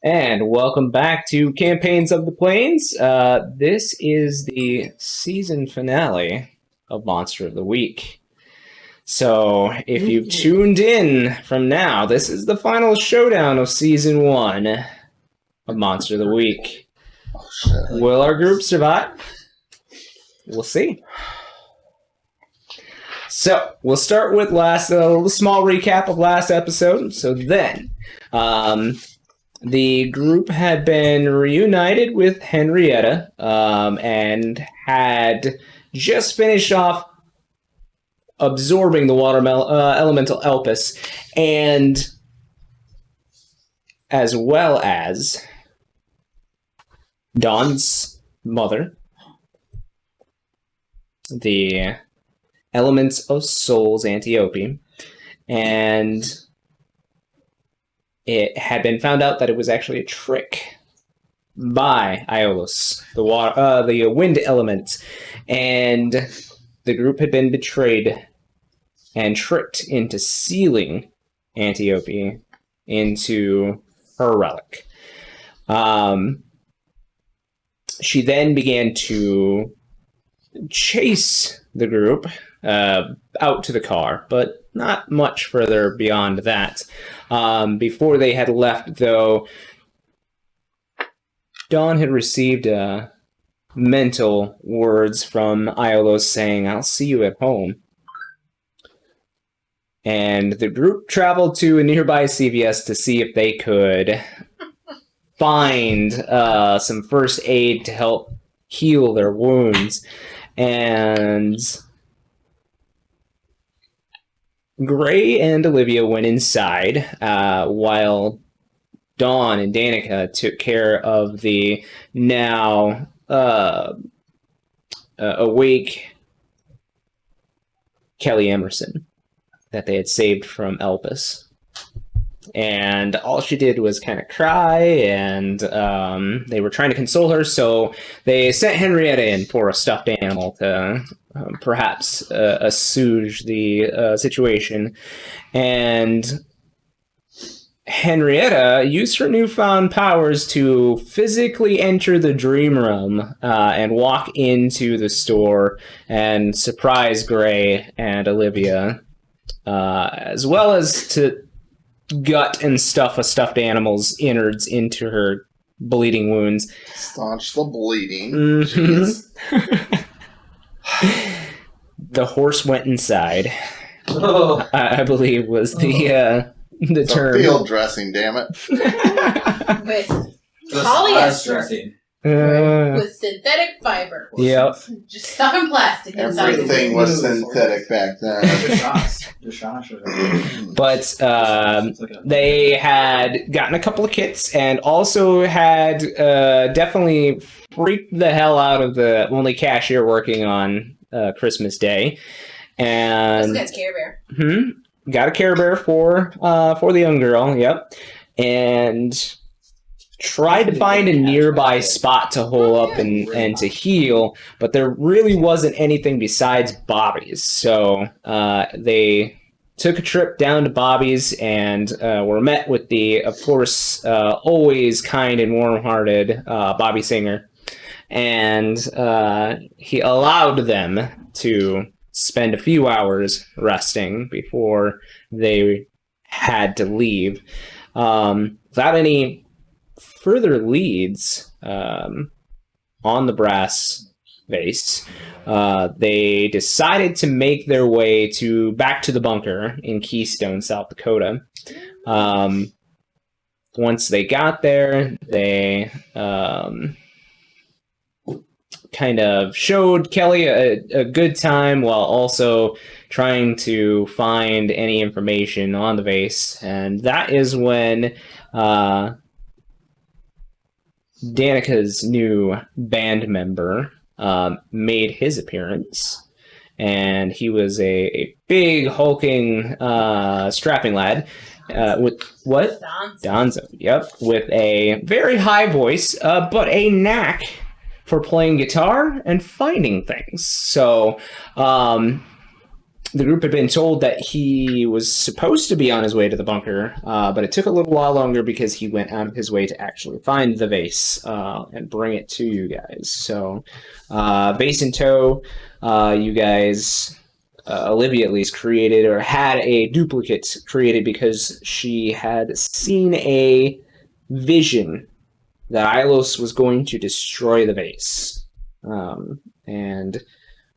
And welcome back to Campaigns of the Plains. This is the season finale of Monster of the Week. So, if you've tuned in from now, this is the final showdown of season 1 of Monster of the Week. Will our group survive? We'll see. So, we'll start with a little small recap of last episode. So then, the group had been reunited with Henrietta and had just finished off absorbing the water elemental Elpis, and as well as Dawn's mother, the Elements of Souls Antiope, and it had been found out that it was actually a trick by Aiolos, the wind element, and the group had been betrayed and tricked into sealing Antiope into her relic. She then began to chase the group out to the car, but not much further beyond that. Before they had left, though, Dawn had received mental words from Aiolos saying, "I'll see you at home." And the group traveled to a nearby CVS to see if they could find some first aid to help heal their wounds. And Gray and Olivia went inside while Dawn and Danica took care of the now awake Kelly Emerson that they had saved from Elpis. And all she did was kind of cry, and they were trying to console her, so they sent Henrietta in for a stuffed animal to perhaps assuage the situation. And Henrietta used her newfound powers to physically enter the dream realm and walk into the store and surprise Gray and Olivia, as well as to gut and stuff a stuffed animal's innards into her bleeding wounds. Staunch the bleeding. Mm-hmm. The horse went inside. Oh. I believe was the It's term. Field dressing, damn it. With polyester. With synthetic fiber. Yep. Just stuffing plastic inside. Everything was synthetic back then. But they had gotten a couple of kits and also had definitely freaked the hell out of the only cashier working on Christmas Day. And Got a Care Bear. Got a Care Bear for the young girl, yep. And tried to find a nearby spot to hole up and to heal, but there really wasn't anything besides Bobby's. So they took a trip down to Bobby's and were met with the, of course, always kind and warm-hearted Bobby Singer. And he allowed them to spend a few hours resting before they had to leave. Without any further leads on the brass vase, they decided to make their way back to the bunker in Keystone, South Dakota. Once they got there, they kind of showed Kelly a good time while also trying to find any information on the vase. And that is when Danica's new band member made his appearance, and he was a big, hulking, strapping lad with what? Donzo. Yep, with a very high voice, but a knack for playing guitar and finding things. So the group had been told that he was supposed to be on his way to the bunker, but it took a little while longer because he went out of his way to actually find the vase and bring it to you guys. So, vase in tow, you guys, Olivia at least, created or had a duplicate created because she had seen a vision that Ilos was going to destroy the vase. And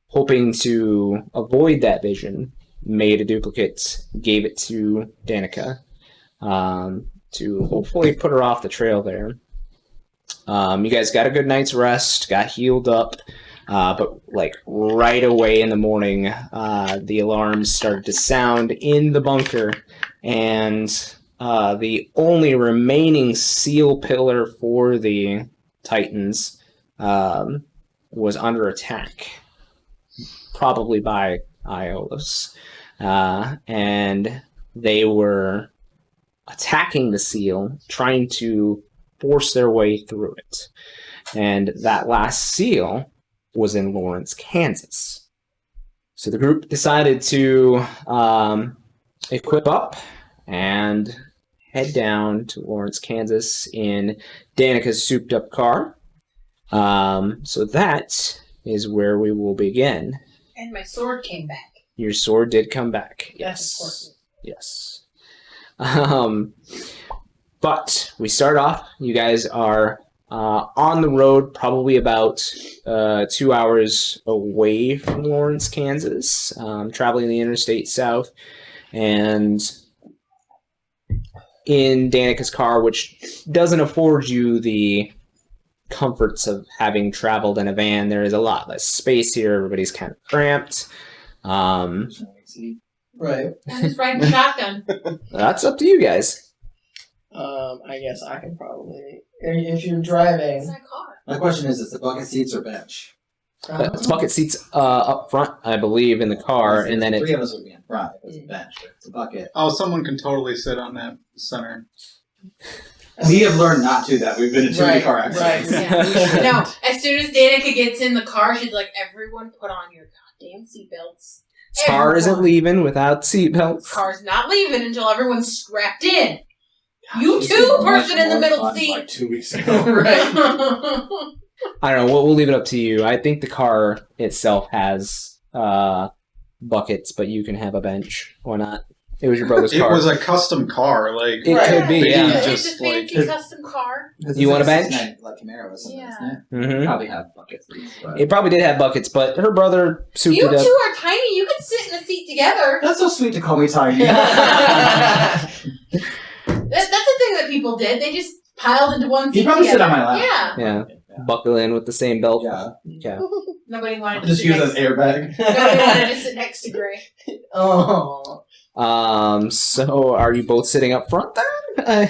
hoping to avoid that vision, made a duplicate, gave it to Danica to hopefully put her off the trail there. You guys got a good night's rest, got healed up, but like right away in the morning, the alarms started to sound in the bunker, and the only remaining seal pillar for the Titans was under attack. Probably by Iolus. And they were attacking the seal, trying to force their way through it. And that last seal was in Lawrence, Kansas. So the group decided to equip up and head down to Lawrence, Kansas in Danica's souped-up car. So that is where we will begin. And my sword came back. Your sword did come back. Yes, of course. Yes. But we start off. You guys are on the road, probably about 2 hours away from Lawrence, Kansas, traveling the interstate south, and in Danica's car, which doesn't afford you the comforts of having traveled in a van. There is a lot less space here. Everybody's kind of cramped. Right. I'm just riding shotgun. That's up to you guys. I guess I can probably... If you're driving... It's my car. My question is the bucket seats or bench? It's bucket seats up front, I believe, in the car, and then Three of us would be in front. If it's a bench. It's a bucket. Oh, someone can totally sit on that center. We have learned not to that. We've been in too many car accidents. Yeah. No, as soon as Danica gets in the car, she's like, everyone put on your goddamn seatbelts. car isn't leaving without seatbelts. Car's not leaving until everyone's strapped in. You too, person in the middle seat. Like 2 weeks ago. Right. I don't know. We'll leave it up to you. I think the car itself has buckets, but you can have a bench. Why not? It was your brother's car. It was a custom car. Like It could be, yeah. It's Just a fancy like custom car. You want a bench? Like Camaro or something, Yeah. isn't it? Mm-hmm. Probably have buckets. But... It probably did have buckets, but her brother souped You it up. two are tiny. You could sit in a seat together. That's so sweet to call me tiny. That's the thing that people did. They just piled into one seat You probably together. sit on my lap. Yeah. Yeah. Buckle in with the same belt. Yeah. Yeah. Nobody wanted to Just sit use next an airbag. Nobody wanted to sit next to Gray. Oh. So are you both sitting up front then?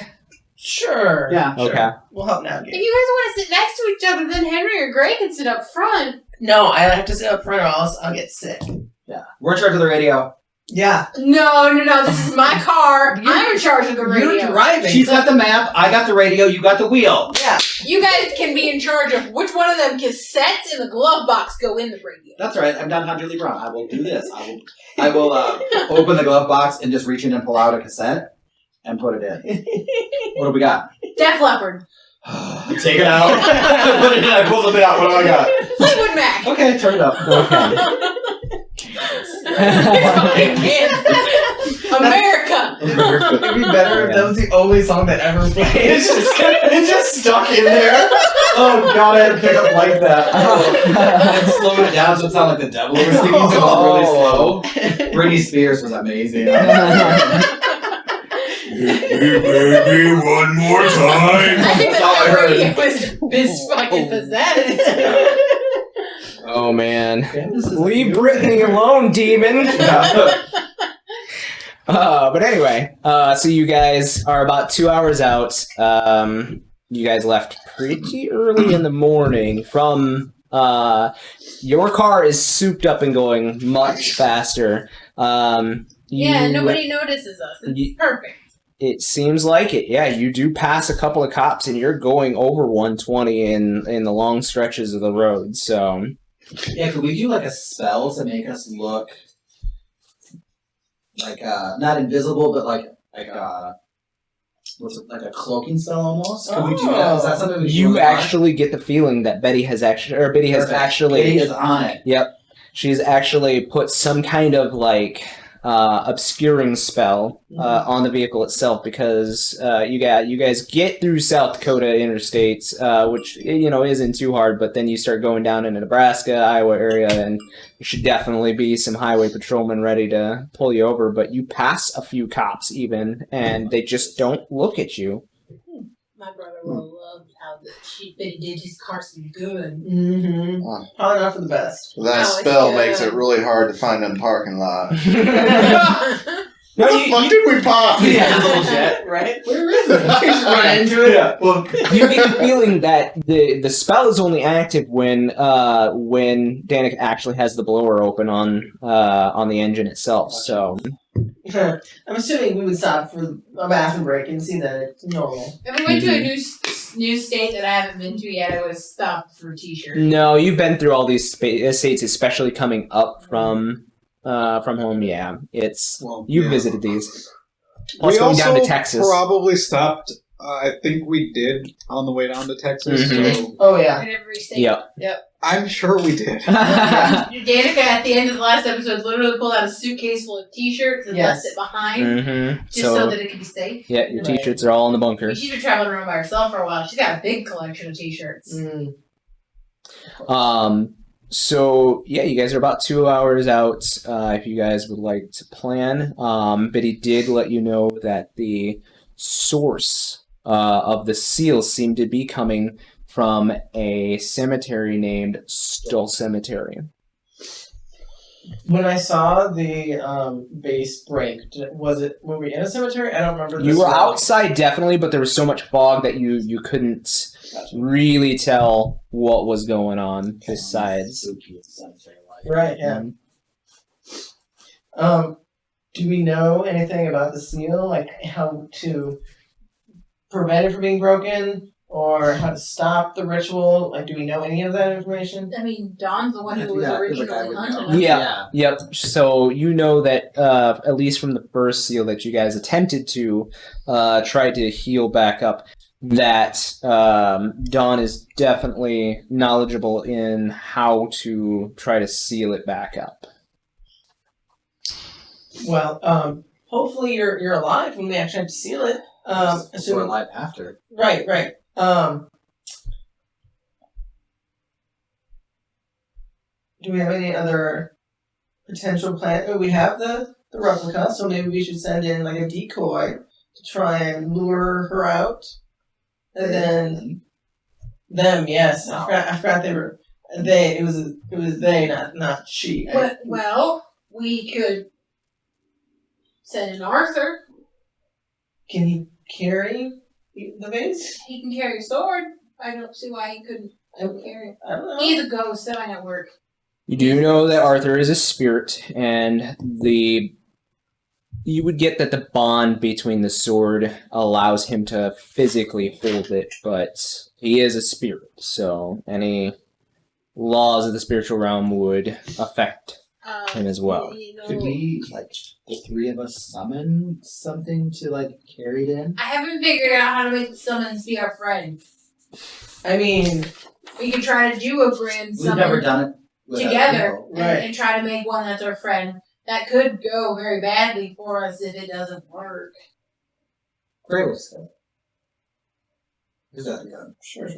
Sure. Yeah. Okay. We'll help If navigate. you guys want to sit next to each other, then Henry or Gray can sit up front. No, I have to sit up front or else I'll get sick. Yeah. We're in charge of the radio. Yeah. No. This is my car. I'm in charge of the radio. You're driving. She's got the map. I got the radio. You got the wheel. Yeah. You guys can be in charge of which one of them cassettes in the glove box go in the radio. That's right. I'm Don Hunter Brown. I will do this. I will open the glove box and just reach in and pull out a cassette and put it in. What do we got? Def Leppard. Take it out. I put it in. I pull the bit out. What do I got? Fleetwood Mac. Okay, turn it up. America. It'd be better if that was the only song that ever played. It's just stuck in there. Oh god, I had to pick up like that. And slowed it down so it sounded like the devil was singing, so it was really slow. Britney Spears was amazing. baby, one more time. I think That's all I that heard. radio was fucking possessed. Oh man. Damn, this is Leave Brittany alone, demon. But anyway, so you guys are about 2 hours out. You guys left pretty early in the morning from, your car is souped up and going much faster. Nobody notices us. It's perfect. It seems like it. Yeah, you do pass a couple of cops and you're going over 120 in the long stretches of the road, so... Yeah, could we do like a spell to make us look not invisible, but like what's it, like a cloaking spell almost? Could we do that? Is that something we You do? actually get the feeling that Betty has actually Betty is on it. Yep. She's actually put some kind of like obscuring spell on the vehicle itself because you guys get through South Dakota interstate, which isn't too hard, but then you start going down into Nebraska, Iowa area, and there should definitely be some highway patrolmen ready to pull you over. But you pass a few cops even, and they just don't look at you. My brother will love how Betty did his Carson good. Mm-hmm. Wow. Probably not for the best. That Oh, spell it's makes good. it really hard to find them parking lot. No, What the fuck did we pop? Yeah, the little jet. Right? Where is it? Just run into it. Yeah. Well, you get the feeling that the spell is only active when Danica actually has the blower open on the engine itself. So I'm assuming we would stop for a bathroom break and see that it's normal. If we went to a new state that I haven't been to yet, I would have stopped for a t-shirt. no, you've been through all these states, especially coming up from home. Yeah, you've visited these. Plus We going also down to Texas. probably stopped. I think we did on the way down to Texas. Mhm. So Oh, yeah. In every state. Yep. I'm sure we did. Danica, at the end of the last episode, literally pulled out a suitcase full of t-shirts and Yes. left it behind Mm-hmm. just so that it could be safe. Yeah, your t-shirts are all in the bunker. She's been traveling around by herself for a while. She's got a big collection of t-shirts. So yeah, you guys are about 2 hours out. If you guys would like to plan, Biddy did let you know that the source of the seals seemed to be coming from a cemetery named Stull Cemetery. When I saw the base break, were we in a cemetery? I don't remember. You were outside definitely, but there was so much fog that you couldn't really tell what was going on besides. Right, yeah. Do we know anything about the seal? Like how to prevent it from being broken? Or how to stop the ritual? Like, do we know any of that information? I mean, Dawn's the one who was Yeah, I feel like I originally would hunting know. us. Yeah. Yep. So you know that at least from the first seal that you guys attempted to try to heal back up, that Dawn is definitely knowledgeable in how to try to seal it back up. Well, hopefully you're alive when we actually have to seal it. We're Assuming alive after. right. Do we have any other potential plan? We have the replica, so maybe we should send in like a decoy to try and lure her out. And then them, yes. I forgot they were they. It was they, not she. Well, we could send in Arthur. Can he carry the vase? He can carry a sword. I don't see why he couldn't carry it. I don't know. He's a ghost, that might not work. You do know that Arthur is a spirit, and you would get that the bond between the sword allows him to physically hold it, but he is a spirit, so any laws of the spiritual realm would affect him as well. You know, Could we, the three of us summon something to, carry it in? I haven't figured out how to make the summons be our friend. I mean, We could try to do a grand We've never summon done it without together people. and try to make one that's our friend. That could go very badly for us if it doesn't work. Great was good. Is that good? sure.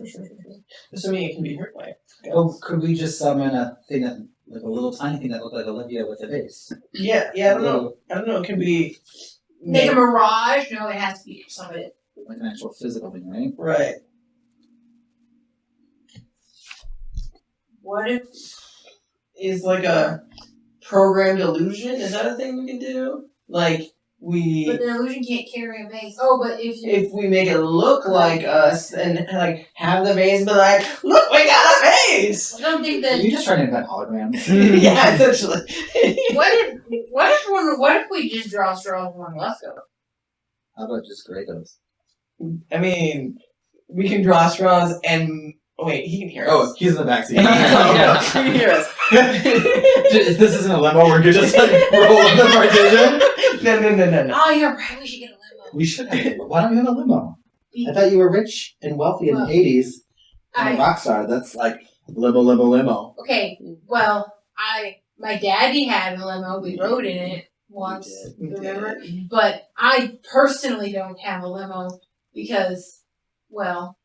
Assuming it can be hurt by it. Oh, could we just summon a thing that, a little tiny thing that looked like Olivia with a vase? Yeah, I don't know. It can be Make a mirage? No, it has to be somebody. Like an actual physical thing, right? right. What if Is like a programmed illusion? Is that a thing we can do? Like but we, the illusion can't carry a vase? Oh, but if we make it look like us and have the vase be like, look, we got a vase. I don't think Are that. you just trying to invent holograms? Yeah, essentially. What if we just draw straws and one less go? How about just Grayson? I mean, we can draw straws and wait, he can hear us. Oh, he's in the backseat. He can hear us. This isn't a limo where you're just like rolling the partition. No. Oh, you're right. We should get a limo. We should have a limo. Why don't we have a limo? I thought you were rich and wealthy in the 80s. And a rock star. That's like limo. Okay, well, my daddy had a limo. We rode in it once, remember? But I personally don't have a limo because, well,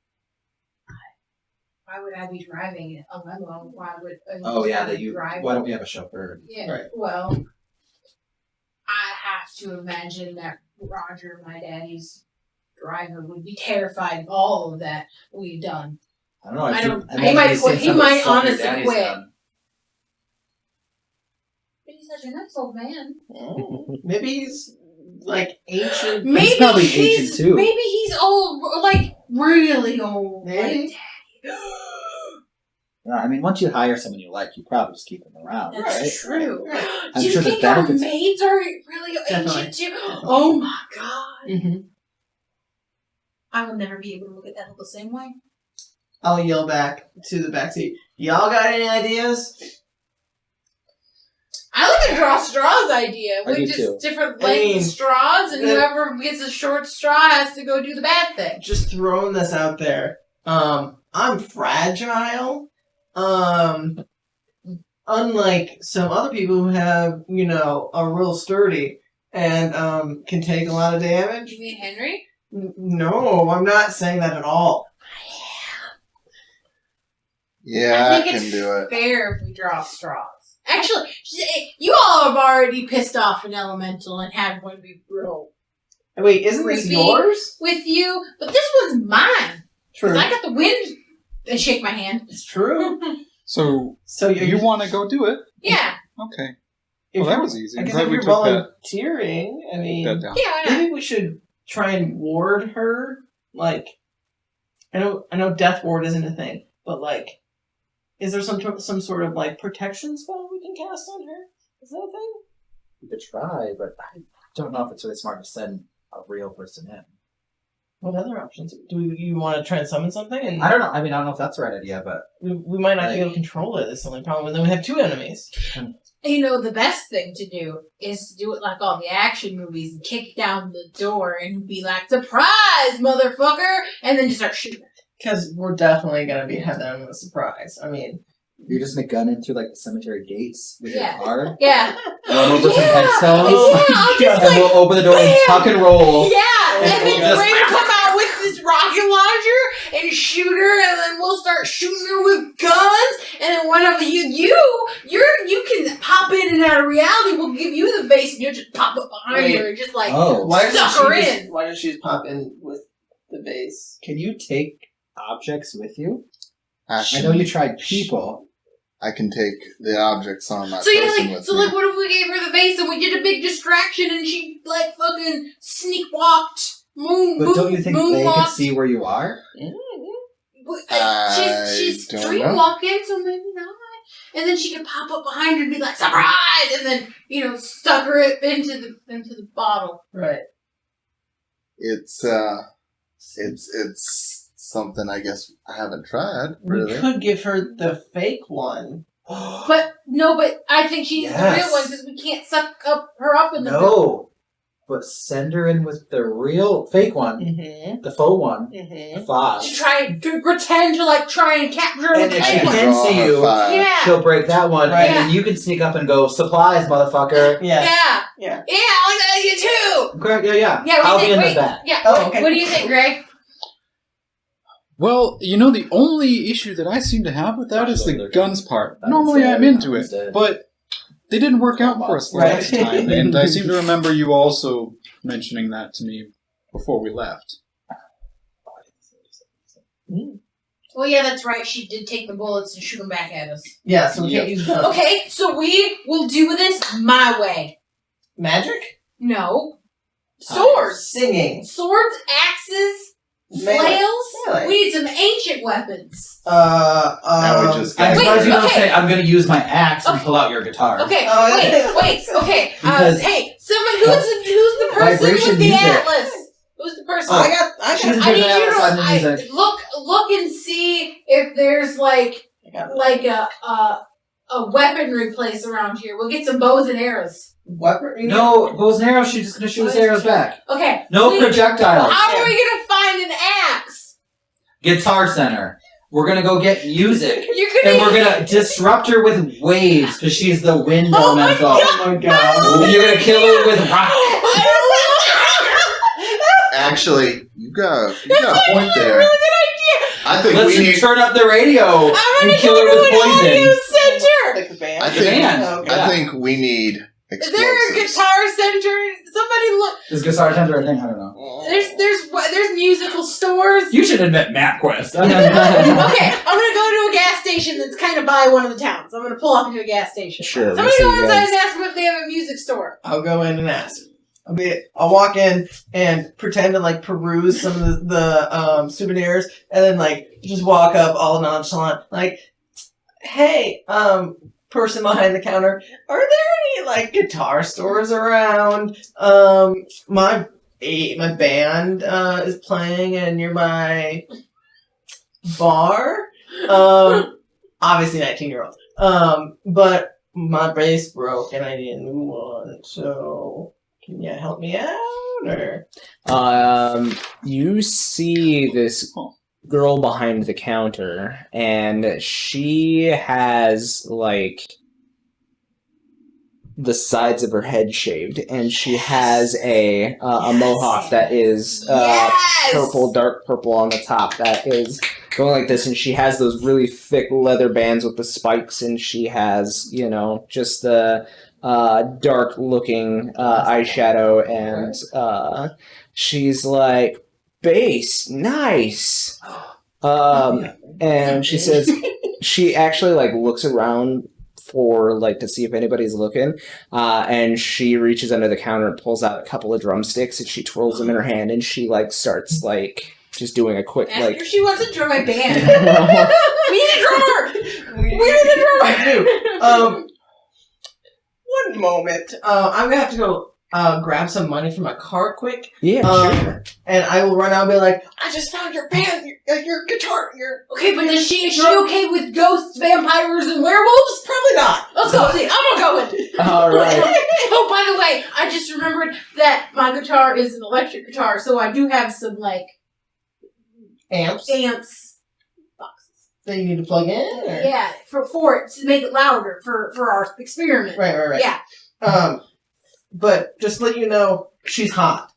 why would I be driving a limo? Why would drive? Why don't we have a chauffeur? Yeah, Right. well, I have to imagine that Roger, my daddy's driver, would be terrified of all of that we've done. I don't know. He might quit. He might honestly quit. But he's such a nice old man. Maybe he's like ancient. Maybe He's probably ancient too. Maybe he's old, like really old. Maybe. I mean, once you hire someone you like, you probably just keep them around, That's right? true. I'm Do you sure the think our benefits- maids are really Definitely. ancient too? Oh my god. Mm-hmm. I will never be able to look at that the same way. I'll yell back to the backseat. Y'all got any ideas? I like the draw straws idea. I We do just too. different I lengths mean, of straws, and the- whoever gets a short straw has to go do the bad thing. Just throwing this out there. I'm fragile. Unlike some other people who have, are real sturdy and can take a lot of damage. You mean Henry? No, I'm not saying that at all. Yeah, I I think can it's do it. fair if we draw straws. Actually, you all have already pissed off an elemental and had one be real Wait, isn't this Creepy. yours? with you, but this one's mine. True. 'Cause I got the wind and shake my hand. It's true. So So you want to go do it? Yeah, Okay. if Well, that you're- was easy. I I'm guess glad if we you're took that volunteering, I mean, down. yeah, I know. maybe we should try and ward her. Like, I know death ward isn't a thing, but like, is there some sort of like protection spell we can cast on her? Is that a thing? You could try, but I don't know if it's really smart to send a real person in. What other options? Do you want to try and summon something? And I don't know. I mean, I don't know if that's the right idea, but we might not be able to control it. That's the only problem. And then we have two enemies. You know, the best thing to do is to do it like all the action movies and kick down the door and be like, "Surprise, motherfucker!" and then just start shooting. Because we're definitely going to be having them a surprise. I mean, you just make gun in through like the cemetery gates with Yeah. your car. Yeah. Run over some Yeah. headstones. Oh Yeah, I'll my just And we'll open the door and bam! tuck and roll. Yeah, And and then we'll just- Ray will come out with this rocket launcher and shoot her, and then we'll start shooting her with guns. And then one of you can pop in and out of reality. We'll give you the base, and you'll just pop up behind Wait. her and just like Oh, suck her in. Why does she just pop in with the base? can you take objects with you? I Actually, know you tried people. I can take the objects on that So you're person like, with so me. like, what if we gave her the base and we did a big distraction and she like fucking sneak walked, But don't you think they can see where you are? She's don't street know. walking, so maybe not. And then she could pop up behind her and be like, "Surprise!" and then sucker it into the bottle. Right. It's something I guess I haven't tried. We Really, could give her the fake one. But I think she's the real Yes. one because we can't suck her up in the No. But send her in with the real fake one, Mm-hmm. the faux one, Mm-hmm. the five. to try to pretend to like try and capture And the if fake she one. can Draw see her you, five. Yeah. she'll break that one, Right. and then you can sneak up and go, "Supplies, motherfucker." Yeah. Yeah. Yeah. Yeah, I like that idea too. Great, yeah. Yeah, I'll what do be you in think? the back. Yeah. Oh, okay. What do you think, Greg? Well, the only issue that I seem to have with that is the guns part. That's Normally I'm into it, dead. but they didn't work out for us Right. last time, and I seem to remember you also mentioning that to me before we left. Well, yeah, that's right. She did take the bullets and shoot them back at us. Yeah, so we can't use guns. Okay, so we will do this my way. Magic? No. Swords. Singing. Swords, axes, Melee. flails. Melee. We need some ancient weapons. Now we just I'm got- surprised you don't okay. say, "I'm going to use my axe and Okay. pull out your guitar." Okay, Oh, yeah. wait, okay. Because- Hey, someone who's the person Vibration with the music. atlas? Who's the person? I got She's I need doing you atlas on the music. to look and see if there's like I got a a weaponry place around here. We'll get some bows and arrows. Weaponry? No, bows and arrows. She's just gonna shoot us arrows back. Okay. No projectiles. How are we gonna find an axe? Guitar Center. We're gonna go get music. You're gonna. And we're gonna disrupt her with waves because she's the wind Oh my elemental. God. Oh my god. And you're gonna kill her with rock. Actually, you got a point there. Really good idea. I think Let's we need. just turn up the radio I'm and gonna kill go her to with an audio poison. center. Like the band? I The think. band. Oh, Yeah. I think we need Is there a explosives. guitar center? Somebody look. Is Guitar Center a thing? I don't know. There's musical stores. You should admit MapQuest. Okay, I'm gonna go to a gas station that's kind of by one of the towns. I'm gonna pull off into a gas station. Sure. Somebody go inside and ask them if they have a music store. I'll go in and ask. I'll walk in and pretend to like peruse some of the souvenirs, and then like just walk up all nonchalant, like, "Hey, person behind the counter, are there any like guitar stores around? My band is playing at a nearby bar. Obviously 19-year-old. But my bass broke and I need a new one, so." Can you help me out, or? You see this girl behind the counter, and she has, like, the sides of her head shaved, and she has a mohawk that is purple, dark purple on the top that is going like this, and she has those really thick leather bands with the spikes, and she has, you know, just the dark looking eyeshadow, and she's like, "Bass, nice." And she says, she actually like looks around for like to see if anybody's looking, and she reaches under the counter and pulls out a couple of drumsticks, and she twirls them in her hand, and she like starts like just doing a quick Ask like. her if she wants to join my band. We need a drummer. We need a drummer. I do. One moment. I'm gonna have to go grab some money from my car quick. Yeah, sure. And I will run out and be like, "I just found your band, your guitar, your..." Okay, but is she okay with ghosts, vampires, and werewolves? Probably not. Let's go. See, I'm gonna go in. All right. Oh, by the way, I just remembered that my guitar is an electric guitar, so I do have some like Amps boxes. that you need to plug in? Or? Yeah, for it to make it louder for our experiment. Right. Yeah. But just to let you know, she's hot.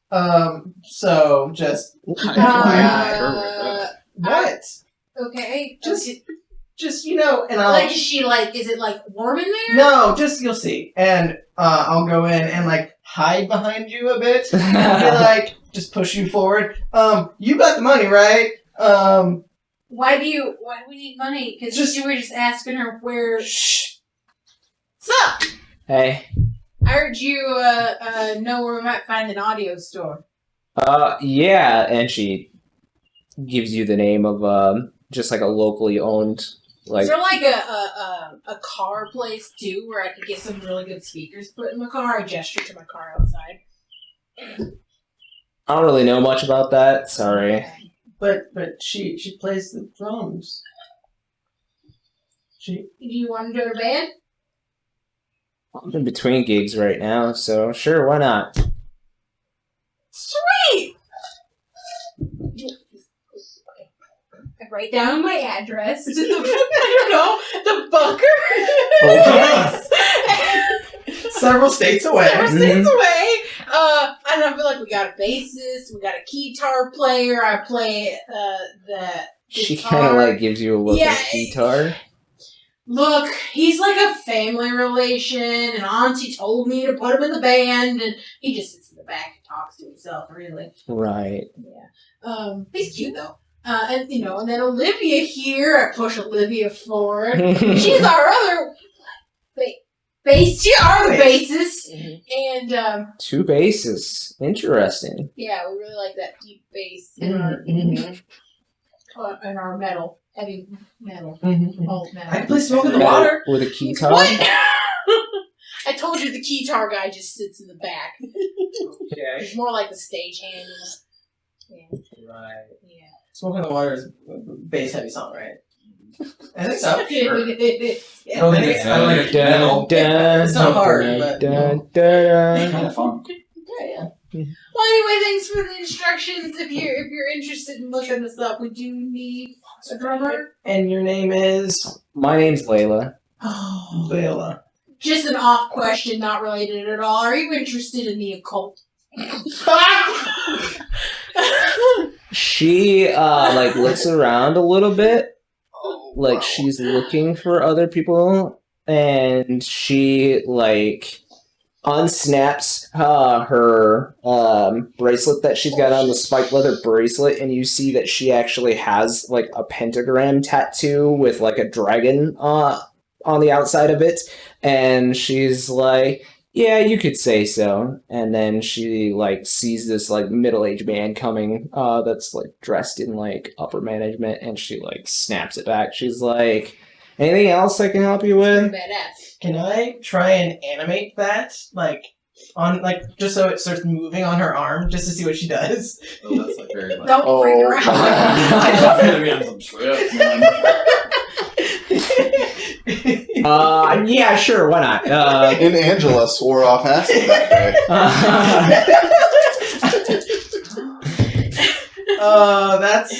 So just... What? Okay. Just, you know, and I'll... Like, is it like warm in there? No, just you'll see. And I'll go in and like hide behind you a bit. And be like, just push you forward. You got the money, right? Why do we need money? Because you were just asking her where. Shh. Sup? Hey. I heard you know where we might find an audio store. Yeah, and she gives you the name of just like a locally owned like. Is there like a car place too where I could get some really good speakers put in my car? I gesture to my car outside. I don't really know much about that. Sorry. But she plays the drums. Do you want to join a band? I'm in between gigs right now, so sure, why not? Sweet! I write down my address to the bunker. Several states away. Several states away. And I feel like we got a bassist, we got a guitar player. I play the She guitar. kind of like gives you a look Yeah. at guitar. Look, he's like a family relation, and Auntie told me to put him in the band, and he just sits in the back and talks to himself, really. Right. He's cute though. And then Olivia here, I push Olivia forward. She's our other she's our other bassist. Mm-hmm. And, Two basses. Interesting. yeah, we really like that deep bass Mm-hmm. in our metal, heavy metal, Mm-hmm. old metal. I can play Smoke in the Water. With a guitar? What? I told you the guitar guy just sits in the back. Okay. He's more like the stagehand. Yeah. Right. Yeah. Smoke in the Water is a bass heavy song, right? I think so. Sure. I don't think it's metal. It's not hard, but Kind of fun. yeah. Well, anyway, thanks for the instructions. If you're interested in looking this up, we do need a drummer. And your name is My name's Layla. Layla. Just an off question, not related at all. Are you interested in the occult? She like looks around a little bit, like she's looking for other people, and she like unsnaps her bracelet that she's got on, the spiked leather bracelet, and you see that she actually has like a pentagram tattoo with like a dragon on the outside of it, and she's like, yeah, you could say so. And then she like sees this like middle-aged man coming that's like dressed in like upper management, and she like snaps it back. She's like, anything else I can help you with? Badass. Can I try and animate that? Like, on, like, just so it starts moving on her arm, just to see what she does? Oh, that's like very much. Don't freak her out. I'm gonna be on some trip, man. Yeah, sure, why not? And Angela swore off acid that day. That's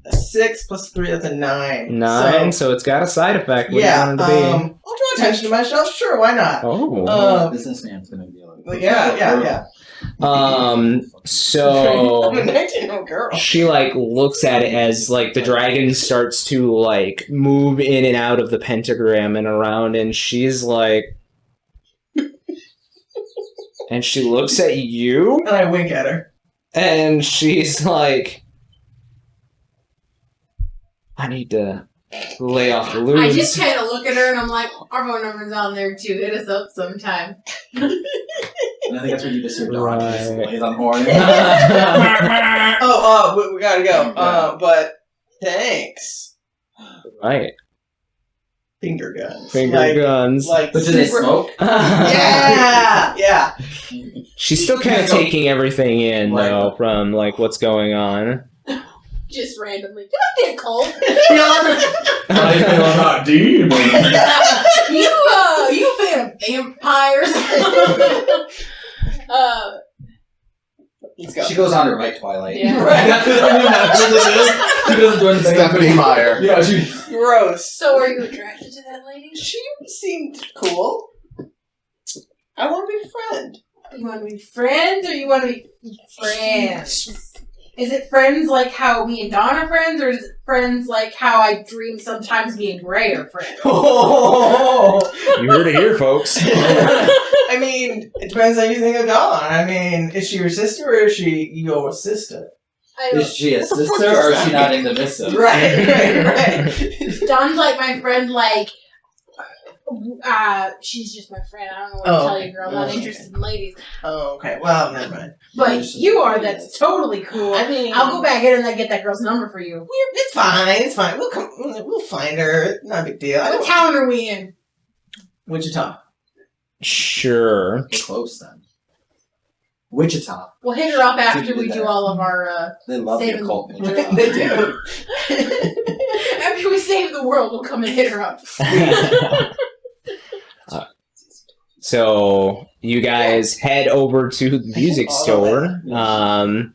a 6 plus 3, that's a 9. 9, so it's got a side effect. What Yeah, do you want it to be? I'll draw attention to myself, sure, why not? Oh. Businessman's gonna be like. Yeah. So I'm a 19-year-old girl. she like looks at it as like the dragon starts to like move in and out of the pentagram and around, and she's like, and she looks at you, And I wink at her. and she's like, I need to lay off the I loons. just kind of look at her and I'm like, our phone number's on there too. Hit us up sometime. And I think that's when you just hear Dawn Right. just lays on horn. We gotta go. But thanks. Right. Finger guns. Finger guns. Like, But do they super- smoke? Yeah! She's still kind of taking everything in, Right. though, from, like, what's going on. Just randomly. You like that cold? How do you feel about demons? You a fan of vampires? Let's go. She goes on to write Twilight. Yeah. Right. That's what it is. She doesn't join the band. Stephanie Meyer. Yeah, she. Gross. So are you attracted to that lady? She seemed cool. I want to be a friend. You want to be friends or you want to be friends? Is it friends like how me and Dawn are friends, or is it friends like how I dream sometimes me and Gray are friends? You heard it here, folks. I mean, it depends how you think of Dawn. I mean, is she your sister or is she your sister? I don't. Is she a sister or is she not into this? Right. Dawn's like my friend, like, she's just my friend. I don't know what to tell you, girl. I'm not interested in ladies. Oh, okay. Well, never mind. But you are, that's totally cool. I mean, I'll go back in and get that girl's number for you. It's fine. It's fine. We'll find her. Not a big deal. What town are we in? Wichita. Sure. We're close then. Wichita. We'll hit her up after Did you we do do that? all of our, They love the Saving- occult. They do. after we save the world, we'll come and hit her up. So you guys head over to the music all of store.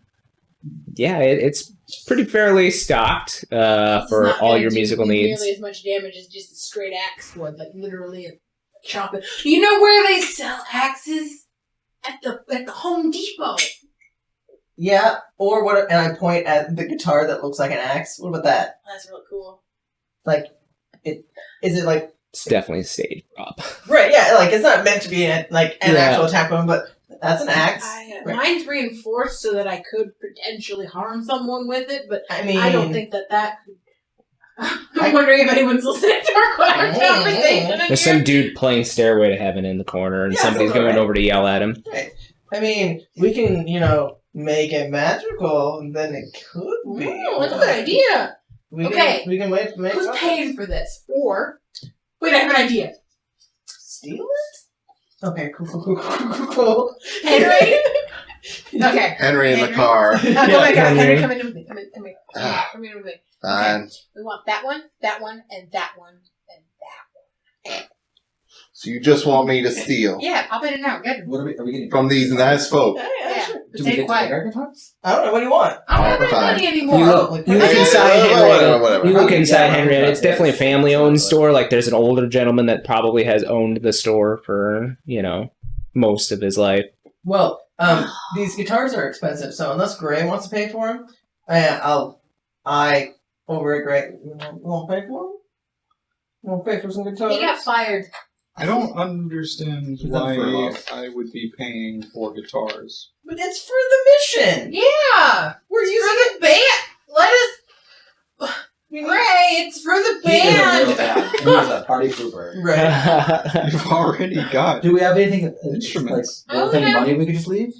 Yeah, it's pretty fairly stocked It's for not all gonna your do musical needs. nearly as much damage as just a straight axe would, like literally chop it. You know where they sell axes? At the Home Depot. Yeah. Or what? And I point at the guitar that looks like an axe. What about that? That's really cool. Like, is it like It's definitely a stage prop. right? Yeah. Like it's not meant to be an actual attack weapon, but that's an axe. Right. Mine's reinforced so that I could potentially harm someone with it, but I mean, I don't think that could. I'm wondering if anyone's listening to our conversation. in There's here. some dude playing Stairway to Heaven in the corner, and Yeah, somebody's that's all going right. over to yell at him. Right. I mean, we can, make it magical, and then it could be. That's a good idea. We Okay. Can, we can make Who's it. paying for this? Or wait, I have an idea. Steal it? Okay, cool. Henry, Okay. Henry in the car. Come back out. Henry. Henry, come in with me. Come in with me. Come in with me. Fine. We want that one, and that one, and that one. So you just want me to steal Yeah, pop in and out. Good. What are we getting? from these nice folk? Yeah. Sure. Do we Stay get to quiet. pick our guitars? I don't know. What do you want? I don't have any Fine. money anymore. You look Okay, inside Henrietta. whatever. You look inside Yeah, Henrietta. It's yeah. definitely a family-owned store. Like, there's an older gentleman that probably has owned the store for, most of his life. Well, these guitars are expensive, so unless Gray wants to pay for them, I over at Gray. You won't pay for them? You won't pay for some guitars? He got fired. I don't understand She's why up for love. I would be paying for guitars. But it's for the mission. Yeah. We're It's using for the band. Let us. Gray, it's for the band. He was a party pooper. Right. You've already got. Do we have anything? Instruments. Like, any money we could just leave?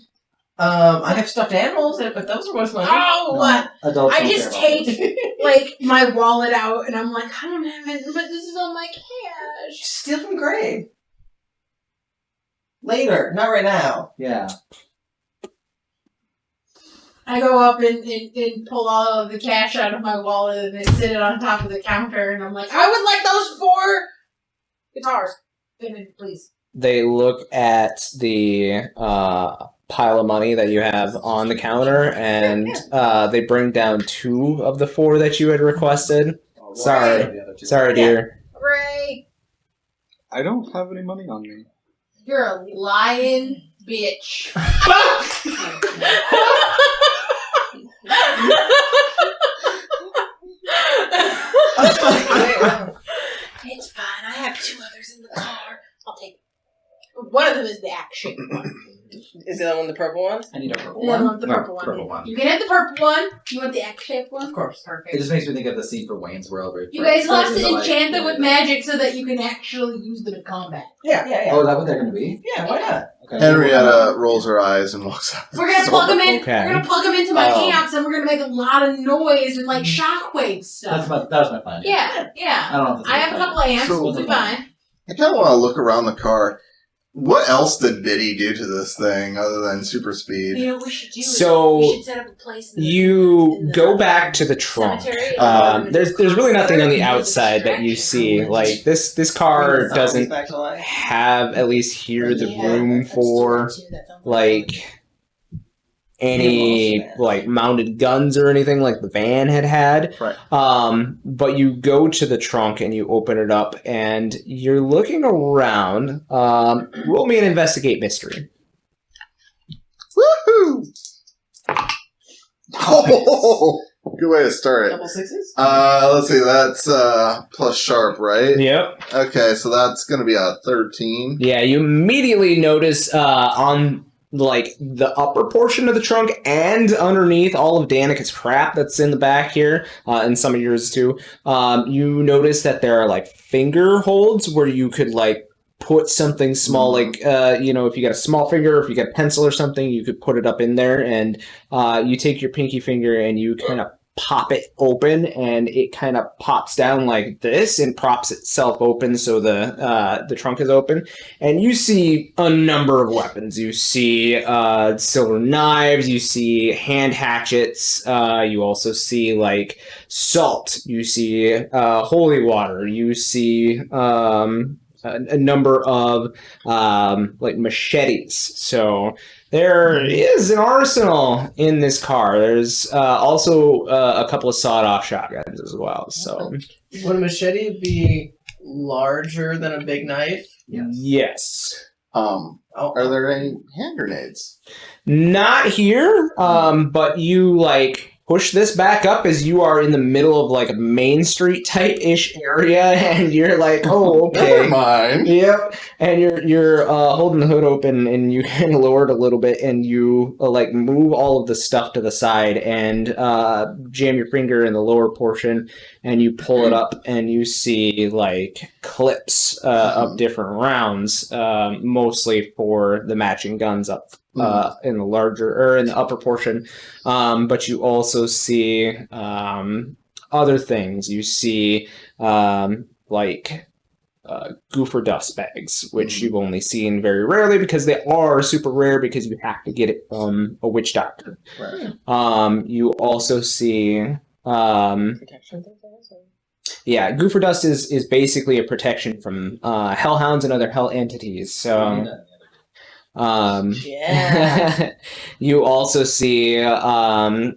I have stuffed animals, but those are worth money. Oh, Adults I don't just care about take like my wallet out and I'm like, I don't have it, but this is all my cash. Steal from Gray. Later, not right now. Yeah. I go up and pull all of the cash out of my wallet and then sit it on top of the counter and I'm like, I would like those 4 guitars. Payment, please. They look at the pile of money that you have on the counter, and they bring down 2 of the 4 that you had requested. Sorry. The other two. Sorry, dear. Gray, I don't have any money on me. you're a lying bitch. It's fine. I have 2 others in the car. I'll take it. One of them is the action one. Is that one the purple one? I need a purple And I one. want the No, purple one. Purple one. You can have the purple one. You want the action one? Of course. It Perfect. just makes me think of the scene for Wayne's World. Where You guys will have Grayson, to like, enchant them with magic so that you can actually use them in combat. Yeah. Oh, is that what they're going to be? Yeah, why not? Okay. Henrietta rolls her eyes and walks out. We're gonna plug them in. Okay. We're gonna plug them into my amps, and we're gonna make a lot of noise and like shockwave stuff. That was my plan. Yeah. I don't know. If I have a couple of amps. So- We'll be fine. I kind of want to look around the car. What else did Biddy do to this thing other than super speed? You know what we should do? So, we should set up a place. In You go back to the trunk. cemetery. There's really nothing on the outside that you see. Like, this car doesn't Back to life. have, at least here, the room for like any like mounted guns or anything like the van had. Right. But you go to the trunk and you open it up and you're looking around. Roll me an investigate mystery. Woohoo! Oh, good way to start it. Double sixes? Let's see, that's plus sharp, right? Yep. Okay, so that's gonna be a 13. Yeah, you immediately notice on like the upper portion of the trunk and underneath all of Danica's crap that's in the back here, and some of yours too. You notice that there are like finger holds where you could like put something small, like if you got a small finger, if you got a pencil or something, you could put it up in there, and you take your pinky finger and you kind of pop it open, and it kind of pops down like this and props itself open, so the trunk is open, and you see a number of weapons. You see silver knives, you see hand hatchets, you also see like salt, you see holy water, you see a number of like machetes. So there is an arsenal in this car. There's also a couple of sawed-off shotguns as well. So Would a machete be larger than a big knife? yes. Are there any hand grenades? Not here, but you like push this back up as you are in the middle of like a Main Street type-ish area, and you're like, oh, okay. Never mind. Yep, and you're holding the hood open, and you kind of lower it a little bit, and you like move all of the stuff to the side, and jam your finger in the lower portion, and you pull it up, and you see like clips of different rounds, mostly for the matching guns up in the larger or in the upper portion, but you also see other things. You see like goofer dust bags, which you've only seen very rarely because they are super rare because you have to get it from a witch doctor. Right. You also see, goofer dust is basically a protection from hellhounds and other hell entities. So, Yeah. you also see a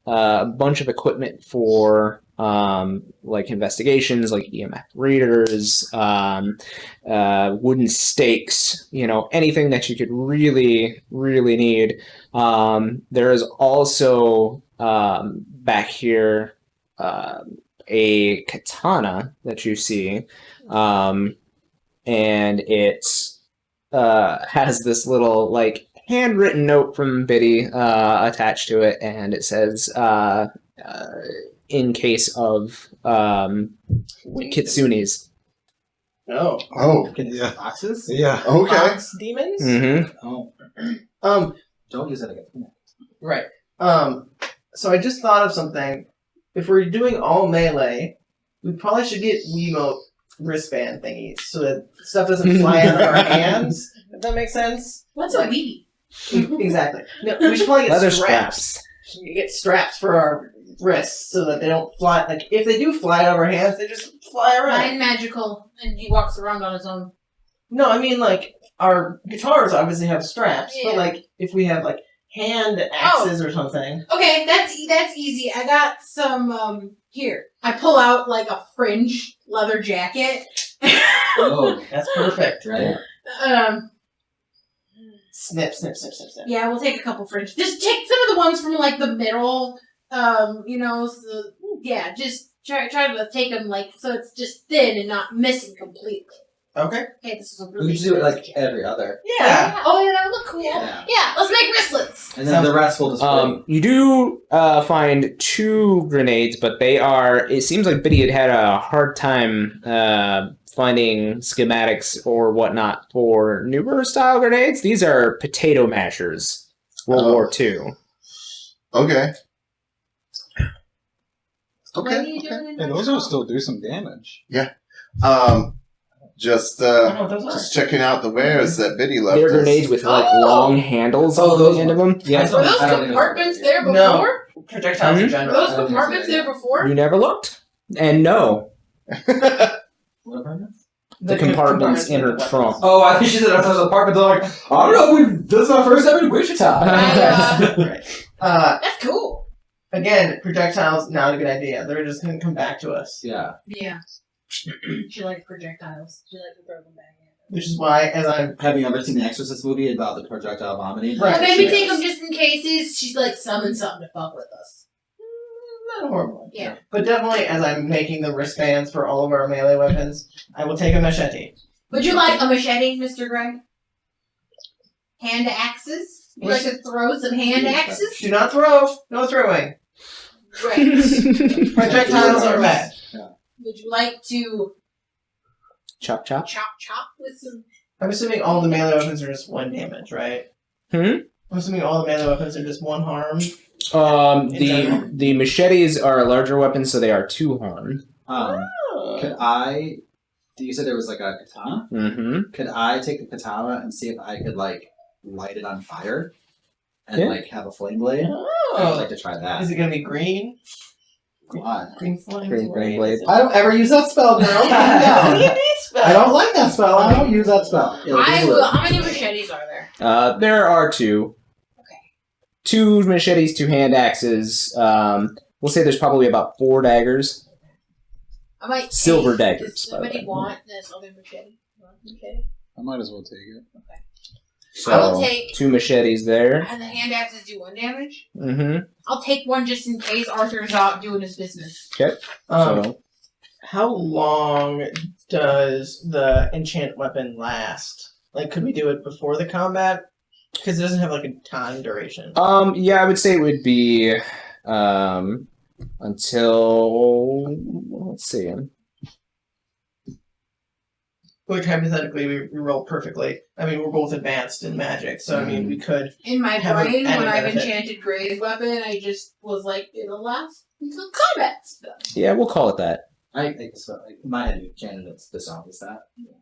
bunch of equipment for like investigations, like EMF readers, wooden stakes, anything that you could really, really need. There is also back here a katana that you see, and it has this little like handwritten note from Biddy attached to it, and it says in case of kitsunes. Oh. Yeah. Boxes? Yeah. Okay. Fox demons? Oh. Don't use that against me. Right. So I just thought of something. If we're doing all melee, we probably should get Wiimote wristband thingies so that stuff doesn't fly out of our hands. If that makes sense. What's a Wii? Exactly. No, we should probably get Leather straps. You get straps for our wrists so that they don't fly. Like if they do fly out of our hands, they just fly around. Mine magical, and he walks around on his own. No, I mean like our guitars obviously have straps, Yeah. but like if we have like hand axes or something. Okay, that's easy. I got some here. I pull out like a fringe leather jacket. Oh, That's perfect. right. Snip, snip, snip, snip, snip. Yeah, we'll take a couple fringe. Just take some of the ones from like the middle. Just try to take them like so it's just thin and not missing completely. Okay. Okay, this is a We really could do it like jacket. every other. Yeah. Oh yeah, that would look cool. Yeah. Yeah, let's make wristlets. And then the rest will just bring. You do find 2 grenades, but they are. It seems like Biddy had a hard time finding schematics or whatnot for newer style grenades. These are potato mashers, World War II. Okay. What are you doing? And those will still do some damage. Just Oh, those are. just checking out the wares that Biddy left They're us. grenades with like Oh! long handles Oh, on those the end of them. Yeah. Were those I don't think compartments those there are- No. before? Projectiles in Mhm. Were general. those I don't think so, compartments there yeah. before? You never looked, and no, What apartments? the compartments in her with the trunk. weapons. Oh, I think she said if those apartments. I'm like, I don't know. This is my first time in Wichita. Right. That's cool. Again, projectiles not a good idea. They're just gonna come back to us. Yeah. Yeah. She likes projectiles. She likes to throw them back in. Which is why, as I'm Have you ever seen the Exorcist movie about the projectile vomiting? Right. Well, maybe she take is. them just in cases. She's like summon something to fuck with us. not a horrible. Yeah. But definitely, as I'm making the wristbands for all of our melee weapons, I will take a machete. Would you like a machete, Mr. Greg? Hand axes? Would you like to throw some hand axes? Do not throw. No throwing. Right. Projectiles are bad. Would you like to Chop chop. chop with some? I'm assuming all the melee weapons are just 1 damage, right? Hmm? I'm assuming all the melee weapons are just 1 harm. The machetes are larger weapons, so they are 2 harm. Could I? You said there was like a katana. Mm-hmm. Could I take the katana and see if I could like light it on fire and Yeah. like have a flame blade? I would like Oh. to try that. Is it gonna be green? Come on. Green flames. Green blade. I don't ever use that spell, girl. I don't like that spell. I don't use that spell. It'll be I blue. will. How many machetes are there? There are 2. Okay. 2 machetes, 2 hand axes. We'll say there's probably about 4 daggers. I might. Silver take- daggers, Does by the somebody way. want this other machete? You want the machete? I might as well take it. I will So take- 2 machetes there. And the hand axes do 1 damage. Mm-hmm. I'll take one just in case Arthur's out doing his business. So How long does the enchant weapon last? Like, could we do it before the combat? Because it doesn't have like a time duration. yeah, I would say it would be until let's see. Like hypothetically, we roll perfectly. I mean, we're both advanced in magic, so I mean, we could. In my Have an brain, when added I've benefit. enchanted Gray's weapon, I just was like, it'll last until combat's done. Yeah, we'll call it that. I guess so. Like, in my head, you enchanted the song is that.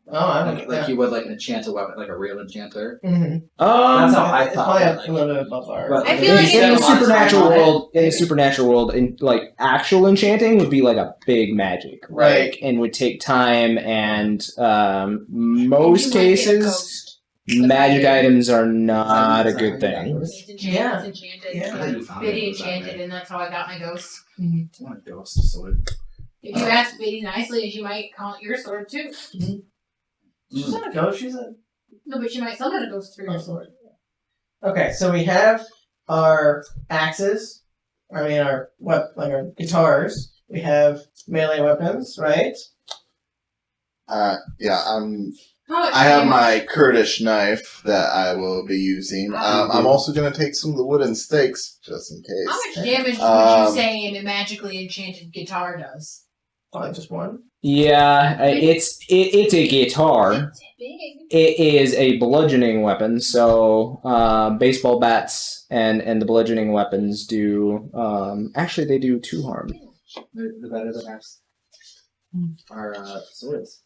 Oh, I don't Like you would like enchant a weapon, like a real enchanter. Mm-hmm. That's how I It's thought. probably Like, a little bit above our. but I feel like in the it's- supernatural world, in like actual enchanting would be like a big magic, Right. like, and would take time, and And most you might get a cases, ghost. magic items are not a good thing. It's enchanted. Yeah. It's enchanted. Yeah. Biddy enchanted, and that's how I got my ghost. I want a ghost sword. If you ask Biddy nicely, she might call it your sword too. She's not a ghost. She's a. No, but she might summon a ghost for your sword. Okay, so we have our axes. I mean, our our guitars. We have melee weapons, right? Yeah, How much I have damage- my Kurdish knife that I will be using. I'm also going to take some of the wooden stakes, just in How case. much damage would Um, you say a magically enchanted guitar does? Probably just one. Yeah, it's a guitar. It's big. It is a bludgeoning weapon, so baseball bats and the bludgeoning weapons do actually they do 2 harm. The better the maps are swords.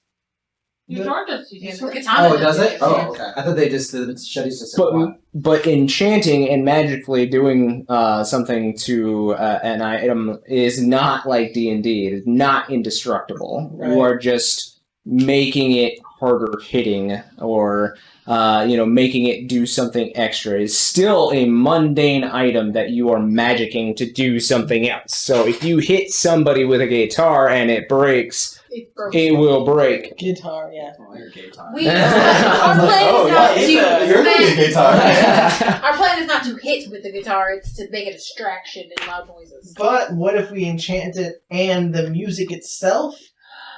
Guitar does two damage. Sword? Katana Oh, does it? damage, Oh, yeah. okay. I thought they just the Shetty's just But one. but enchanting and magically doing something to an item is not like D&D. It is not indestructible. Right. You are just making it harder hitting, or making it do something extra. It's still a mundane item that you are magicking to do something else. So if you hit somebody with a guitar and it breaks, It's broken. it will break. Guitar, yeah. Oh, you're gay time. We, our plan is not to You're going to be a gay time. Our plan is not to hit with the guitar, it's to make a distraction and loud noises. But what if we enchant it and the music itself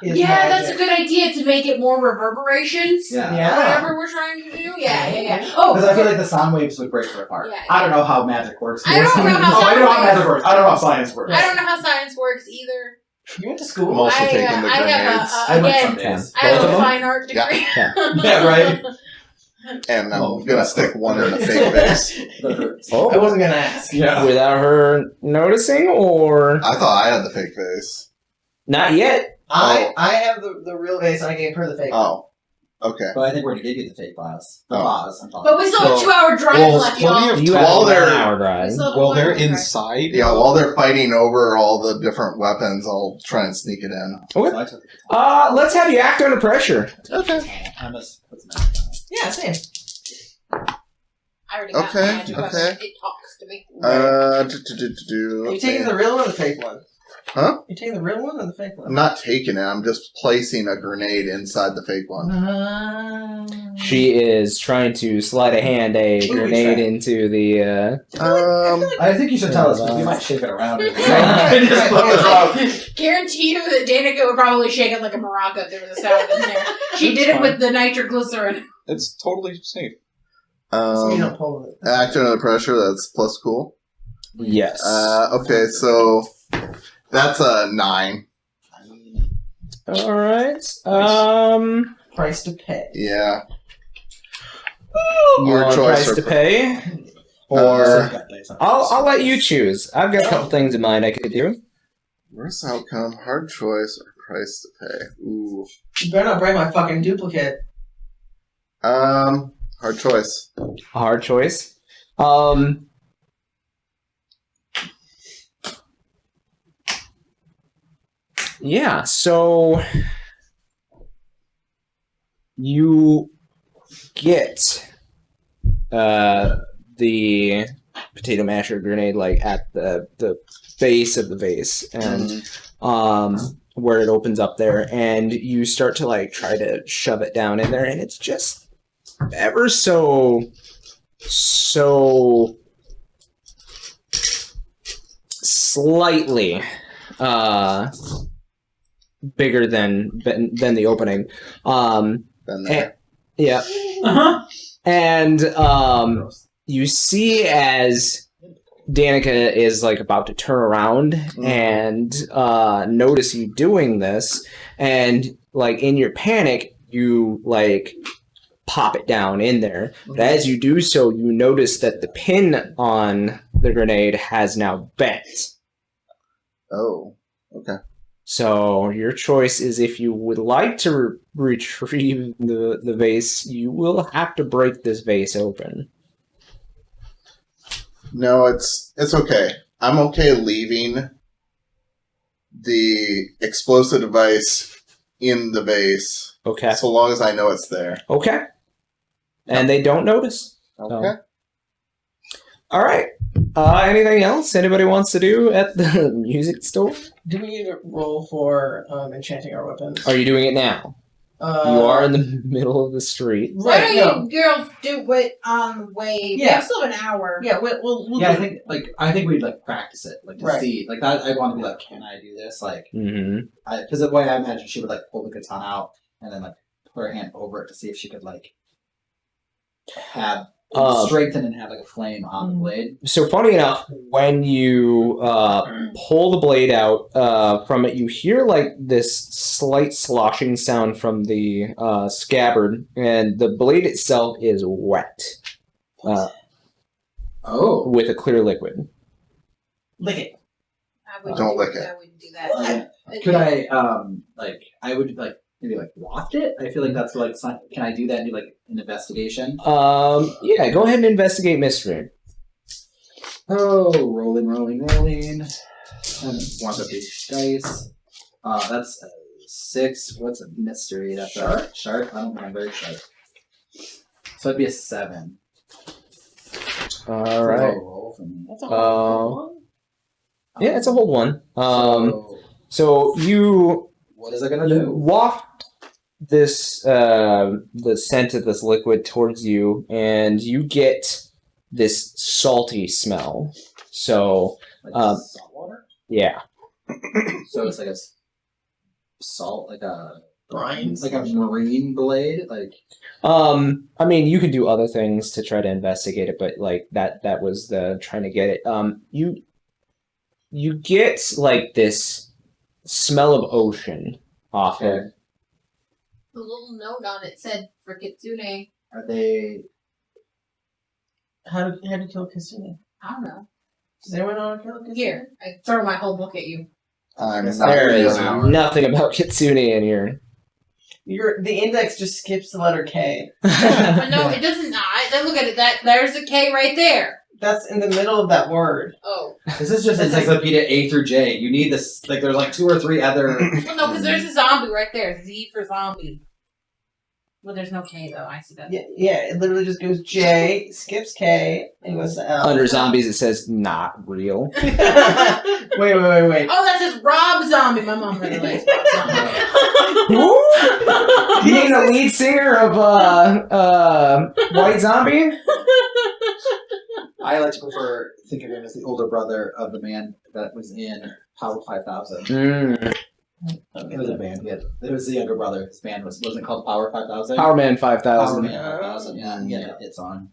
is Yeah, magic? that's a good idea to make it more reverberations. Yeah. Yeah. Whatever we're trying to do. Yeah. Oh, Because I feel like the sound waves would break her apart. Yeah, I don't know how magic works. I don't know how No, I don't know how sound magic works. I don't know how science works. I don't know how science works either. You went to I'm school. also I, taking the I grenades. have I went again, some days. I have Both of a them? fine art degree. Yeah, right. And I'm going to stick one in the fake base. That hurts. I Oh, wasn't gonna ask. Yeah. without her noticing, or I thought I had the fake base. not yet? I have the real base. And I gave her the fake. Oh, okay. But I think we're going to give you the fake vase. The Oh. vase, I'm talking. But we still have Well- 2-hour drive well, left, plenty y'all. of You While have a they're- 1 hour We drive. still have Well, a they're 1 hour drive. inside. Yeah, while they're fighting over all the different weapons, I'll try and sneak it in. So I took the Let's have you act under pressure. Okay. I must put some magic on it. Yeah, same. I already got Okay, my magic weapon. okay. It talks to me. Are you taking the real one or the fake one? Huh? You taking the real one or the fake I'm one? not taking it. I'm just placing a grenade inside the fake one. She is trying to sleight of hand a Booby grenade trap. into the. I think you should tell us because we might shake it around. And Right. just put this out. Guarantee you that Danica would probably shake it like a maraca if there was a sound in there. She did it with the nitroglycerin. It's totally safe. So you don't pull it. Act under pressure. That's plus cool. Yes. Okay, so that's a 9. All right. Price to pay. Yeah. You Or want a choice price or to pay, or I'll let you choose. I've got a couple things in mind I could do. Worst outcome, hard choice, or price to pay. Ooh. You better not break my fucking duplicate. Hard choice. A hard choice. Yeah, so you get the potato masher grenade like at the base of the vase, and where it opens up there, and you start to like try to shove it down in there, and it's just ever so slightly bigger than the opening. Been there. Yeah. Uh-huh. And you see as Danica is like about to turn around and notice you doing this, and like in your panic you like pop it down in there. But as you do so, you notice that the pin on the grenade has now bent. Oh. Okay. So your choice is if you would like to retrieve the vase, you will have to break this vase open. No, it's okay. I'm okay leaving the explosive device in the vase, Okay. so long as I know it's there. Okay. And they don't notice. Okay. All right. Anything else anybody wants to do at the music store? Do we need to roll for enchanting our weapons? Are you doing it now? You are in the middle of the street. Why Right, don't you girls do it on the way? Yeah. We still have an hour. Yeah, we'll Yeah, do I think we'd like practice it, like to Right. see, like I want to be like, can I do this? Like, Mm-hmm. because the way I imagine she would like pull the katana out and then like put her hand over it to see if she could like have strengthen and have like a flame on the blade. So funny enough, when you pull the blade out from it, you hear like this slight sloshing sound from the scabbard, and the blade itself is wet Oh, with a clear liquid. lick it. I wouldn't Don't do lick it. it. I wouldn't do that. could I like I would like maybe like waft it? I feel like that's like can I do that and do like an investigation? Yeah, go ahead and investigate mystery. Oh, rolling. And want up these dice. That's 6. What's a mystery? That's a sharp. I don't remember sharp. So it'd be a 7. All right. Roll for me. That's a hard Yeah, it's a hold one. So So you what is it gonna you do? waft this the scent of this liquid towards you, and you get this salty smell. So Like salt water? yeah. So it's like a salt, like a Brines. like a marine blade, like I mean, you can do other things to try to investigate it, but like that was the trying to get it. You get like this smell of ocean off Okay. of. The little note on it said for Kitsune. are they? How to kill Kitsune? I don't know. Does anyone know how to kill Kitsune? Here, I throw my whole book at you. I'm It's not not There really is an hour. nothing about Kitsune in here. The index just skips the letter K. But no, it doesn't. Then look at it. There's a K right there. That's in the middle of that word. Oh, This is just It's like- encyclopedia A through J. You need this. Like, there's like 2 or 3 other. well, no, because there's a zombie right there. Z for zombie. Well, there's no K though. I see that. Yeah, it literally just goes J, skips K, and goes to L. Under zombies, it says not real. wait. Oh, that says Rob Zombie. My mom really likes Rob Zombie. You mean the lead singer of White Zombie? I like to prefer think of him as the older brother of the man that was in Power 5000. Mm. It was a band. Yeah, it was the younger brother. His band wasn't it called Power 5000? Power Man Power 5000. Man 5000. Yeah, yeah, it's on.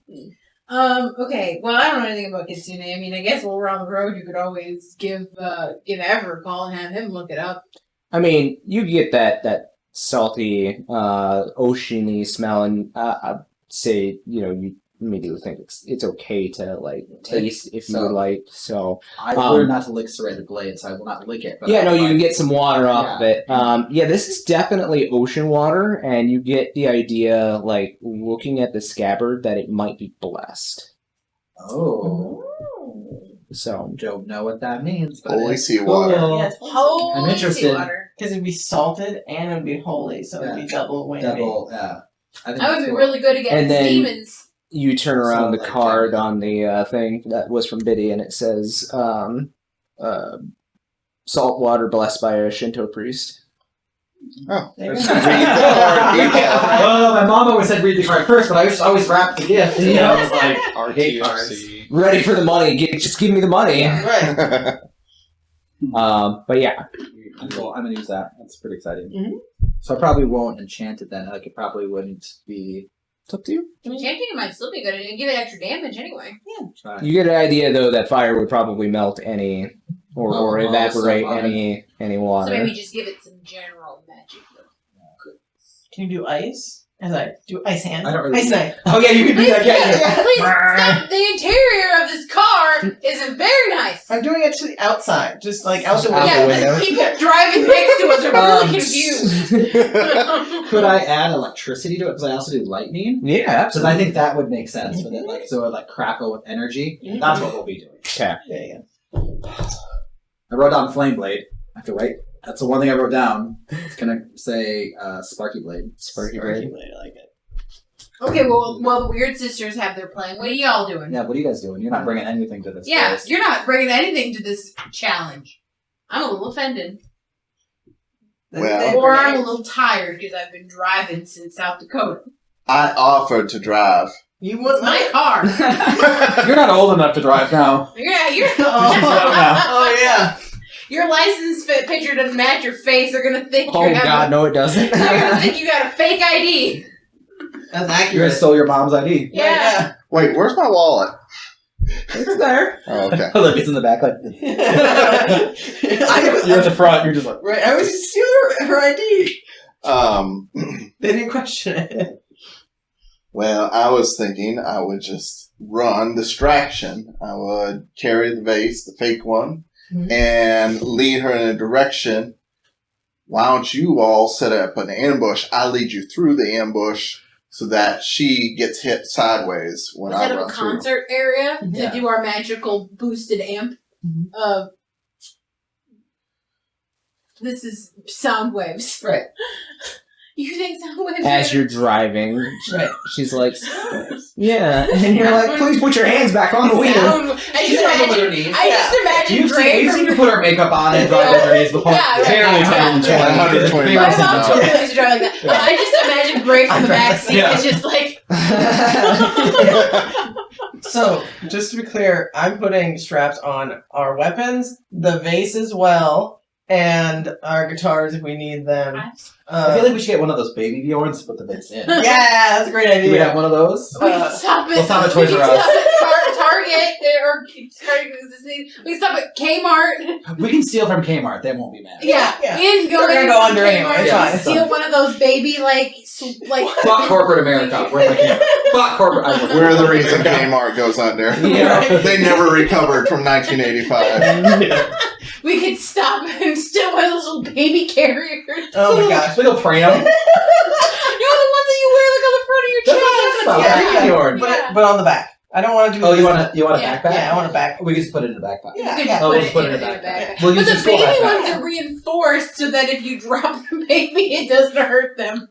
Okay. Well, I don't know anything about Kitsune. I mean, I guess while we're on the road, you could always give Ever a call and have him look it up. I mean, you get that salty, oceany smell, and I'd say, you immediately think it's okay to like taste if you So- would like. So I learned not to lick serrated blade, so I will not lick it. But yeah, no, you like- can get some water off of it. Yeah. Yeah, this is definitely ocean water, and you get the idea, like looking at the scabbard, that it might be blessed. Oh, So don't know what that means. But Holy it's seawater. cool. Yeah, it's Holy I'm interested. seawater. because it'd be salted and it'd be holy, so it'd be double whammy. Double, yeah. I think I would that's be cool. really good at getting And then- demons. you turn around So, the like, card yeah. on the thing that was from Biddy, and it says salt water blessed by a Shinto priest. Oh, There there's you go. read the card, people. Well, my mom always said read the card first, but I used to always wrap the gift. You know, it's like hate cards. RTFC. Ready for the money? Just give me the money. Right. But yeah, Cool. I'm gonna use that. That's pretty exciting. Mhm. So I probably won't enchant it then. Like it probably wouldn't be. it's up to you. Enchanting it might still be good and give it extra damage anyway. Try. You get an idea though that fire would probably melt any or Oh, evaporate so fine. any So water. maybe just give it some general magic. Can you do ice? As I do ice hand. I don't really Ice knife. Oh yeah, you can do that. Yeah. Please stop. The interior of this car is very nice. I'm doing it to the outside, just like out the Out window. the window. The people driving next to us are really confused. Could I add electricity to it? Because I also do lightning. Yeah, Because absolutely. I think that would make sense with it, like so it like crackle with energy. Mhm. That's what we'll be doing. Okay. Yeah. I wrote down flame blade. I have to write. That's the one thing I wrote down. It's gonna say sparky blade. Sparky Blade. I like it. Okay, well, the Weird Sisters have their plan. What are y'all doing? Yeah, what are you guys doing? You're not bringing anything to this. Yeah, place. you're not bringing anything to this challenge. I'm a little offended. Well- Or I'm a little tired because I've been driving since South Dakota. I offered to drive. You It's want my car. You're not old enough to drive now. Yeah, you're. Oh yeah. Your license picture doesn't match your face. They're gonna think Oh you're God, no, it doesn't. They're gonna think you got a fake ID. That's You accurate. guys stole your mom's ID. Yeah. Wait, where's my wallet? It's there. Oh, okay. Olivia's in the back, like. You're at the front. You're just like. Right, I was just stealing her ID. They didn't question it. Well, I was thinking I would just run distraction. I would carry the vase, the fake one, Mhm. and lead her in a direction. Why don't you all set up an ambush? I lead you through the ambush so that she gets hit sideways when Was I that run a through. concert area Yeah. to do our magical boosted amp? Mhm. This is sound waves. Right. You think sound waves? As you're driving, Right. she's like, yeah, and you're like, please put your hands back on the wheel. I just imagine. I just imagine You've Gray seen from her put her makeup on and drive with her knees before. Yeah, Barely yeah. 120. My mom totally used to drive like that. Yeah. I just imagine Gray from the back seat Yeah. is just like. So, just to be clear, I'm putting straps on our weapons, the vase as well, and our guitars if we need them. I feel like we should get one of those baby Bjorns to put the vase in. yeah, that's a great Do we have idea. one of those? We can stop it. we'll stop at we Toys can R Us. stop at Target or we can stop at Kmart. We can steal from Kmart. They won't be mad. Yeah, Yeah. we can go They're gonna in go from under anyway, Kmart it's fine, and it's steal fine. one of those baby like Fuck corporate America. We're like Kmart. Fuck corporate. We're the reason Kmart goes under. Yeah. They never recovered from 1985. we could stop and steal one of those little baby carriers. Oh my gosh. Little pram. You know the ones that you wear like on the front of your That's what I'm chest. talking about. Yeah, Baby yeah. Bjorn. But on the back. I don't want to do Oh, this. you want a Yeah. backpack? Yeah, I want a back. We can just put it in the backpack. Yeah, You yeah. can Oh, put we'll it put in it in a a backpack. backpack. We'll But use the the school baby backpack. ones are reinforced so that if you drop the baby, it doesn't hurt them.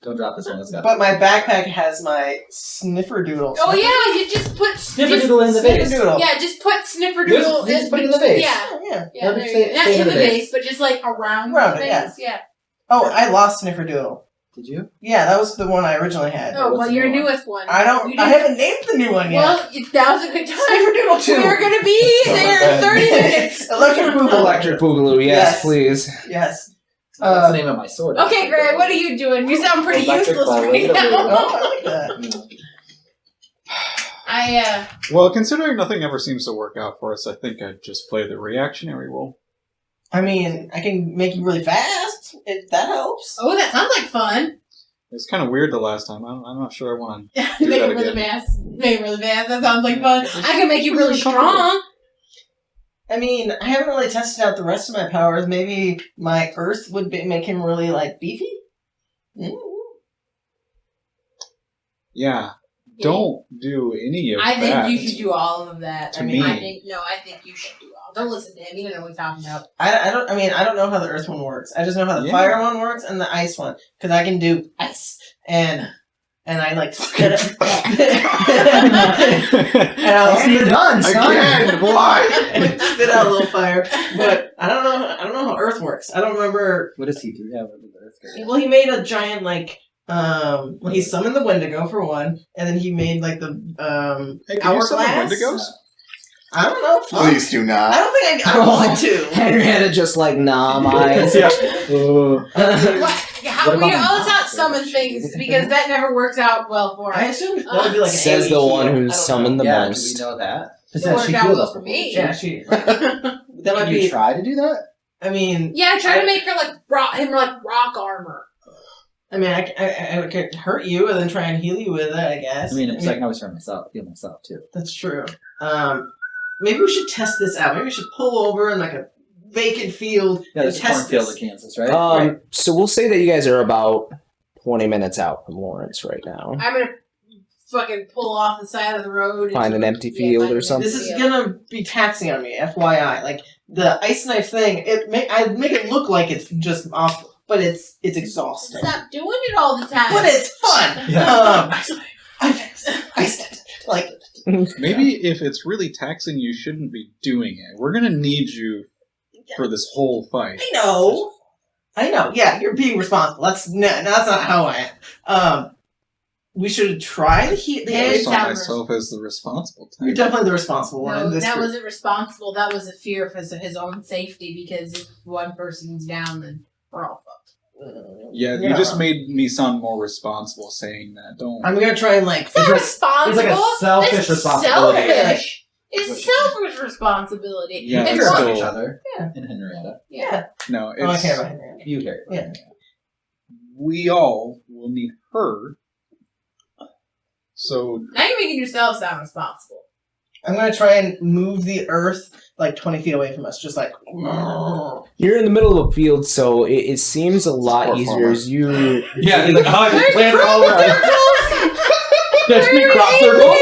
Don't drop this one. It's got. But my backpack has my snifferdoodle. Oh yeah, you just put Snifferdoodle in the vase. Snifferdoodle. Yeah, just put Snifferdoodle. Just put it in the vase. Yeah, Oh, yeah. yeah. Let it There stay- you go. Not stay in in the the vase, vase. but just like around Around the it, vase. Yeah. Oh, I lost snifferdoodle. Did you? Yeah, that was the one I originally had. Oh what's well, the your new one? newest one. I don't. You I didn't- haven't named the new one yet. Well, now's a good time. Snifferdoodle 2. We're gonna be there in 30 minutes. Electric Boogaloo. Electric Boogaloo, yes, Yes. please. Yes. That's the name of my sword. Okay, Gray, what are you doing? You sound pretty Electric useless ball, right right now. Oh, I like that. Well, considering nothing ever seems to work out for us, I think I'd just play the reactionary role. I mean, I can make you really fast. If that helps. Oh, that sounds like fun. It's kind of weird the last time. I'm not sure I want to. Make Do it that really again. fast. Make it really fast. That sounds like fun. I can make you really strong. I mean, I haven't really tested out the rest of my powers. Maybe my Earth would make him really like beefy. Yeah. Don't do any of I think that. you should do all of that. To I mean, me. I think you should do all. Don't listen to him. You don't know what he's talking about. I don't. I mean, I don't know how the Earth one works. I just know how the Yeah. fire one works and the ice one because I can do ice and I like spit it. and I'll You're done, son. Again, why? spit out a little fire. But I don't know. I don't know how Earth works. I don't remember. What does he do? Yeah, what does the Earth go? Well, he made a giant like. Well, he summoned the Wendigo for one, and then he made like the Hey, can you summon hourglass. Wendigos? I don't know. Fuck. Please do I not. don't think I want to. Henrietta just like, nah, my eyes. How, What about let's the- not summon things because that never works out well for I us. assume that would be like an Says AoE the one heal. I who don't summoned the Yeah, do most. we know that? It worked out well for me. know. Yeah, she. That might Did you be. try to do that? I mean, Yeah, try to make her like rock armor. I mean, I could hurt you and then try and heal you with it, I guess. I mean, I can always heal myself too. That's true. Maybe we should test this out. Maybe we should pull over in like a vacant field Yeah, and there's a test cornfield this. in Kansas, right? Right. So we'll say that you guys are about 20 minutes out from Lawrence right now. I'm gonna fucking pull off the side of the road. Find an empty field or something. This is gonna be taxing on me, FYI. Like the ice knife thing, I make it look like it's just off, but it's exhausting. Stop doing it all the time. But it's fun. Yeah. Ice like Maybe if it's really taxing, you shouldn't be doing it. We're gonna need you for this whole fight. I know. Yeah, you're being responsible. That's not how I am. We should try the heat. Yeah, I it saw sounds- myself as the responsible You're type. definitely the responsible one. No, in this that group. wasn't responsible. That was a fear of his own safety, because if one person's down, then we're all fucked. Yeah, you just made me sound more responsible saying that. Don't. I'm gonna try and like. It's not responsible. it's like a selfish It's responsibility. Selfish. It's selfish responsibility. Yeah, If If you're it's one- helping still- each other. Yeah. And Henrietta. yeah. No, Oh, I it's. care about Henrietta. You care. Yeah. We all will need her. So Now you're making yourself sound responsible. I'm gonna try and move the earth like 20 feet away from us, just like. You're in the middle of a field, so it seems a lot Poor easier farmer. as you... Yeah, he's like, oh, I There's planted all around. There's That's me, crop circles.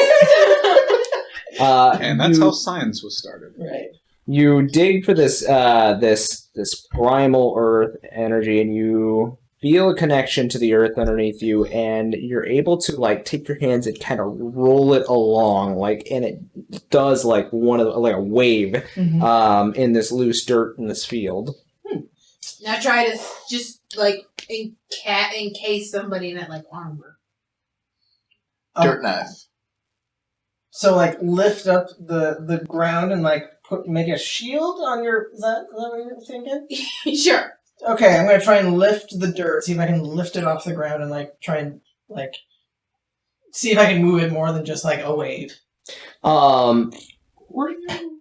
and that's you- how science was started. Right. You dig for this this primal earth energy, and you feel a connection to the earth underneath you, and you're able to like take your hands and kind of roll it along, like, and it does like like a wave Mm-hmm. in this loose dirt in this field. Now try to just like encase somebody in that like armor. Dirt knife. So like lift up the ground and like make a shield on your. Is that what you're thinking? Sure. Okay, I'm gonna try and lift the dirt. See if I can lift it off the ground and like try and like see if I can move it more than just like a wave. Were you?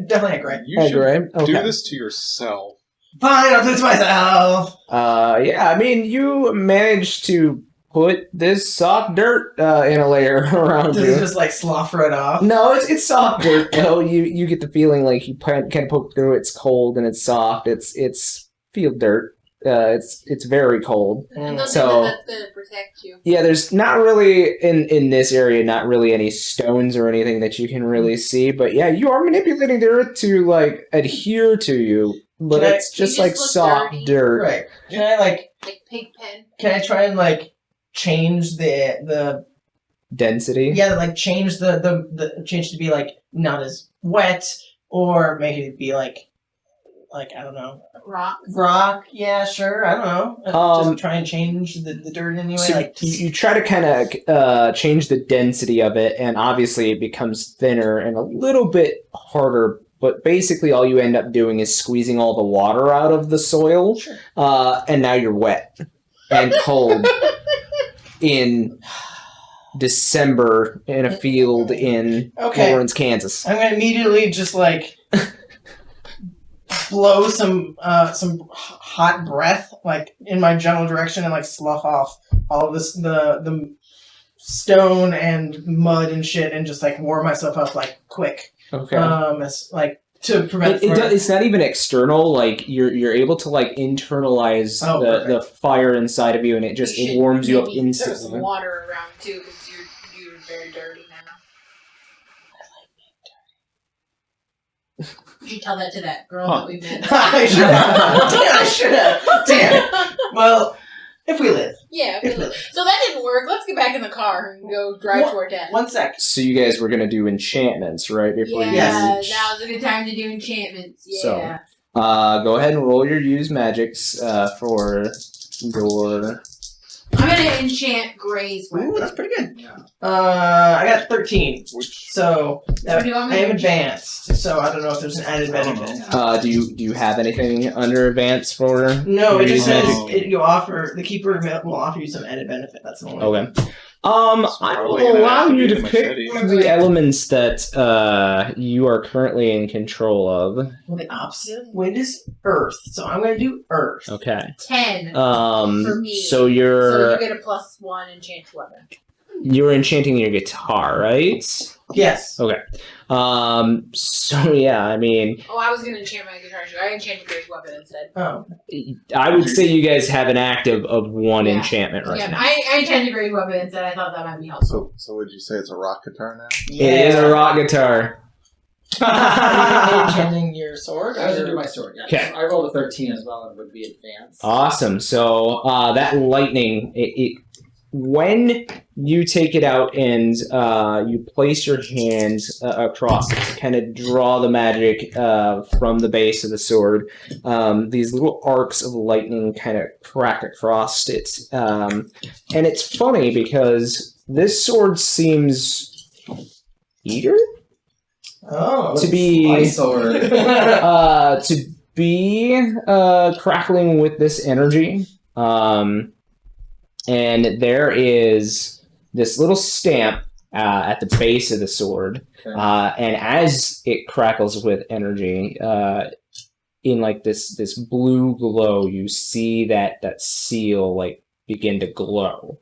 Definitely a great. You should Gray? do Okay. this to yourself. Fine, I'll do it to myself. Yeah, I mean, you managed to put this soft dirt in a layer around Does you. it just like slough it off? No, it's soft dirt. No, you get the feeling like you kind of poke through. It's cold and it's soft. It's field dirt. It's very cold. And those So- that's gonna protect you. Yeah, there's not really in this area, not really any stones or anything that you can really see. But yeah, you are manipulating the earth to like adhere to you, but Can I- it's just You like just look soft dirty. dirt. Right. Can I like? Like pig pen. Can I try and like change the Density. yeah, like change the change to be like not as wet, or make it be like I don't know, Rock. Yeah, sure. I don't know. Just try and change the dirt anyway. So like you try to kind of change the density of it, and obviously it becomes thinner and a little bit harder. But basically, all you end up doing is squeezing all the water out of the soil, Sure. and now you're wet and cold in December in a field in Okay. Lawrence, Kansas. I'm gonna immediately just like blow some hot breath like in my general direction and like slough off all of this the stone and mud and shit and just like warm myself up like quick. Okay. As like to prevent. It's not even external. Like you're able to like internalize Oh, the perfect. fire inside of you, and it just You should warms you up maybe throw instantly. some water around too, because you're very dirty now. You should tell that to that girl Huh. that we met. I should have. Damn. Well, if we live. Yeah. If we Okay. live. So that didn't work. Let's get back in the car and go drive What? toward death. 1 sec. So you guys were gonna do enchantments, right? Before Yeah, you reach. now's a good time to do enchantments. So, Yeah. Go ahead and roll your use magics for your. I'm gonna enchant Gray's Ooh, weapon. that's pretty good. Yeah. I got 13. Which So What do you want me I to am enchant? advanced, so I don't know if there's an added I don't benefit. know. Do you have anything under advance for? No, it your just use says magic? you offer the keeper will offer you some added benefit. That's the only. Okay. I probably will gonna allow have to you be to the pick machete. one of the elements that you are currently in control of. Well, the opposite of wind is earth, so I'm going to do earth. Okay. 10 for me. So So you're you get a +1 enchanted weapon. you're enchanting your guitar, right? Yes. Okay. So yeah, I mean, Oh, I was gonna enchant my guitar. I enchanted Grace's weapon instead. Oh. I would say you guys have an active of one Yeah. enchantment right Yeah, now. I enchanted Grace's weapon instead. I thought that might be helpful. So would you say it's a rock guitar now? It is a rock guitar. Are you enchanting your sword? I was gonna do my sword. Yeah. Okay. I rolled a 13 as well, and it would be advanced. Awesome. So that lightning, when you take it out and you place your hand across it to kind of draw the magic from the base of the sword, these little arcs of lightning kind of crack across it. And it's funny because this sword seems eager Oh. to be My sword. to be crackling with this energy. And there is this little stamp at the base of the sword. Okay. And as it crackles with energy, in like this blue glow, you see that seal like begin to glow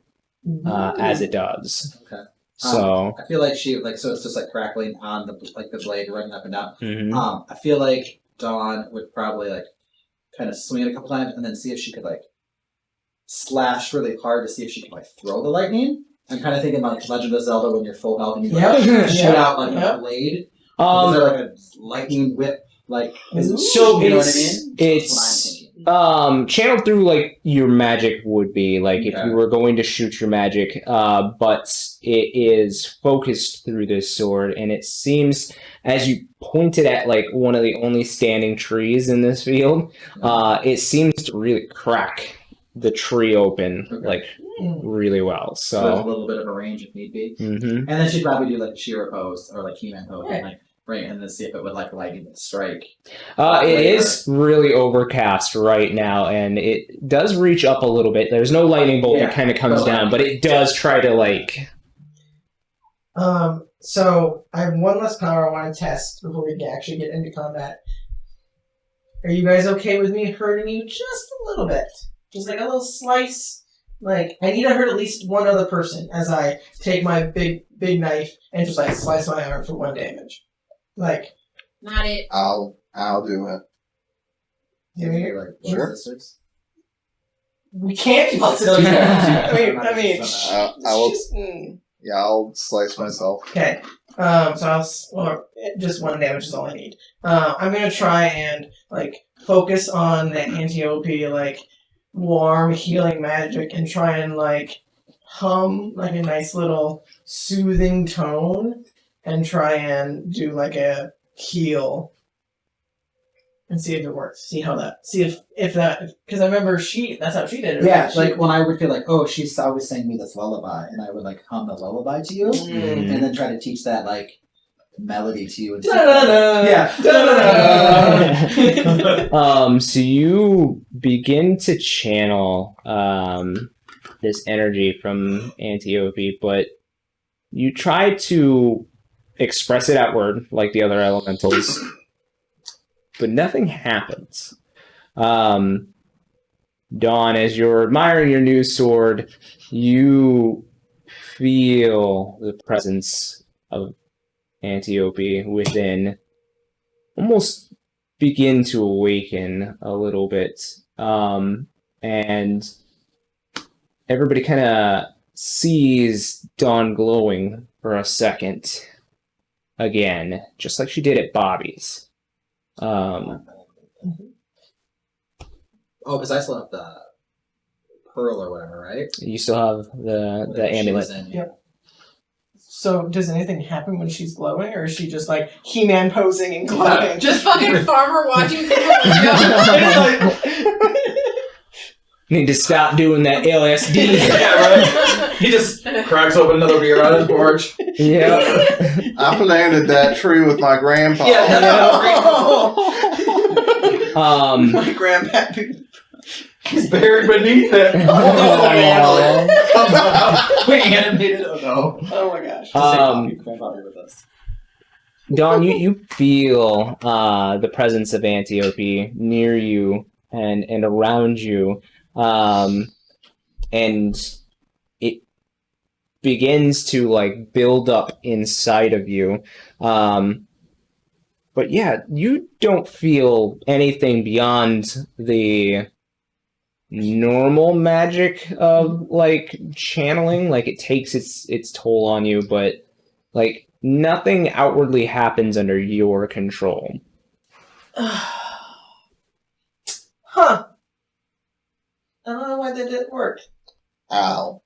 as it does. Okay. So I feel like so it's just like crackling on the blade running up and down. mhm. I feel like Dawn would probably like kind of swing it a couple times and then see if she could like slash really hard to see if she can like throw the lightning. I'm kind of thinking like Legend of Zelda when you're full health and you like, shoot out like a blade. Is there like a lightning whip? Like so you know what I it's mean? it's That's what I'm thinking. channeled through like your magic would be like if Okay. you were going to shoot your magic, but it is focused through this sword, and it seems as you pointed at like one of the only standing trees in this field, it seems to really crack the tree open Okay. like really well. So there's a So little bit of a range if need be. mhm. And then she'd probably do like a Shira pose or like He-Man pose Right. and like right and then see if it would like lightning strike. It is really overcast right now, and it does reach up a little bit. There's no lightning bolt that Yeah. kind of comes But, down, but it does try to like. So I have one less power I want to test before we can actually get into combat. Are you guys okay with me hurting you just a little bit? Just like a little slice. Like, I need to hurt at least one other person as I take my big knife and just like slice my arm for 1 damage. Like, Not it. I'll do it. Maybe like blood Sure. sisters. we can't be blood sisters. I mean, I will. just, Yeah, I'll slice myself. Okay. Just 1 damage is all I need. I'm gonna try and like focus on the Antiope like warm healing magic and try and like hum like a nice little soothing tone and try and do like a heal and see if it works. See if that because I remember that's how she did it. Yeah, right? like when I would feel like, oh, she's always saying me this lullaby, and I would like hum the lullaby to you, Mm. and then try to teach that like melody to you. And Da-da-da. Yeah. Da-da-da. So you begin to channel this energy from Antiope, but you try to express it outward like the other elementals, but nothing happens. Dawn, as you're admiring your new sword, you feel the presence of Antiope within, almost begin to awaken a little bit. And everybody kind of sees Dawn glowing for a second again, just like she did at Bobby's. Oh, because I still have the pearl or whatever, right? You still have the Whatever she amulet. was in. Yep. So, does anything happen when she's glowing, or is she just like He-Man posing and glowing? Just fucking farmer watching people go. Need to stop doing that LSD. Yeah, right. He just cracks open another beer on his porch. Yeah. I planted that tree with my grandpa. My grandpa. He's buried beneath it. Oh, We animated. Oh no. Oh my gosh. Just say Poppy. Come on, Poppy with us. Dawn, you feel the presence of Antiope near you and around you, and it begins to like build up inside of you. But yeah, you don't feel anything beyond the normal magic of like channeling. Like it takes its toll on you, but like nothing outwardly happens under your control. Huh. I don't know why that didn't work. Ow.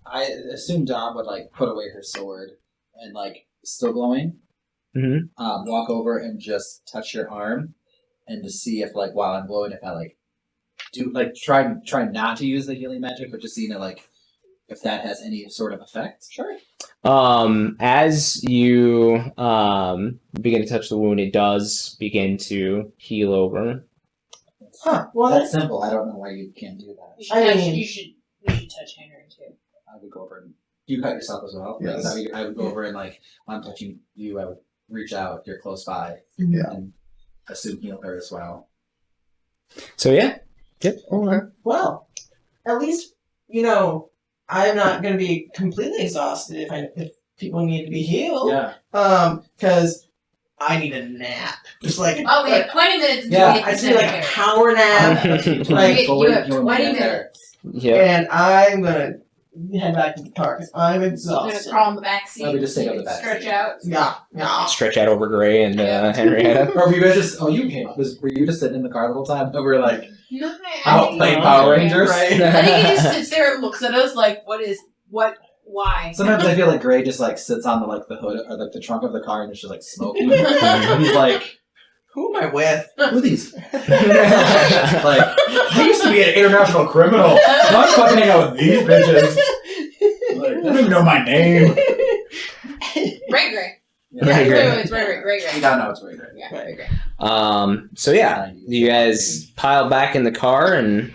I assume Dawn would like put away her sword and like still glowing. Mm-hmm. Walk over and just touch your arm, and to see if like while I'm glowing, if I like do like try not to use the healing magic, but just seeing it like if that has any sort of effect. Sure. As you begin to touch the wound, it does begin to heal over. Huh. Well, That's simple. I don't know why you can't do that. You should touch Henry too. I would go over and you cut yourself as well. Yes. I would go over and like when I'm touching you, I would reach out. You're close by. Yeah. And assume heal her as well. So yeah. Yep. okay. Well, at least, I'm not going to be completely exhausted if people need to be healed. Yeah. Because I need a nap. Just like Oh, we have 20 minutes to Yeah, get I to need like a power nap. Like, you have 20 minutes. Yep. and I'm gonna head back to the car because I'm You're gonna exhausted. crawl in the back seat. Let me just take out the back Stretch seat. out. Yeah. Stretch out over Gray and Henrietta. Or were you guys just? Oh, you came up. Were you just sitting in the car the whole time? And we were like No, out playing Power Rangers. Right. I think he just sits there and looks at us like, why? Sometimes I feel like Gray just like sits on the hood or like the trunk of the car and it's just like smoking. And he's like, Who am I with? "Who are these?" Like, I used to be an international criminal. Not fucking hang out with these bitches. Like, they don't even know my name. Ray. Ray Gray. It's Ray. You don't know it's Ray Gray. Yeah, Ray Gray. So yeah, you guys pile back in the car and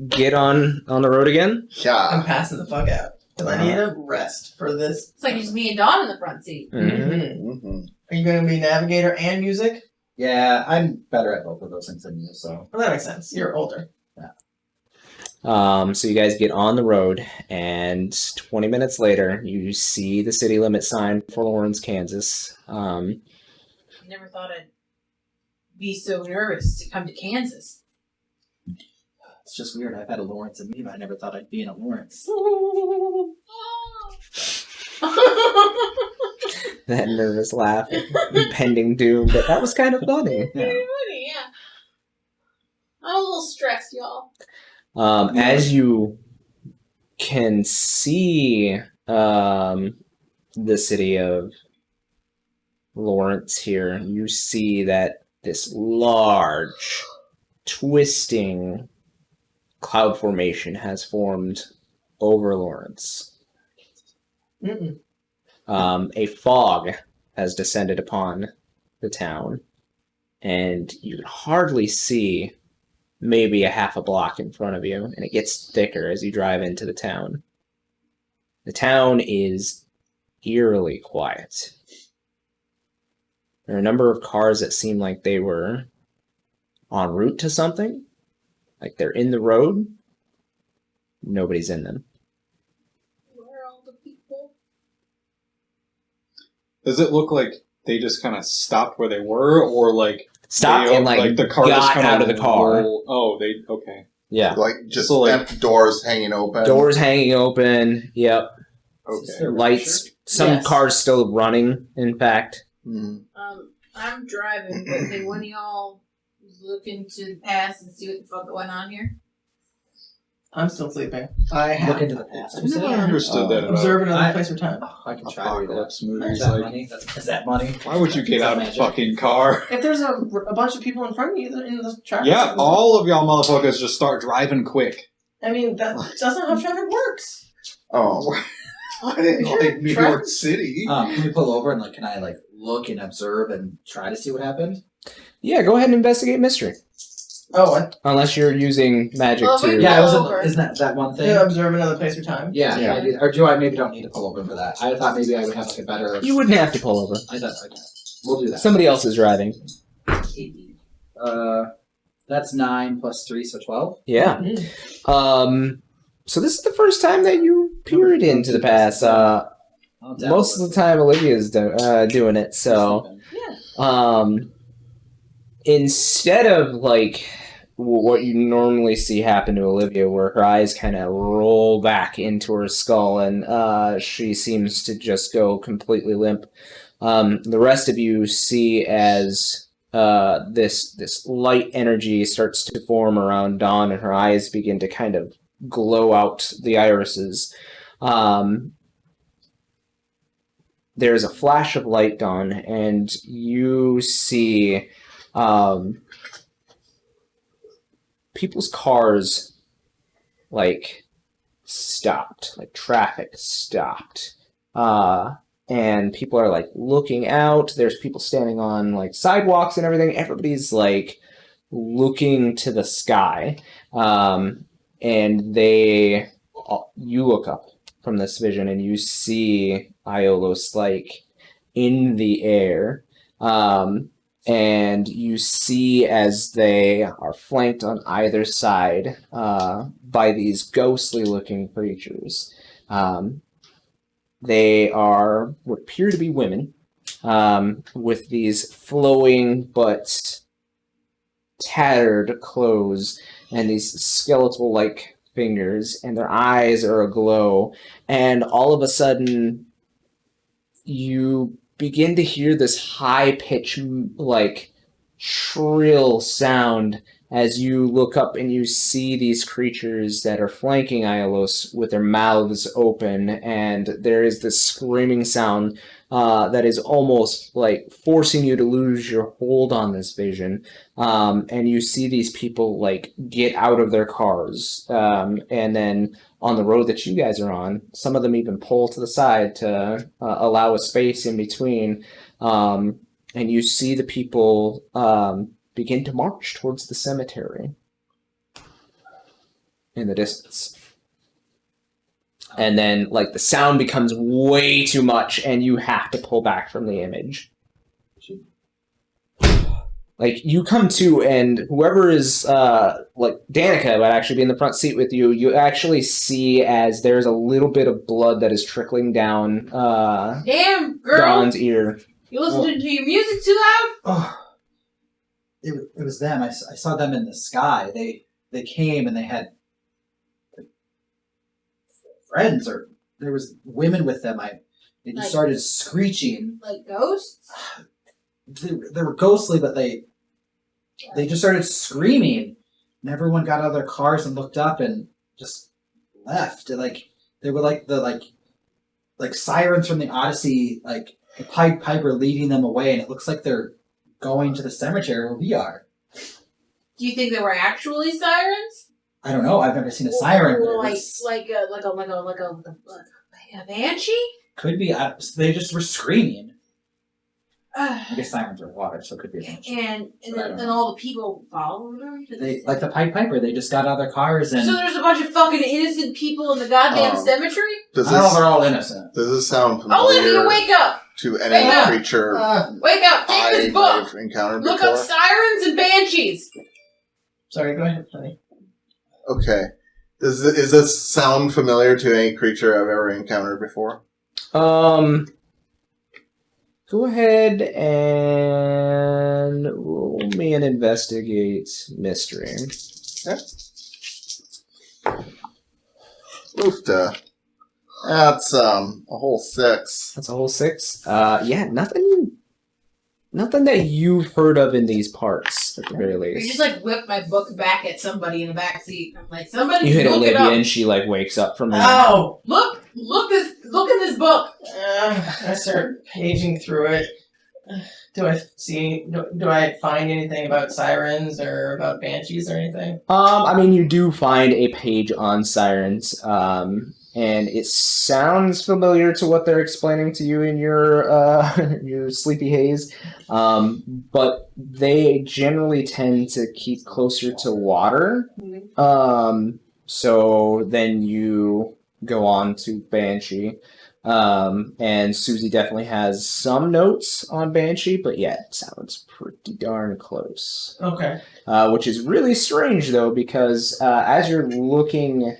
get on the road again. I'm Yeah. passing the fuck out. Because I need a rest for this. It's like just me and Dawn in the front seat. Mm-hmm. Mm-hmm. Are you going to be navigator and music? Yeah, I'm better at both of those things than you, so. Well, that makes sense. You're older. So you guys get on the road, and 20 minutes later, you see the city limit sign for Lawrence, Kansas. Never thought I'd be so nervous to come to Kansas. It's just weird. I've had a Lawrence in me, but I never thought I'd be in a Lawrence. That nervous laugh, impending doom, but that was kind of funny. Yeah. Yeah. I'm a little stressed, y'all. As you can see the city of Lawrence here, you see that this large, twisting cloud formation has formed over Lawrence. Mm-mm. A fog has descended upon the town, and you can hardly see maybe a half a block in front of you, and it gets thicker as you drive into the town. The town is eerily quiet. There are a number of cars that seem like they were en route to something, like they're in the road. Nobody's in them. Where are all the people? Does it look like they just kind of stopped where they were, or like Stop they, and like the car just got kinda out of the car. Okay. Yeah. Like just So, like- empty doors hanging open. Doors hanging open. Yep. Okay. Lights. Some Yes. cars still running, in fact. Mhm. I'm driving, but did one of y'all look into the past and see what the fuck going on here? I'm still sleeping. I have Look into the past. I never understood that about observe another I- place or time. Oh, I can try to read that. apocalypse Is movies. that Like, money? Is that money? why would you get Is that out of a magic? fucking car? If there's a bunch of people in front of you in the traffic, Yeah, all of y'all motherfuckers just start driving quick. I mean, that's not how traffic works. Oh. I didn't like New Traffic- York City. Can we pull over and can I look and observe and try to see what happened? Yeah, go ahead and investigate mystery. Oh, what? Unless you're using magic Well, to. we- Yeah, Over. isn't that one thing? To observe another place or time. Yeah, Yeah. or do I maybe don't need to pull over for that? I thought maybe I would have like a better. You wouldn't have to pull over. I thought okay. We'll do that. Somebody else is driving. That's 9 plus 3, so 12. Yeah. So this is the first time that you peered into the past. Most of the time, Olivia's doing it. So, instead of like what you normally see happen to Olivia, where her eyes kind of roll back into her skull and she seems to just go completely limp, the rest of you see as this light energy starts to form around Dawn, and her eyes begin to kind of glow out the irises. There's a flash of light, Dawn, and you see people's cars like stopped, like traffic stopped. And people are like looking out. There's people standing on like sidewalks and everything. Everybody's like looking to the sky. And you look up from this vision and you see Iolos like in the air. And you see as they are flanked on either side by these ghostly looking creatures. They are what appear to be women, with these flowing but tattered clothes and these skeletal-like fingers, and their eyes are aglow. And all of a sudden, you begin to hear this high-pitched, like, shrill sound as you look up and you see these creatures that are flanking Iolos with their mouths open, and there is this screaming sound that is almost like forcing you to lose your hold on this vision. And you see these people like get out of their cars, and then on the road that you guys are on, some of them even pull to the side to allow a space in between. And you see the people begin to march towards the cemetery in the distance. And then, like, the sound becomes way too much, and you have to pull back from the image. Like, you come to, and whoever is, like, Danica would actually be in the front seat with you. You actually see as there's a little bit of blood that is trickling down Damn, girl. Dawn's ear. You listening to your music too loud? Oh, it was them. I saw them in the sky. They came and they had like, friends, or there was women with them. They just started screeching. Like ghosts? They were ghostly, but they just started screaming, and everyone got out of their cars and looked up and just left. And, like, they were like the like sirens from the Odyssey, like the Pied Piper leading them away, and it looks like they're going to the cemetery where we are. Do you think they were actually sirens? I don't know. I've never seen a siren. But Like it's, a banshee? could be. They just were screaming. I guess sirens are water, so it could be a banshee. And But I don't then know. all the people followed her? They like the Pied Piper. They just got out of their cars and. So there's a bunch of fucking innocent people in the goddamn cemetery? Does I don't know. this They're all innocent. does this sound Olivia, familiar wake up! to Wake any up. creature Wake up! Take this book! I've encountered Look before? up sirens and banshees! Sorry, go ahead, honey. Okay. Is this sound familiar to any creature I've ever encountered before? Go ahead and roll me an investigate mystery. Oofta. That's a whole 6. That's a whole 6. Yeah, nothing that you've heard of in these parts, at the very I least. just like whip my book back at somebody in the back seat. I'm like, somebody You hit look it Olivia up. and she like wakes up from her. Oh! Look in this book. I start paging through it. Do I see? Do I find anything about sirens or about banshees or anything? I mean, you do find a page on sirens, and it sounds familiar to what they're explaining to you in your your sleepy haze. But they generally tend to keep closer to water. So then you go on to Banshee. And Susie definitely has some notes on Banshee, but yeah, it sounds pretty darn close. Okay. Which is really strange, though, because as you're looking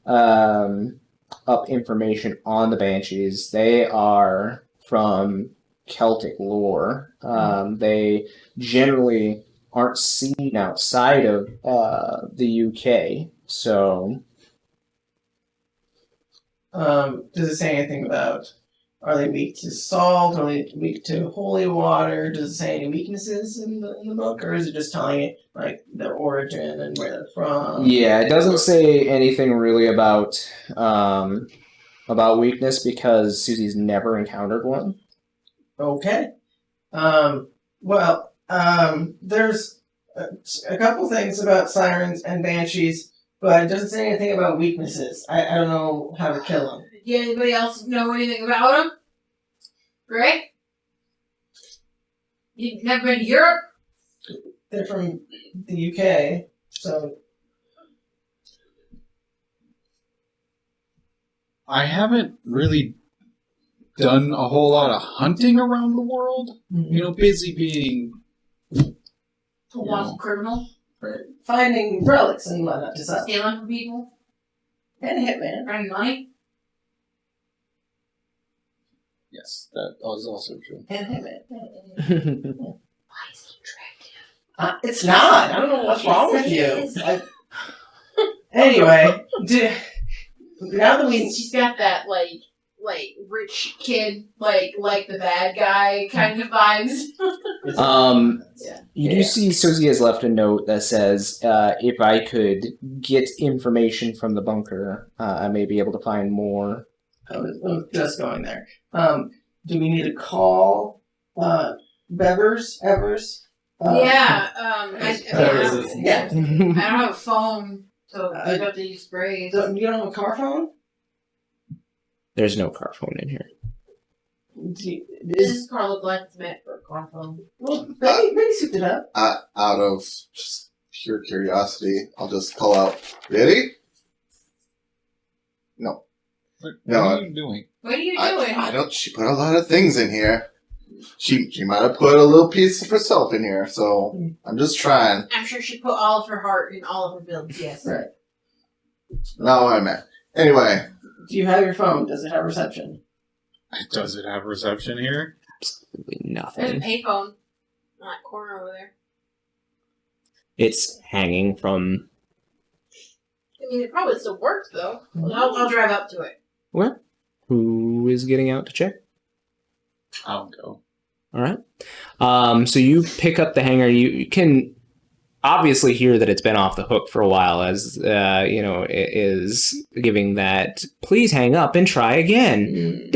up information on the Banshees, they are from Celtic lore. They generally aren't seen outside of the UK, so... Does it say anything about, are they weak to salt? Are they weak to holy water? Does it say any weaknesses in the book? Or is it just telling it, like, their origin and where they're from? Yeah, it doesn't say anything really about weakness because Susie's never encountered one. Okay. There's a couple things about sirens and banshees, but it doesn't say anything about weaknesses. I don't know how to kill them. Do anybody else know anything about them? Gray? You've never been to Europe? They're from the UK, so... I haven't really done a whole lot of hunting around the world. You know, busy being... A wanted criminal? Finding relics and whatnot to sell. Stealing from people? And a hitman. Earning money? Yes, that was also true. And a hitman. Why is he attractive? It's not. I don't know what's wrong with you. Anyway, now that She's got that, like rich kid, like the bad guy kind of vibes. You do see Susie has left a note that says, if I could get information from the bunker, I may be able to find more. I was just going there. Do we need to call Evers? Yeah, Yeah. I don't have a phone, so I'd have to use Grace. So you don't have a car phone? There's no car phone in here. This is car look like it's meant for a car phone. Well, maybe souped it up. Out of just pure curiosity, I'll just call out, Betty? No. What No, are you doing? What are you doing? I don't. She put a lot of things in here. She might have put a little piece of herself in here, so I'm just trying. I'm sure she put all of her heart in all of her builds, yes. Right. Not what I meant. Anyway. Do you have your phone? Does it have reception? Does it have reception here? Absolutely There's a nothing. payphone in that corner over there. It's hanging from... I mean, it probably still works, though. I'll drive up to it. Well, who is getting out to check? I'll go. All right. So you pick up the hanger. You can obviously hear that it's been off the hook for a while, as it is giving that. Please hang up and try again.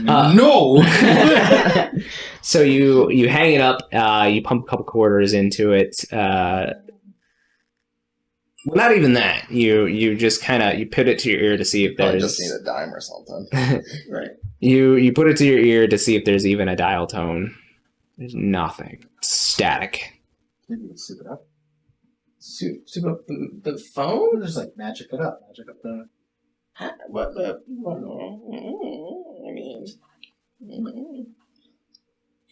No. So you hang it up. You pump a couple quarters into it. Well, not even that. You just kind of put it to your ear to see if Probably there's. just need a dime or something. Right. You put it to your ear to see if there's even a dial tone. There's nothing. It's static. Maybe soup it up. Soup up the phone? Just like magic it up. Magic up the... What the? I mean,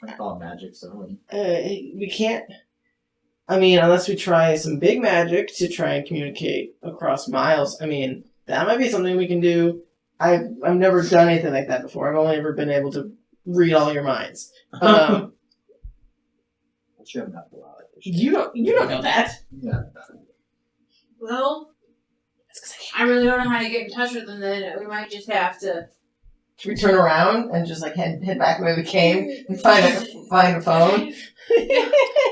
I call it magic, so... we can't. I mean, unless we try some big magic to try and communicate across miles. I mean, that might be something we can do. I've never done anything like that before. I've only ever been able to read all your minds. But you haven't had a lot like this. You don't know that. Yeah. Well, I really don't know how to get in touch with them, then we might just have to... Should we turn around and just like head back the way we came and find a phone?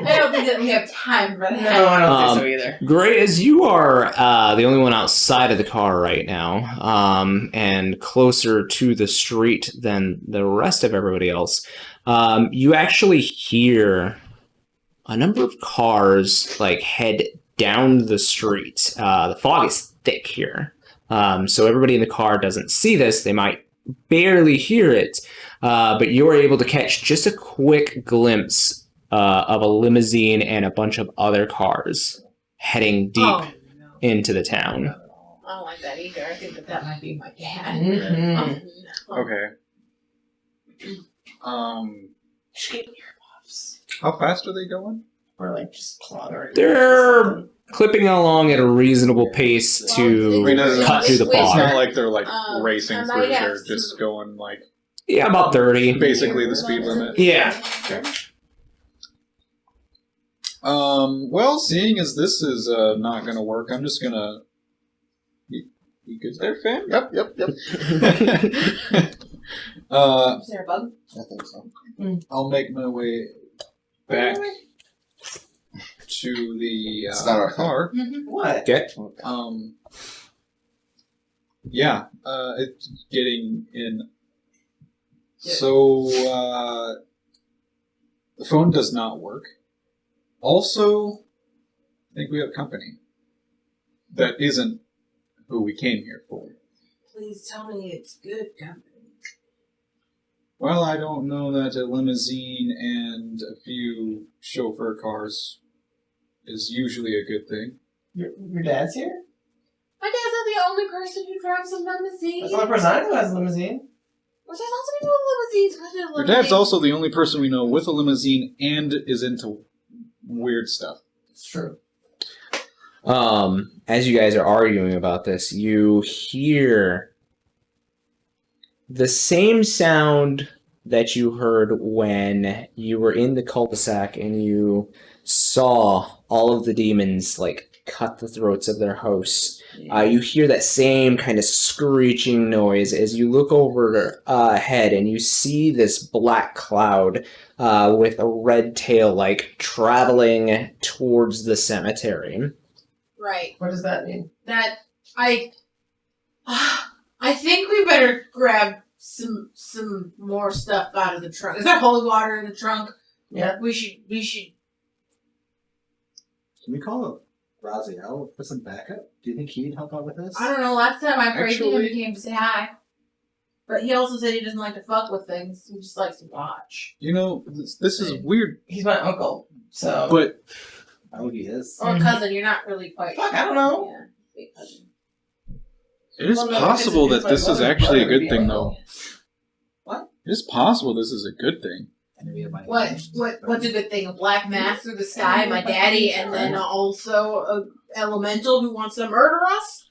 I don't think that we have time for that. No, I don't think so either. Gray, as you are the only one outside of the car right now, and closer to the street than the rest of everybody else, you actually hear a number of cars like head down the street. The fog is thick here, so everybody in the car doesn't see this. They might barely hear it, but you're able to catch just a quick glimpse of a limousine and a bunch of other cars heading deep into the town. I don't like that either. I think that might be my dad. Mm-hmm. Okay. How fast are they going? Or like just clobbering. They're clipping along at a reasonable pace to cut through the It's fog. not like they're like racing I through. might have They're some- just going like Yeah, about 30. basically the speed limit. Yeah. Well, seeing as this is not going to work, I'm just going to... You good there, fam? Yep. Is there a bug? I think so. I'll make my way back to the It's not our car. What? Okay. Yeah, it's getting in. So, the phone does not work. Also, I think we have company. That isn't who we came here for. Please tell me it's good company. Well, I don't know that a limousine and a few chauffeur cars is usually a good thing. Your dad's here? My dad's not the only person who drives a limousine. That's the only person I know who has a limousine. Well, there's lots of people with limousines. Your dad's also the only person we know with a limousine and is into weird stuff. It's true. As you guys are arguing about this, you hear the same sound that you heard when you were in the cul-de-sac and you saw all of the demons like cut the throats of their hosts. You hear that same kind of screeching noise as you look over ahead and you see this black cloud with a red tail like traveling towards the cemetery. Right. What does that mean? That I think we better grab some more stuff out of the trunk. Is there holy water in the trunk? Yeah. We should. Can we call Raziel for some backup? Do you think he'd help out with this? I don't know. Last time I prayed to him, Actually- he came to say hi. But he also said he doesn't like to fuck with things. He just likes to watch. You know, this is weird, He's my uncle, so. but Oh, he is. Or cousin. You're not really quite. Fuck, I don't know. Yeah, big cousin. it is Well, no, possible it's that this is brother actually a would good be thing, uncle. though. It is possible this is a good thing. Enemy of my What's a good thing? A black mass through the sky, my daddy, and then also a elemental who wants to murder us?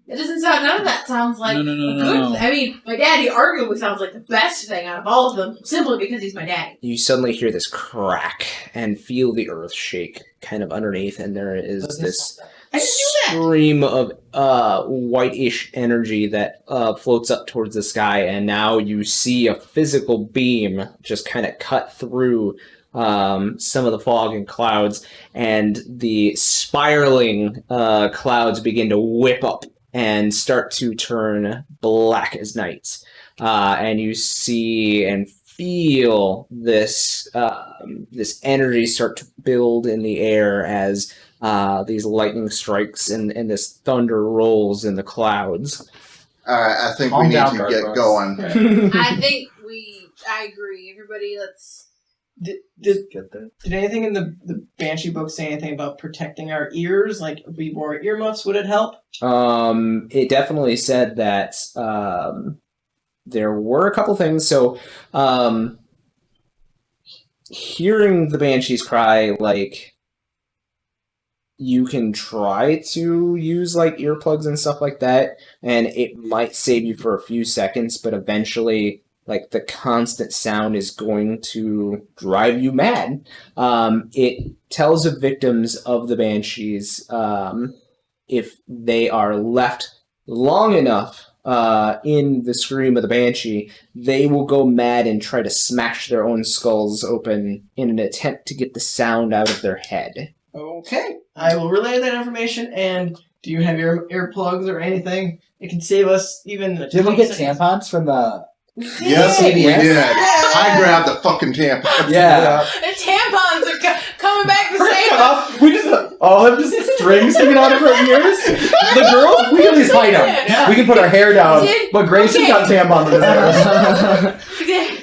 It doesn't sound. None of that sounds like No. a good thing. I mean, my daddy arguably sounds like the best thing out of all of them, simply because he's my daddy. You suddenly hear this crack and feel the earth shake kind of underneath, and there is this I didn't do that! stream of whitish energy that floats up towards the sky, and now you see a physical beam just kind of cut through some of the fog and clouds, and the spiraling clouds begin to whip up and start to turn black as night. And you see and feel this this energy start to build in the air as these lightning strikes and this thunder rolls in the clouds. Alright, I think Calm we need down, to Dark get Rose. going. I think I agree. Everybody, let's. Did Get there. anything in the Banshee book say anything about protecting our ears? Like, if we wore earmuffs, would it help? It definitely said that there were a couple things. So, hearing the banshees cry, like, you can try to use like earplugs and stuff like that, and it might save you for a few seconds, but eventually, like, the constant sound is going to drive you mad. It tells the victims of the banshees, if they are left long enough in the scream of the banshee, they will go mad and try to smash their own skulls open in an attempt to get the sound out of their head. Okay. I will relay that information, and do you have your earplugs or anything? It can save us even... Did we get tampons from the... Yes, we CVS? did. I grabbed the fucking tampons. Yeah. The tampons are coming back the same. We just all have just strings hanging out of our ears. The girls, we can at least hide them. Yeah. We can put our hair down. But Grayson Okay. got tampons in his hair.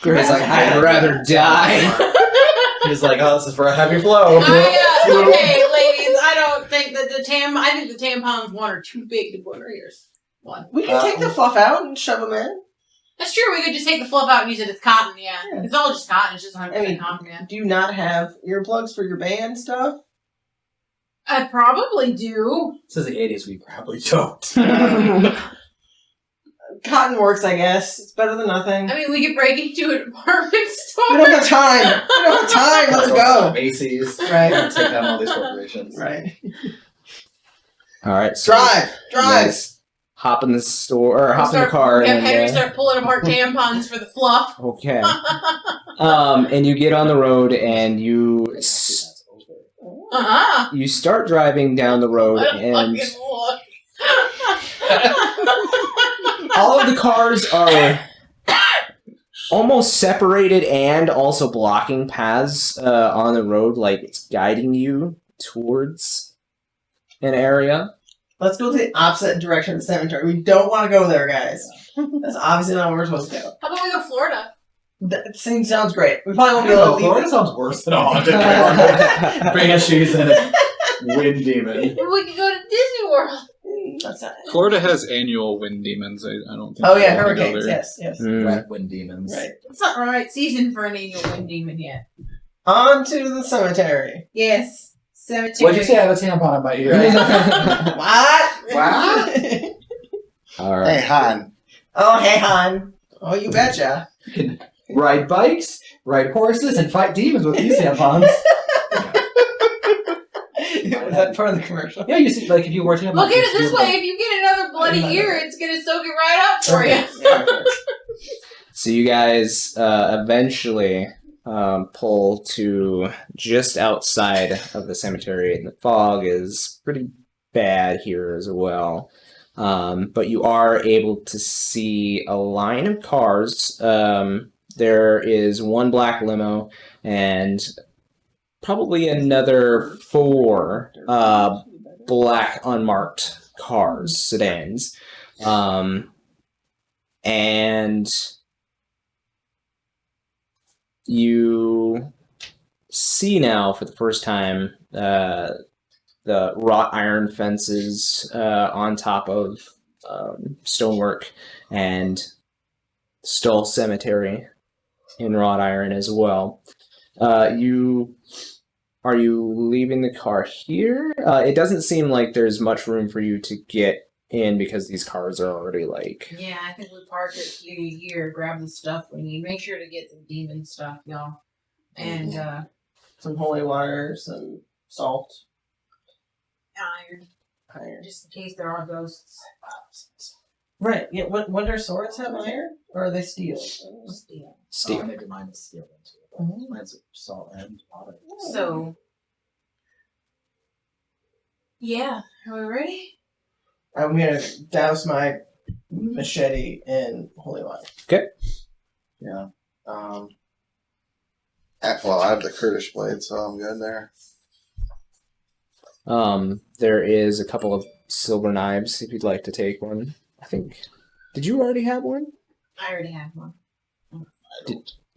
Grace like, I'd rather die. He's like, oh, this is for a heavy flow. Okay, ladies, I don't think that I think the tampons one are too big to put in our ears. One. We can take the fluff out and shove them in. That's true. We could just take the fluff out and use it as cotton. Yeah, Yeah. it's all just cotton. It's just 100% I mean, cotton. Yeah. Do you not have earplugs for your band stuff? I probably do. This is the 80s, we probably don't. Cotton works, I guess. It's better than nothing. I mean, we could break into a department store. We don't have time. We don't have time. Let's go. Macy's. Right. Take down all these corporations. Right. All right, so Drive. you guys hop in the store or hop in the car. Have and, Henry start pulling apart tampons for the fluff. Okay. And you get on the road and you you start driving down the road and Fucking look. all of the cars are almost separated and also blocking paths on the road, like it's guiding you towards an area. Let's go to the opposite direction of the cemetery. We don't want to go there, guys. That's obviously not where we're supposed to go. How about we go to Florida? That sounds great. We probably won't I be don't able know, to leave. Florida sounds worse than a haunted Banshees and a wind demon. Maybe we could go to Disney World. That's not Florida has annual wind demons. I don't think. Oh we yeah, wanna go hurricanes. there. Yes. Mm. Wind demons. Right. It's not the right season for an annual wind demon yet. On to the cemetery. Yes. Cemetery. What'd you say? I have a tampon in my ear. What? What? All Hey, right. Han. Oh, hey, hon. Oh, you betcha. Ride bikes, ride horses, and fight demons with these tampons. Was that part of the commercial? Yeah, you see, like if you were tampons. Look at it you this feel way. like- If you get another bloody ear, it's going to soak it right up for you. So you guys eventually pull to just outside of the cemetery, and the fog is pretty bad here as well. But you are able to see a line of cars. There is one black limo and probably another 4 black unmarked cars, sedans. And you see now for the first time the wrought iron fences on top of stonework and Skull Cemetery in wrought iron as well. Are you leaving the car here? It doesn't seem like there's much room for you to get in because these cars are already like... Yeah, I think we park it here, grab the stuff we need. Make sure to get some demon stuff, y'all. And Some holy water, some salt. iron, just in case there are ghosts. Right. Yeah. Wonder swords have iron, or are they steel? Steel. Steel. Oh, maybe mine is steel. Mine's salt and water. So, yeah, are we ready? I'm gonna douse my machete in holy water. Yeah. Well, I have the Kurdish blade, so I'm good there. There is a couple of silver knives if you'd like to take one. I think... Did you already have one? I already have one.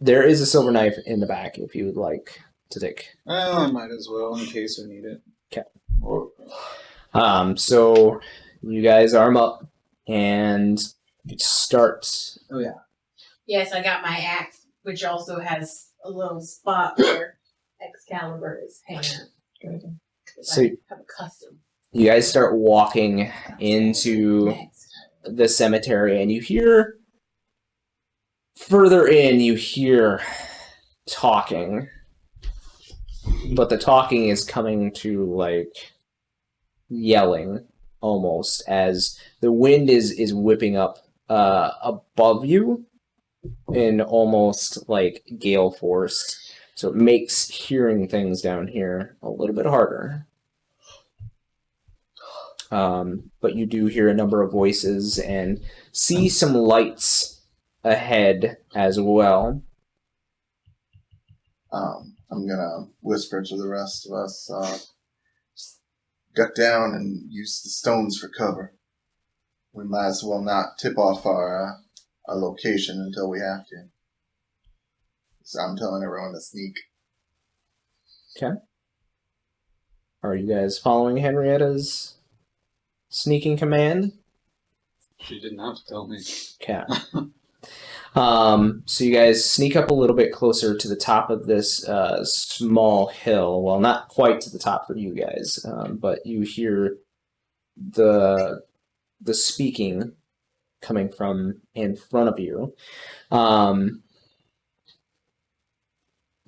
There is a silver knife in the back if you would like to take. Well, I might as well in case I need it. So you guys arm up and start. Oh yeah. Yes, I got my axe, which also has a little spot where Excalibur is hanging. So I have a custom. you guys start walking into the cemetery, and you hear further in. You hear talking, but the talking is coming to like yelling almost, as the wind is whipping up above you in almost like gale force. So it makes hearing things down here a little bit harder. But you do hear a number of voices and see some lights ahead as well. I'm gonna whisper to the rest of us, duck down and use the stones for cover. We might as well not tip off our location until we have to. So I'm telling everyone to sneak. Okay. Are you guys following Henrietta's sneaking command? She didn't have to tell me. Okay. So you guys sneak up a little bit closer to the top of this small hill. Well, not quite to the top for you guys, but you hear the speaking coming from in front of you.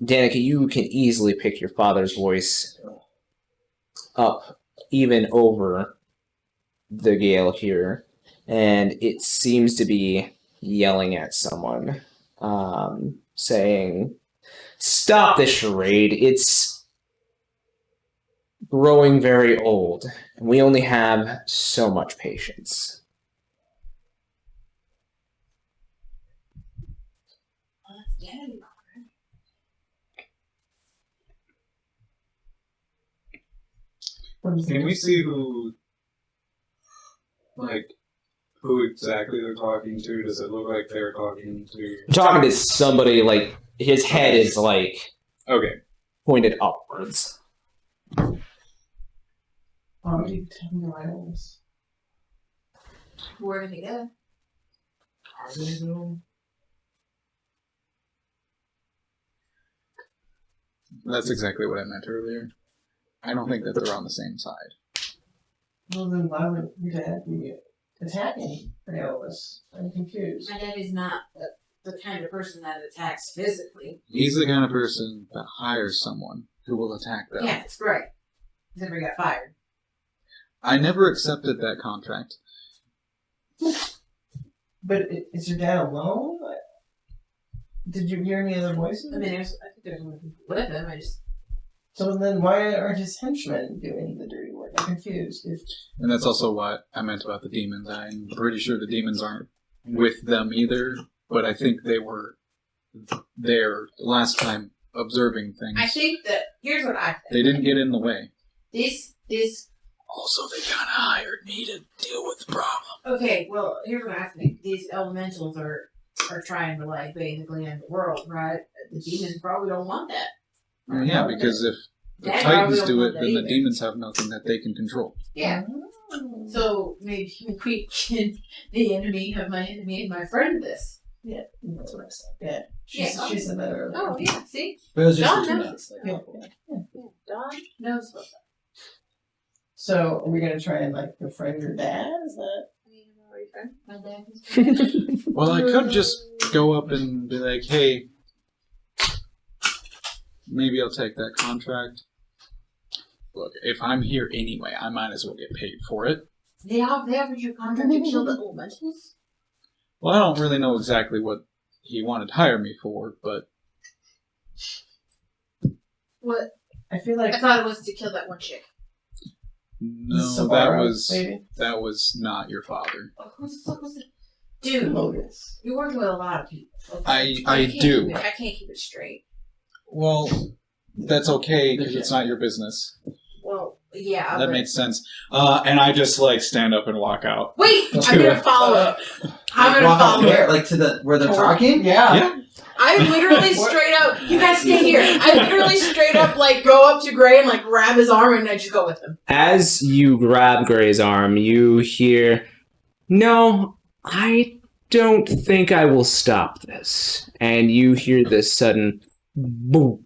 Danica, you can easily pick your father's voice up even over the gale here, and it seems to be yelling at someone, saying, "Stop this charade. It's growing very old, and we only have so much patience." Can we see who exactly they're talking to? Does it look like they're talking to... I'm talking to somebody, like, his head is, like, Okay. pointed upwards. Why would you tell me my names? Where did they go? Are they though? That's exactly what I meant earlier. I don't think that they're on the same side. Well, then why would your dad be attacking Elvis? I'm confused. My dad is not the kind of person that attacks physically. He's the kind of person that hires someone who will attack them. Yeah, that's right. He's never got fired. I never accepted that contract. But is your dad alone? Did you hear any other voices? I mean, I think there's one with him. So then why are his henchmen doing the dirty work? I'm confused. And that's also what I meant about the demons. I'm pretty sure the demons aren't with them either, but I think they were there last time observing things. I think that, here's what I think. They didn't get in the way. This, Also, they kind of hired me to deal with the problem. okay, well, here's what I think. These elementals are trying to, like, basically end the world, right? The demons probably don't want that. Well, yeah, because if the Dad Titans probably do don't it, want then that the either. demons have nothing that they can control. Yeah. Oh. So maybe we can, the enemy of my enemy and my friend this. Yeah, that's what I said. Yeah, Yeah. she's a better. Oh, yeah, see? But it was just John the two knows. nuts. Yeah. Don knows about that. So are we gonna try and like befriend your dad? Is that? My dad is Well, I could just go up and be like, hey, maybe I'll take that contract. Look, if I'm here anyway, I might as well get paid for it. They offered you a contract to kill the elementals? Well, I don't really know exactly what he wanted to hire me for, but What? I feel like I thought it was to kill that one chick. no, Samara, maybe? that was not your father. Oh, who the fuck was it? Dude, Lotus. you're working with a lot of people. Okay? I can't do. I can't keep it straight. Well, that's okay because it's not your business. Well, yeah. That but- makes sense. And I just stand up and walk out. Wait! I'm gonna follow it. I'm gonna Walk out follow where? it. Like to the where they're talking? Yeah. Yeah. I literally straight up, you guys stay here. I literally straight up go up to Gray and grab his arm and I just go with him. As you grab Gray's arm, you hear, "No, I don't think I will stop this." And you hear this sudden boom.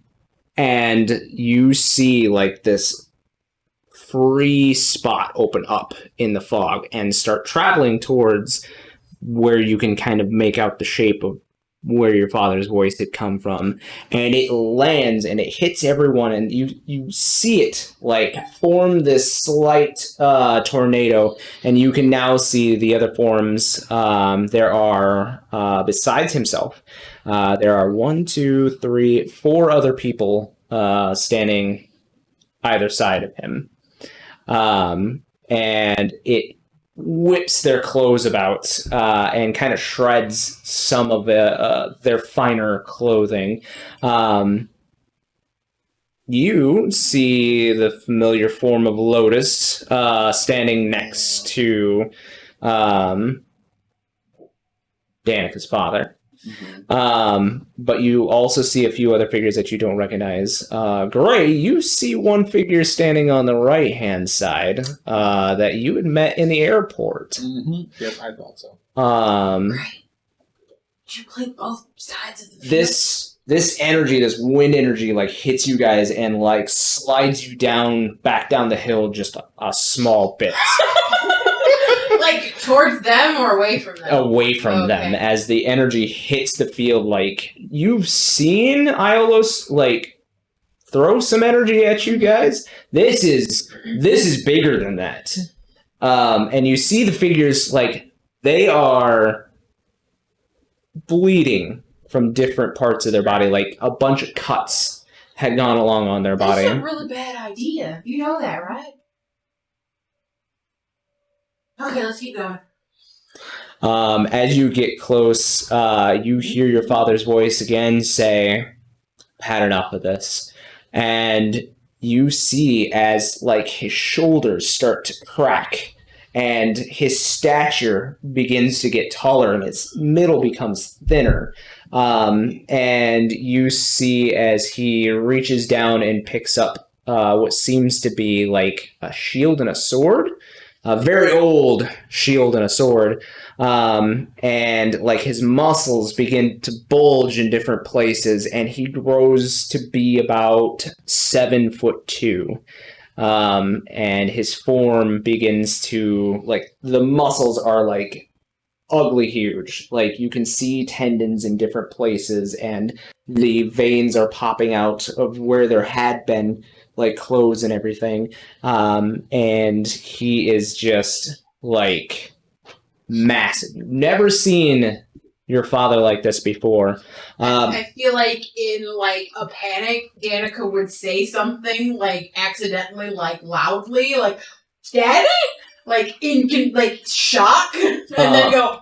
And you see this free spot open up in the fog and start traveling towards where you can kind of make out the shape of where your father's voice had come from, and it lands and it hits everyone, and you see it like form this slight tornado, and you can now see the other forms. There are besides himself, there are 1, 2, 3, 4 other people standing either side of him, and it whips their clothes about and kind of shreds some of their finer clothing. You see the familiar form of Lotus standing next to Danica's father. But you also see a few other figures that you don't recognize. Gray, you see one figure standing on the right-hand side that you had met in the airport. Mm-hmm. Yep, I thought so. Did you play both sides of the field? This energy, this wind energy, like hits you guys and like slides you back down the hill just a small bit. Like towards them or away from them? Away from them, as the energy hits the field. Like, you've seen Iolos like throw some energy at you guys. This is bigger than that. And you see the figures, like, they are bleeding from different parts of their body. Like, a bunch of cuts had gone along on their body. That's a really bad idea. You know that, right? Okay, let's keep going. As you get close, you hear your father's voice again say, "Had enough of this." And you see as like his shoulders start to crack and his stature begins to get taller and his middle becomes thinner. And you see as he reaches down and picks up what seems to be like a shield and a sword. A very old shield and a sword, and like his muscles begin to bulge in different places, and he grows to be about 7'2", and his form begins to, like, the muscles are like ugly huge. Like, you can see tendons in different places, and the veins are popping out of where there had been like clothes and everything, and he is just like massive. You've never seen your father like this before. I feel like in like a panic, Danica would say something like accidentally, like loudly, like "Daddy," like in like shock, and then go.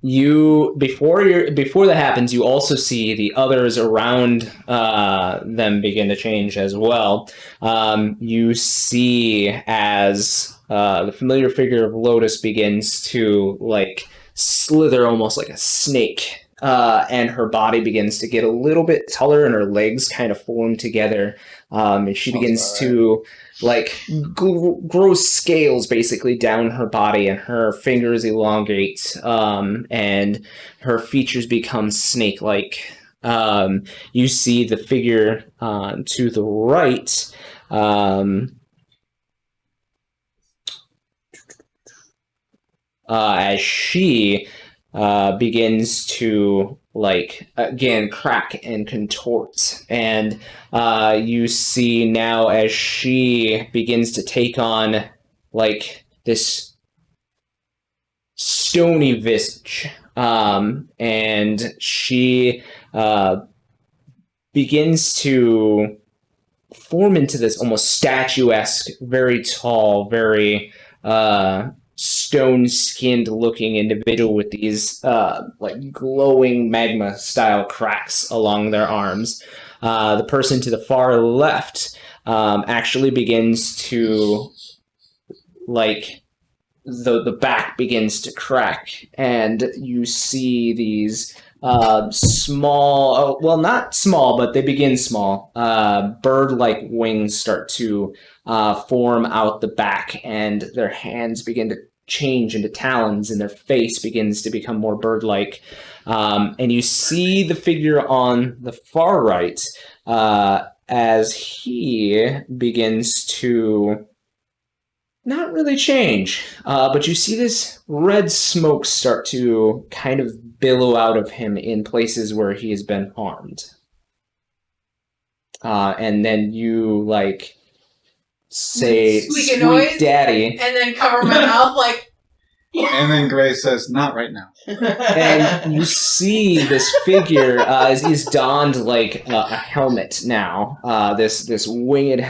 You before that happens, you also see the others around them begin to change as well. You see as the familiar figure of Lotus begins to like slither almost like a snake, and her body begins to get a little bit taller, and her legs kind of form together, and she begins to like grow scales basically down her body, and her fingers elongate, and her features become snake-like. You see the figure to the right, as she begins to like again crack and contort, and you see now as she begins to take on like this stony visage, and she begins to form into this almost statuesque, very tall, very stone-skinned looking individual with these like glowing magma style cracks along their arms. The person to the far left actually begins to like the back begins to crack, and you see these small, well, not small, but they begin small, bird-like wings start to form out the back, and their hands begin to change into talons, and their face begins to become more bird-like. And you see the figure on the far right as he begins to not really change, but you see this red smoke start to kind of billow out of him in places where he has been harmed. And then you, like, say, Squeak a "Sweet noise?" daddy." And then cover my mouth like. And then Gray says, "Not right now." And you see this figure as he's donned like a helmet now, this winged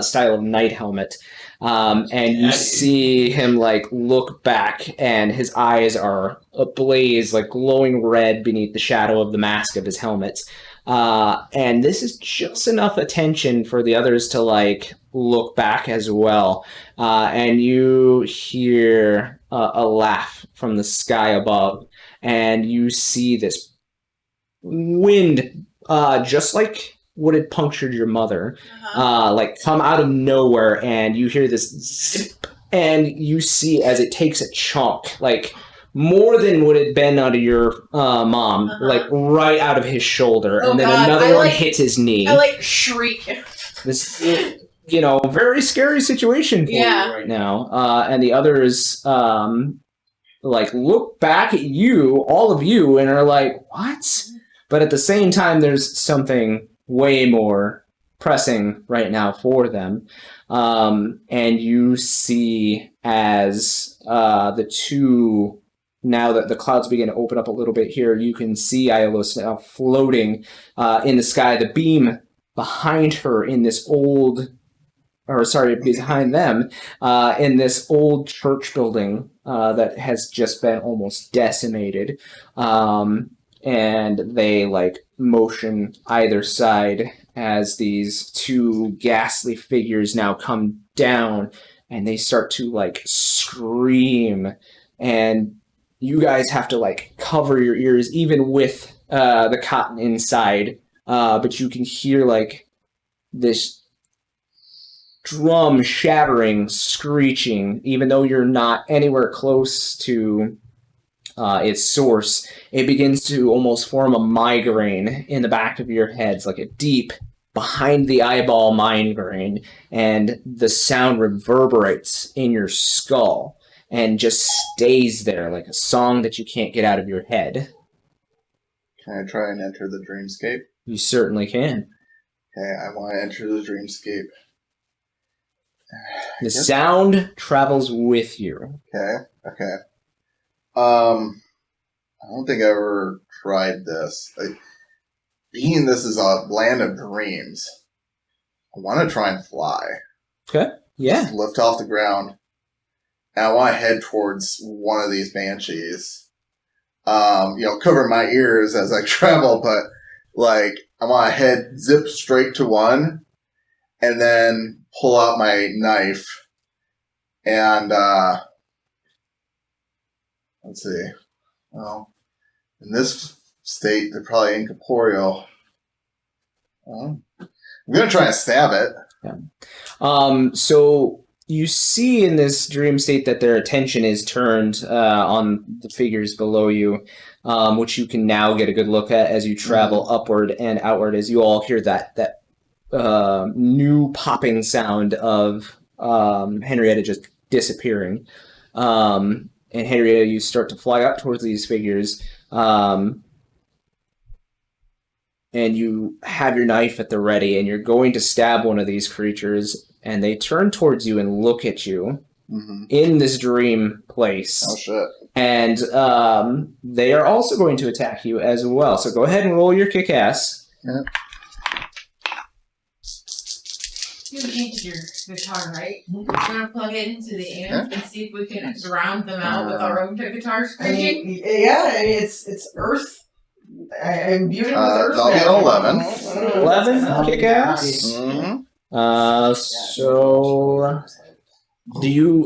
style of knight helmet, and you see him like look back, and his eyes are ablaze, like glowing red beneath the shadow of the mask of his helmet. And this is just enough attention for the others to like look back as well, and you hear a laugh from the sky above, and you see this wind, just like what had punctured your mother, like come out of nowhere, and you hear this zip, and you see as it takes a chunk, like more than what had been out of your mom, like right out of his shoulder, and then another one hits his knee. I like shriek. This, very scary situation for you right now. And the others, like, look back at you, all of you, and are like, what? But at the same time, there's something way more pressing right now for them. And you see as the two, now that the clouds begin to open up a little bit here, you can see Alysia now floating in the sky. The beam behind her in this behind them, in this old church building that has just been almost decimated. And they, like, motion either side as these two ghastly figures now come down, and they start to, like, scream. And you guys have to, like, cover your ears, even with the cotton inside. But you can hear, like, this drum shattering, screeching, even though you're not anywhere close to its source. It begins to almost form a migraine in the back of your heads, like a deep, behind the eyeball migraine, and the sound reverberates in your skull and just stays there like a song that you can't get out of your head. Can I try and enter the dreamscape? You certainly can. Okay, I want to enter the dreamscape. The sound travels with you. Okay. I don't think I ever tried this. Like, being this is a land of dreams, I want to try and fly. Okay. Yeah. Just lift off the ground. And I want to head towards one of these banshees. Cover my ears as I travel, but like I want to zip straight to one, and then pull out my knife, and let's see. Well, in this state, they're probably incorporeal. I'm gonna try and stab it. Yeah. So you see in this dream state that their attention is turned on the figures below you, which you can now get a good look at as you travel upward and outward, as you all hear that new popping sound of Henrietta just disappearing. And Henrietta, you start to fly up towards these figures, and you have your knife at the ready, and you're going to stab one of these creatures, and they turn towards you and look at you in this dream place. Oh, shit. And they are also going to attack you as well. So go ahead and roll your kick-ass. Yep. You need your guitar, right? We're gonna plug it into the amp and see if we can drown them out with our own guitar screeching. It's Earth. I'm viewing with Earth. That'll be 11. 11 kick-ass. So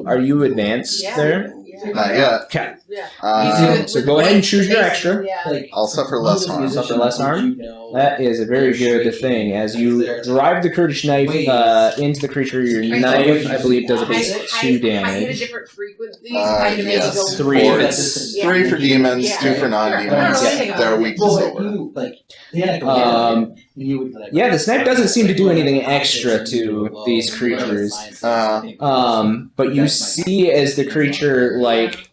are you advanced there? Not yet. Okay. Yeah. So go ahead and choose your extra. Yeah. I'll suffer less harm. Suffer less harm? That is a very good thing. As you drive the Kurdish knife into the creature, your knife, I believe, does a base 2 I hit a damage. different frequency to kind of make it go 3 if it's... 3 for demons, 2 for non-demons. Yeah. They're weak to silver. Yeah, this knife doesn't seem to do anything extra to these creatures. But you see as the creature, like,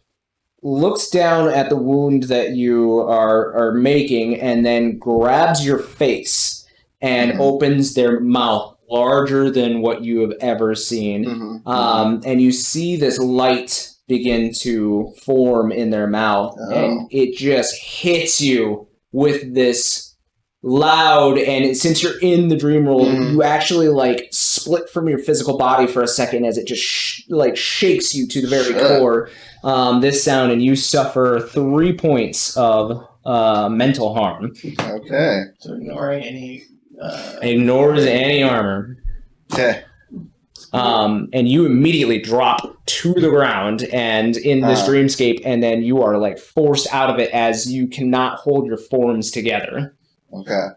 looks down at the wound that you are making and then grabs your face and opens their mouth larger than what you have ever seen. And you see this light begin to form in their mouth, and it just hits you with this loud, and since you're in the dream world, you actually like split from your physical body for a second as it just shakes you to the very core. This sound, and you suffer 3 points of mental harm. Okay. So ignoring any. Ignores any armor. Okay. And you immediately drop to the ground and in this dreamscape, and then you are like forced out of it as you cannot hold your forms together. Okay.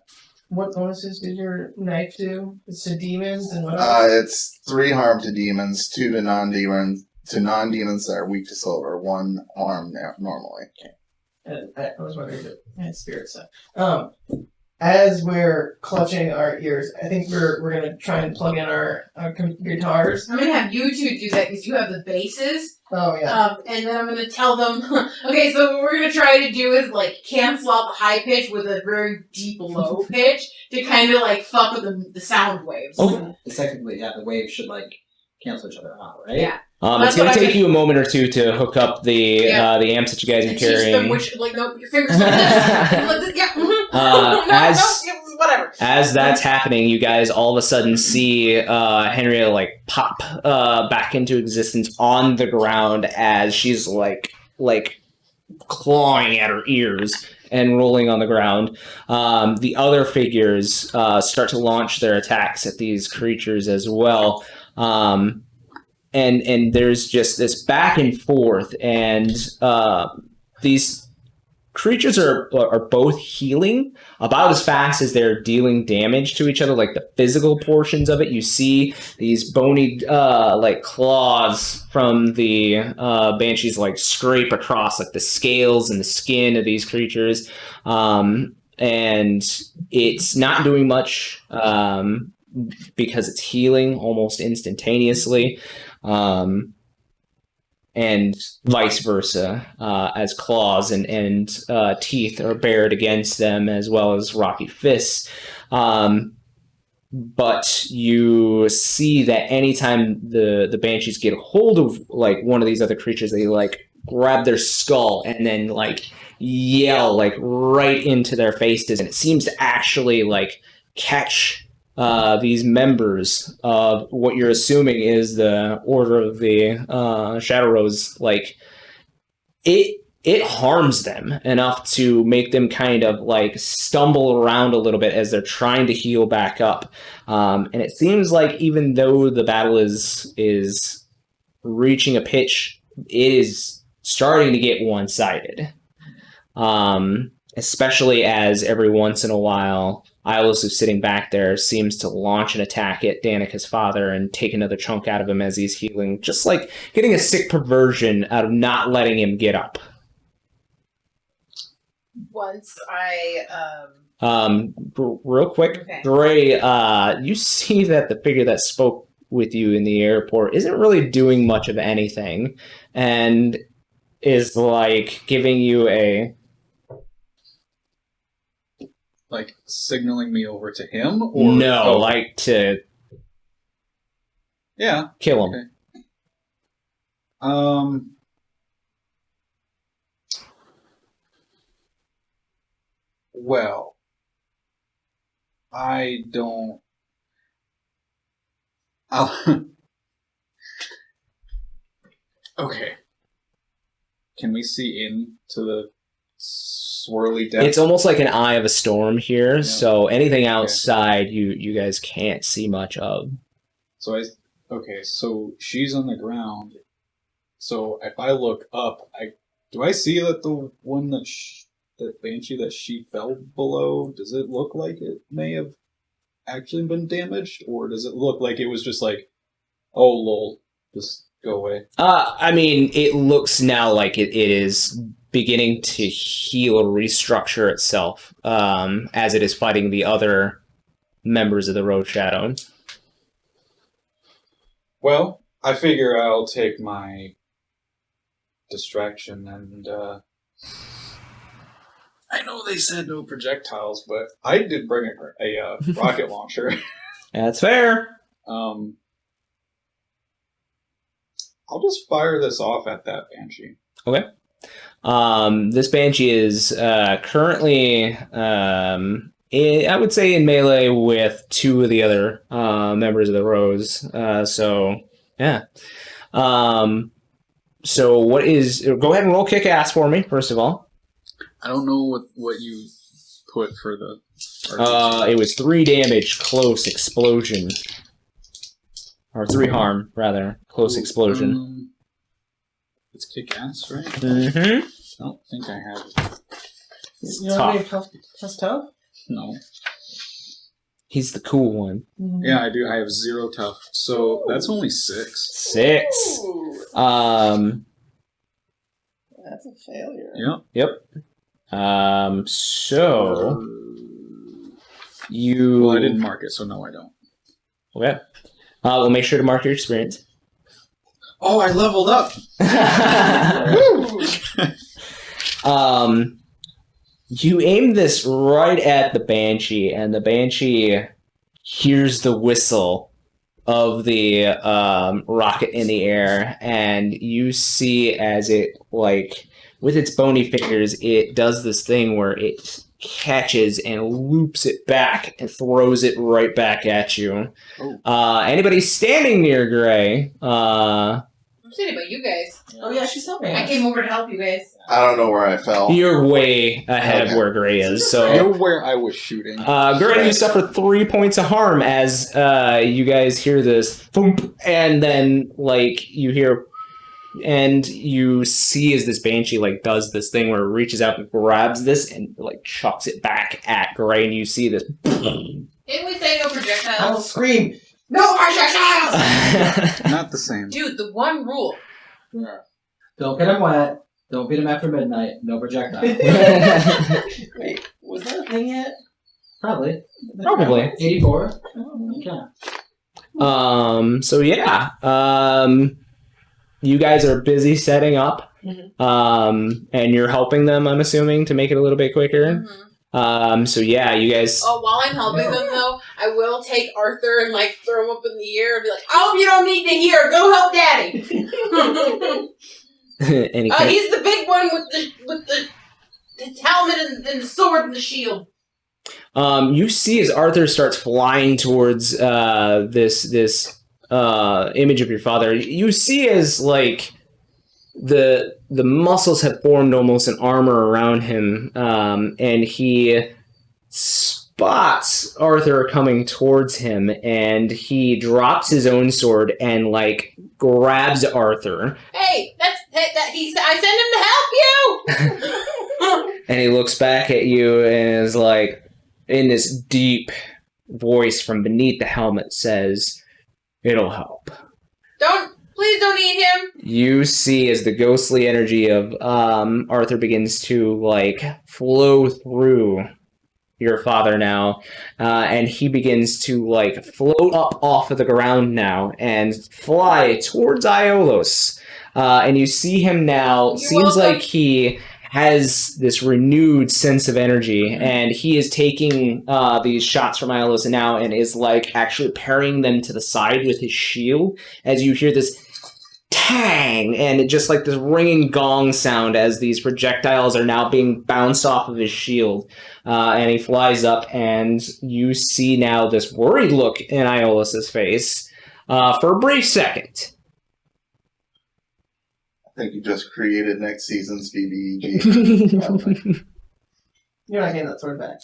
What bonuses did your knife do? It's to demons and what else? It's 3 harm to demons, 2 to non-demons. To non-demons that are weak to silver, 1 harm normally. And I was wondering if it had spirit stuff. As we're clutching our ears, I think we're gonna try and plug in our guitars. I'm gonna have you two do that because you have the basses. Oh yeah. And then I'm gonna tell them. Okay, so what we're gonna try to do is like cancel out the high pitch with a very deep low pitch to kind of like fuck with the sound waves. Okay. Technically, yeah, the waves should like cancel each other out, right? Yeah. It's going to take you a moment or two to hook up the amps that you guys are and teach them carrying. which, like, no, your fingers like this. Like this. Yeah. Whatever. As that's happening, you guys all of a sudden see Henrietta like pop back into existence on the ground as she's like clawing at her ears and rolling on the ground. The other figures start to launch their attacks at these creatures as well. And there's just this back and forth, and these creatures are both healing about as fast as they're dealing damage to each other, like the physical portions of it. You see these bony like claws from the banshees like scrape across like the scales and the skin of these creatures, and it's not doing much because it's healing almost instantaneously. And vice versa, as claws and teeth are bared against them, as well as rocky fists. But you see that anytime the banshees get a hold of like one of these other creatures, they like grab their skull and then like yell like right into their faces, and it seems to actually like catch these members of what you're assuming is the Order of the Shadow Rose. Like it harms them enough to make them kind of like stumble around a little bit as they're trying to heal back up. And it seems like even though the battle is reaching a pitch, it is starting to get one-sided. Especially as every once in a while, Ilos, who's sitting back there, seems to launch an attack at Danica's father and take another chunk out of him as he's healing. Just like getting a sick perversion out of not letting him get up. Once I real quick, Okay. Gray, you see that the figure that spoke with you in the airport isn't really doing much of anything, and is like giving you a Like signaling me over to him, or no, like to yeah, kill him. Okay. Well, I don't. Okay. Can we see into the swirly depths? It's almost like an eye of a storm here, so anything outside you guys can't see much of. So so she's on the ground. So if I look up, do I see that the one that that Banshee that she fell below, does it look like it may have actually been damaged, or does it look like it was just like, oh lol, just go away? I mean, it looks now like it is beginning to heal or restructure itself as it is fighting the other members of the Road Shadow. Well, I figure I'll take my distraction, and I know they said no projectiles, but I did bring a rocket launcher. That's fair. I'll just fire this off at that banshee. Okay. This banshee is currently, I would say, in melee with two of the other members of the Rose. So yeah. So what is? Go ahead and roll kick ass for me, first of all. I don't know what you put for the. It was 3 damage, close explosion, or 3 harm rather, close explosion. It's kick ass, right? Mm-hmm. I don't think I have it. You know any tough? No. He's the cool one. Yeah, I do. I have 0 tough, so that's only 6. 6. Ooh, that's a failure. Yep. So you. Well, I didn't mark it, so no, I don't. Okay. We'll make sure to mark your experience. Oh, I leveled up. You aim this right at the banshee, and the banshee hears the whistle of the rocket in the air, and you see as it, like, with its bony fingers, it does this thing where it catches and loops it back and throws it right back at you. Oh. Anybody standing near Gray? I'm saying about you guys. Oh yeah, she's helping I us. came over to help you guys. I don't know where I fell. You're way ahead of where Gray is. So, You're where I was shooting. Gray, you suffer 3 points of harm as you guys hear this thump, and then like you hear, and you see as this banshee like does this thing where it reaches out and grabs this and like chucks it back at Gray, and you see this. Didn't we say no I'll projectiles? scream. No projectiles! Not the same. Dude, the one rule. Yeah. Don't get him wet. Don't beat him after midnight. No projectile. Wait, was that a thing yet? Probably. 84. Oh, okay. So yeah. You guys are busy setting up. And you're helping them, I'm assuming, to make it a little bit quicker. So yeah, you guys. Oh, while I'm helping them though, I will take Arthur and like throw him up in the air and be like, "I hope you don't need to hear. Go help Daddy." He's the big one with the helmet and the sword and the shield. You see as Arthur starts flying towards this image of your father. You see as like the muscles have formed almost an armor around him, and he spots Arthur coming towards him, and he drops his own sword and like grabs Arthur. Hey, I sent him to help you. And he looks back at you and is like, in this deep voice from beneath the helmet, says, "It'll help." Please don't eat him. You see as the ghostly energy of Arthur begins to like flow through your father now, and he begins to like float up off of the ground now and fly towards Iolos. And you see him now. You're seems welcome. like he has this renewed sense of energy, and he is taking these shots from Iolos now and is like actually parrying them to the side with his shield as you hear this tang, and it just like this ringing gong sound as these projectiles are now being bounced off of his shield, and he flies up, and you see now this worried look in Iolos's face for a brief second. I think you just created next season's BBEG. You're not getting that sword back.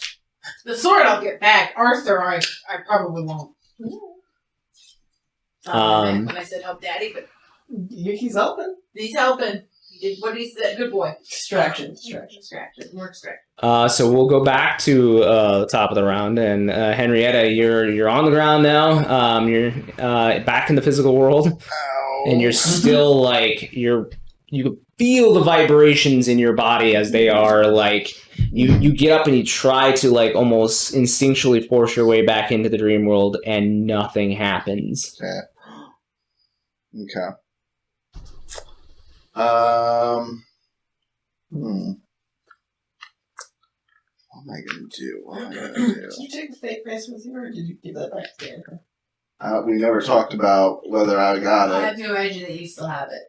The sword I'll get back. Arthur, I probably won't. When I said help Daddy, but He's helping. he's helping. He did what he said. Good boy. Distraction. More distraction. So we'll go back to the top of the round, and Henrietta, you're on the ground now. You're back in the physical world, Ow. and you're still like you can feel the vibrations in your body as they are like you get up and you try to like almost instinctually force your way back into the dream world, and nothing happens. Okay. What am I gonna do? Did you take the fake face with you, or did you give that back to Danica? We never talked about whether I got I it. have to imagine that you still have it.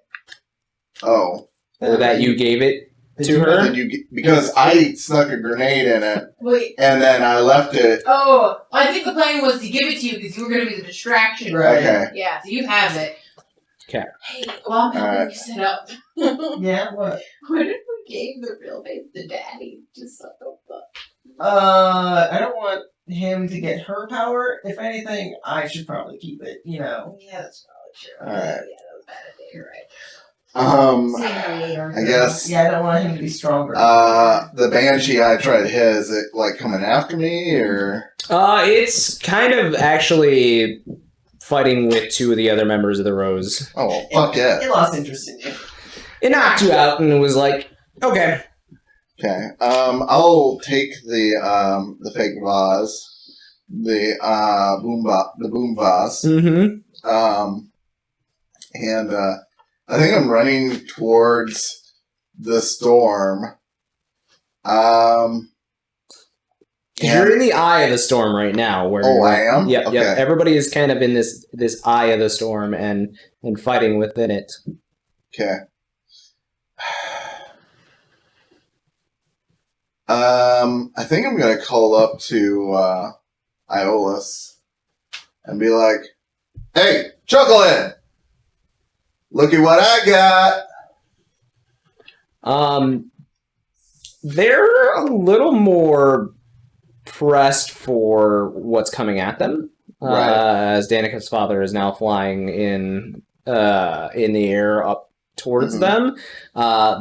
Oh. Or that you gave it Did to you- her? did you- because I snuck a grenade in it, Wait. and then I left it. Oh, I think the plan was to give it to you because you were going to be the distraction. Right. Okay. Yeah, so you have it. Okay. Hey, while I'm helping Alright. you set up, Yeah, what? what if we gave the real face to Daddy? Just so I don't want him to get her power. If anything, I should probably keep it, you know. Yeah, that's probably true. Alright. Yeah, that was a bad idea. You're right. I I guess. Yeah, I don't want him to be stronger. The banshee I tried to hit, is it like coming after me or? It's kind of actually fighting with two of the other members of the Rose. Oh well, fuck yeah. It lost interest in you. It knocked you out and was like, okay. Okay. I'll take the fake vase, the boom vase. Mm-hmm. And I think I'm running towards the storm. You're in the eye of the storm right now. Where Oh, I am? Yep, Okay. yep. Everybody is kind of in this eye of the storm and fighting within it. Okay. I think I'm gonna call up to Iolus and be like, "Hey, Chucklehead, look at what I got." They're a little more pressed for what's coming at them. Right. As Danica's father is now flying in the air up towards them.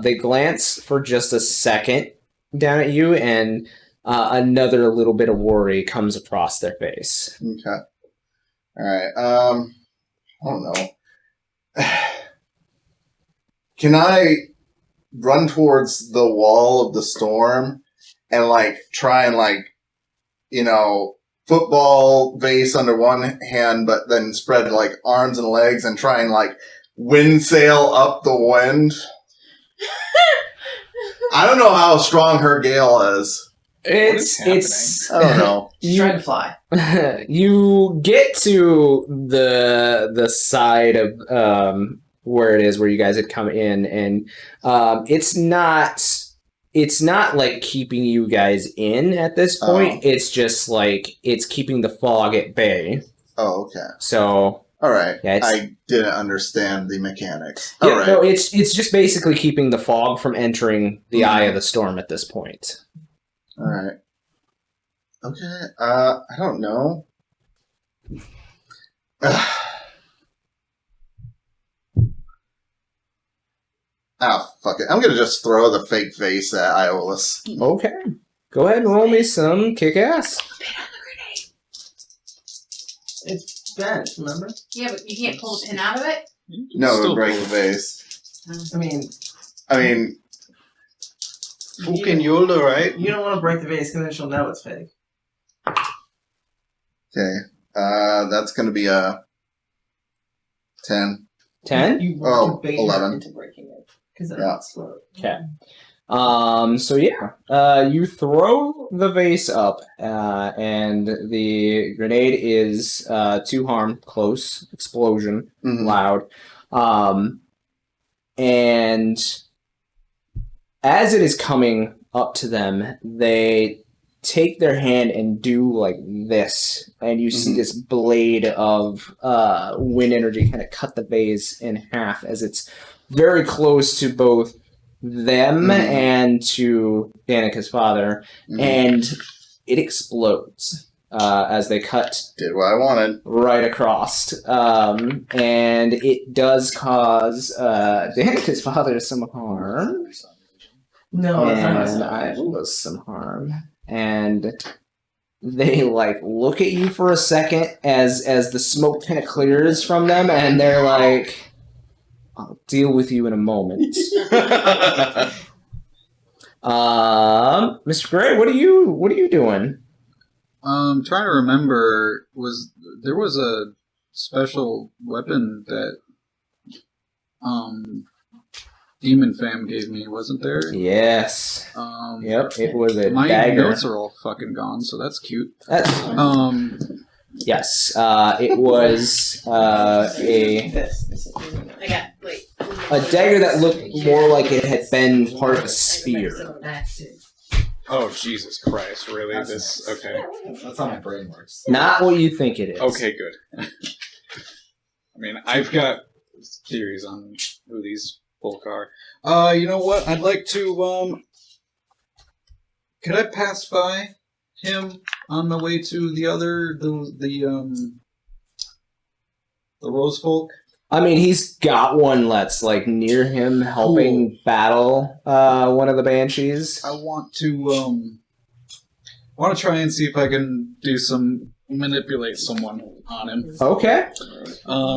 They glance for just a second down at you, and another little bit of worry comes across their face. Okay. All right. I don't know. Can I run towards the wall of the storm and like try and like, you know, football vase under one hand, but then spread like arms and legs and try and like wind sail up the wind? I don't know how strong her gale is. It's I don't know. She's trying to fly. you get to the side of where it is where you guys had come in, and it's not like keeping you guys in at this point. Oh. It's just like it's keeping the fog at bay. Oh, okay. So All right. Yeah, I didn't understand the mechanics. yeah, All right. no, it's just basically keeping the fog from entering the eye of the storm at this point. All right. Okay. I don't know. Fuck it. I'm gonna just throw the fake face at Iolus. Okay, go ahead and roll me some kick ass. It's bent, remember? Yeah, but you can't pull the pin out of it? No, it would break the vase. I mean, Fucking YOLO, right? you don't want to break the vase because then she'll know it's fake. Okay. That's gonna be a 10. 10? You Oh, want to bait her 11. into breaking it because then Yeah. it's slow. Okay. So yeah, you throw the vase up, and the grenade is to harm, close, explosion, Mhm. loud, and as it is coming up to them, they take their hand and do like this, and you see this blade of wind energy kind of cut the vase in half as it's very close to both them and to Danica's father, and it explodes as they cut Did what I wanted. right across. And it does cause Danica's father some harm. No, that's not And I was some harm. And they like look at you for a second as the smoke kind of clears from them, and they're like, "I'll deal with you in a moment." Mr. Gray, what are you doing? Trying to remember, there was a special weapon that Demon Fam gave me, wasn't there? Yes. Yep, it was a my dagger. notes are all fucking gone, so that's cute. Yes, it was I got a dagger that looked more like it had been part of a spear. Oh, Jesus Christ, really? Okay. That's how my brain works. Not what you think it is. Okay, good. I mean, I've got theories on who these folk are. You know what? I'd like to, could I pass by him on the way to the Rose folk? I mean, he's got one that's like near him, helping battle one of the banshees. I want to try and see if I can do manipulate someone on him. Okay.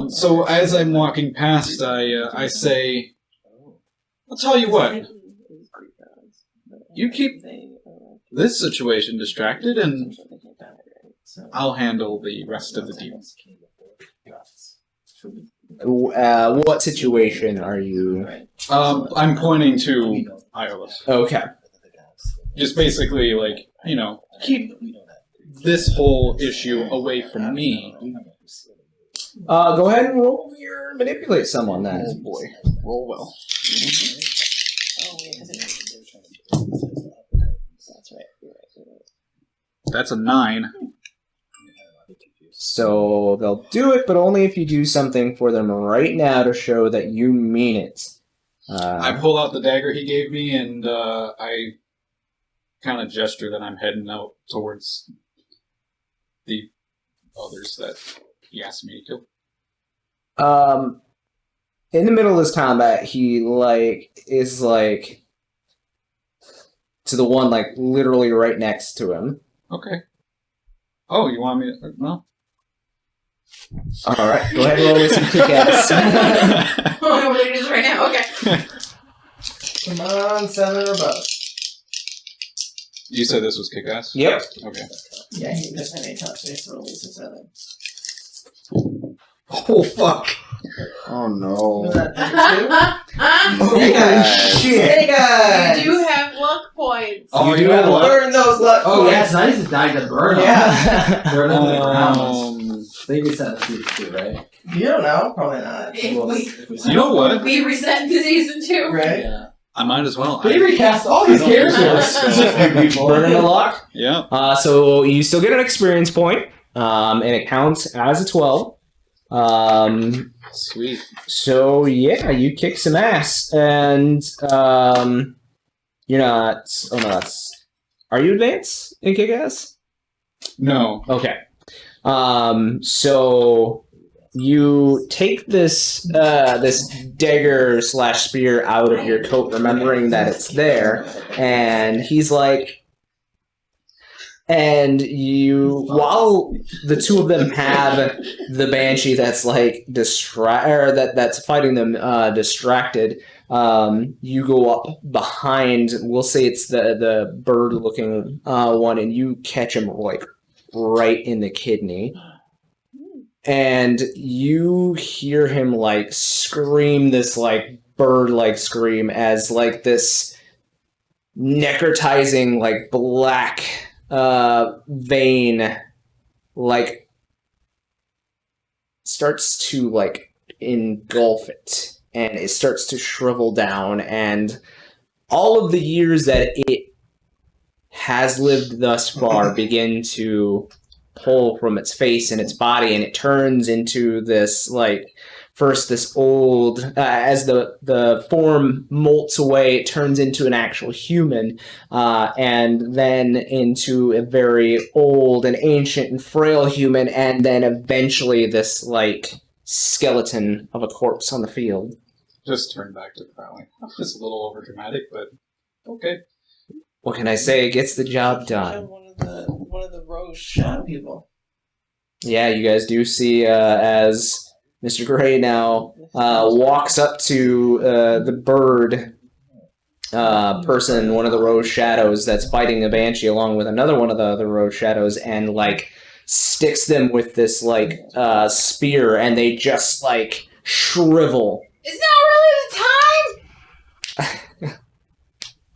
So as I'm walking past, I say, I'll tell you what. You keep this situation distracted, and I'll handle the rest of the deal. What situation are you? I'm pointing to Iolus. Okay. Just basically, like, keep this whole issue away from me. Go ahead and roll your manipulate someone then. Oh boy, roll well. That's a 9. So they'll do it, but only if you do something for them right now to show that you mean it. I pull out the dagger he gave me, and I kind of gesture that I'm heading out towards the others that he asked me to kill. In the middle of this combat, he is to the one literally right next to him. Okay. Oh, you want me to... No? Alright, go ahead and roll with some kick-ass. Oh, what it is right now. Okay. Come on, 7 or above. You said this was kick-ass? Yep. Okay. Yeah, he doesn't have any touch, so at least a 7. Oh, fuck. Oh no. Was that 32? Holy shit. Hey guys! You do have luck points. Oh, you have luck. Burn those luck Oh, points. yeah, it's nice to die to burn. Yeah. Burn them to the ground. They reset the season too, right? You don't know? Probably not. Well, We, if we You know what? we reset to season 2. Right? Yeah. I might as well. They recast all these characters. Burning the lock. Yeah. So you still get an experience point, and it counts as a 12. Sweet. So yeah, you kick some ass, and you're not. Oh no, that's. Are you advanced in kick ass? No. Okay. So you take this this dagger / spear out of your coat, remembering that it's there, and he's like. And while the two of them have the banshee that's that's fighting them distracted, you go up behind. We'll say it's the bird-looking one, and you catch him right in the kidney, and you hear him scream this bird scream as this necrotizing black. Vein starts to engulf it, and it starts to shrivel down, and all of the years that it has lived thus far begin to pull from its face and its body, and it turns into this first this old as the form molts away, it turns into an actual human, and then into a very old and ancient and frail human, and then eventually this skeleton of a corpse on the field. Just turn back to the Vallei. It's a little overdramatic, but okay. What can I say? It gets the job done. One of the Rose Shadow people. Yeah, you guys do see as Mr. Gray now walks up to the bird person, one of the Rose Shadows that's fighting a banshee along with another one of the other Rose Shadows, and sticks them with this spear, and they just shrivel. It's not really the time.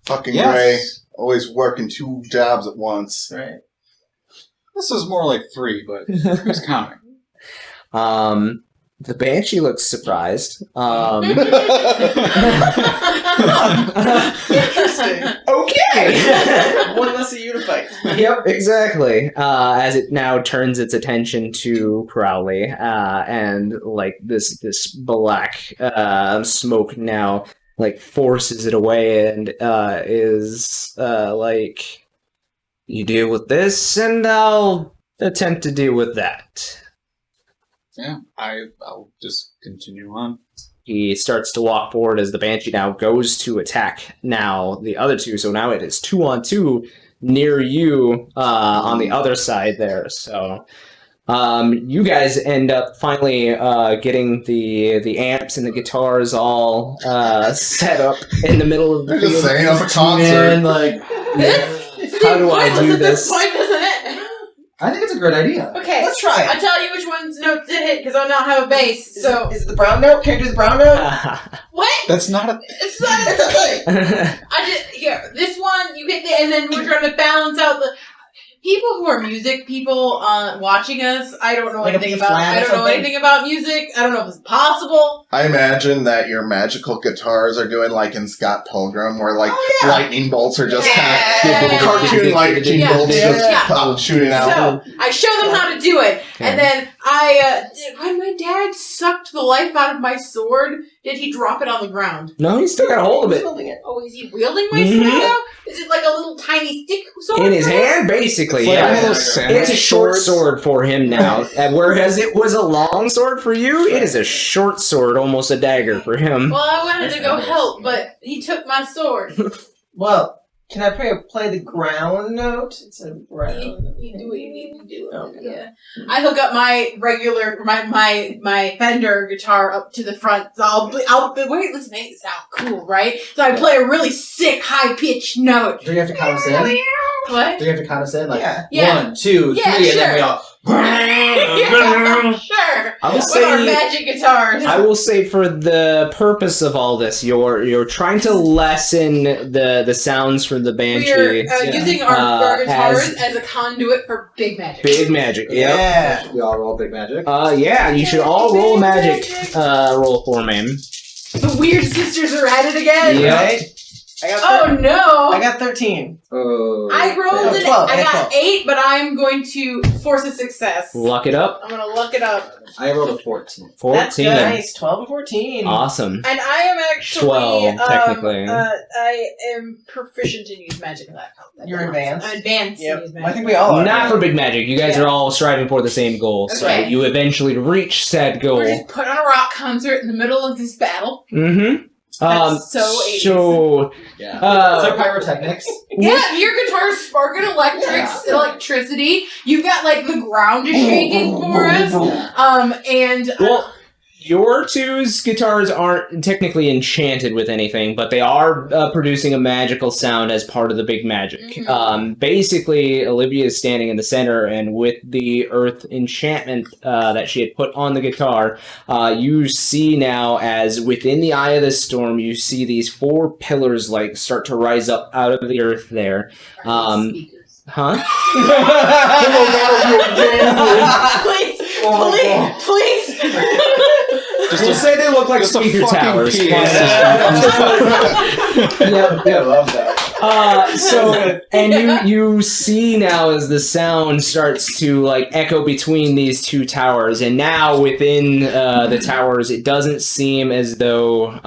Fucking Yes. Gray. Always working 2 jobs at once. Right. This is more like 3, but who's counting? The Banshee looks surprised. Interesting. Okay. One less of you to fight. Yep, exactly. As it now turns its attention to Crowley, and like this black smoke now like forces it away, and is like, you deal with this, and I'll attempt to deal with that. Yeah, I'll just continue on. He starts to walk forward as the Banshee now goes to attack now the other two. So now it is 2-on-2 near you on the other side there. So you guys end up finally getting the amps and the guitars all set up in the middle of the They're just field. setting up a concert. And like, How do I do at this? point, doesn't it? I think it's a great idea. Okay, Let's try I'll it. tell you which one's notes to hit because I don't have a bass. So Is it the brown note? Can you do the brown note? what? That's not a... It's not. It's a thing. I just here. This one you hit the, and then we're trying to balance out the people who are music people watching us. I don't know Like a anything B about. flat or I don't know something? anything about music. I don't know if it's possible. I imagine that your magical guitars are doing like in Scott Pilgrim, where like Oh, yeah. lightning bolts are just Yeah. kind of cartoon lightning Yeah. bolts Yeah. just pop shooting out. So I show them how to do it, and then when my dad sucked the life out of my sword, did he drop it on the ground? No, he's still got a hold of it. Holding it. Oh, is he wielding my Mhm. sword now? Is it like a little tiny stick sword? In his for him? hand, basically, It's like yeah. one of those samurai It's a short swords. sword for him now. And whereas it was a long sword for you, it is a short sword, almost a dagger for him. Well, I wanted to go help, but he took my sword. Well, can I play the ground note instead of You brown? do what you need to do. Okay. Yeah. I hook up my regular my Fender guitar up to the front. So I'll wait. Let's make it sound cool, right? So I play a really sick high pitched note. Do you have to count us in? What? Do you have to count us in? Like, Yeah. 1, 2, 3, Yeah, and sure. then we all... Yeah, sure. I will With our say, magic guitars. I will say, for the purpose of all this, you're trying to lessen the sounds from the Banshee. We're using our guitars as as a conduit for big magic. big magic. Yep. Yeah. We all roll big magic. Yeah, you should all roll Big magic. magic. Roll for me. The weird sisters are at it again. Yeah. Right? I got Oh no! I got 13. Oh. I rolled Yeah, it. 12, I yeah, got 12. 8, but I'm going to force a success. Luck it up. I'm gonna look it up. I rolled a 14. 14. That's nice. 12 and 14. Awesome. And I am actually 12, technically. I am proficient in use magic. You're advanced? I'm advanced Yep. in use I magic. think we all are. Not for big magic. You guys Yeah. are all striving for the same goal. So Okay. you eventually reach said goal. We're just put on a rock concert in the middle of this battle. Mm-hmm. That's so 80s. So, Yeah. Is there pyrotechnics? Yeah, your guitar's sparking electricity. You've got like the ground is shaking for us. And well, your two's guitars aren't technically enchanted with anything, but they are producing a magical sound as part of the big magic. Mhm. Basically, Olivia is standing in the center, and with the earth enchantment that she had put on the guitar, you see now, as within the eye of the storm, you see these 4 pillars like start to rise up out of the earth there. speakers. Huh? Please. We'll say they look like just a speaker fucking towers. PA Yep, I yep. love that. And you see now as the sound starts to like echo between these 2 towers, and now within the towers, it doesn't seem as though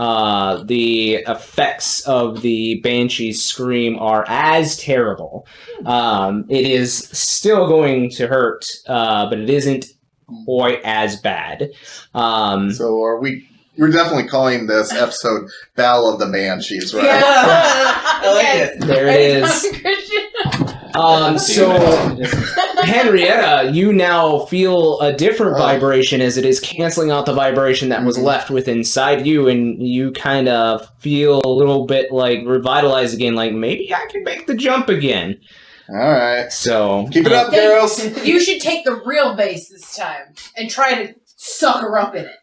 the effects of the Banshee's scream are as terrible. It is still going to hurt, but it isn't quite as bad. So we're definitely calling this episode Battle of the Banshees, right? Yeah. I like it. There it is. So Henrietta, you now feel a different vibration as it is canceling out the vibration that was left within inside you, and you kind of feel a little bit like revitalized again, like maybe I can make the jump again. All right. So Keep it up, girls. You should take the real bass this time and try to suck her up in it.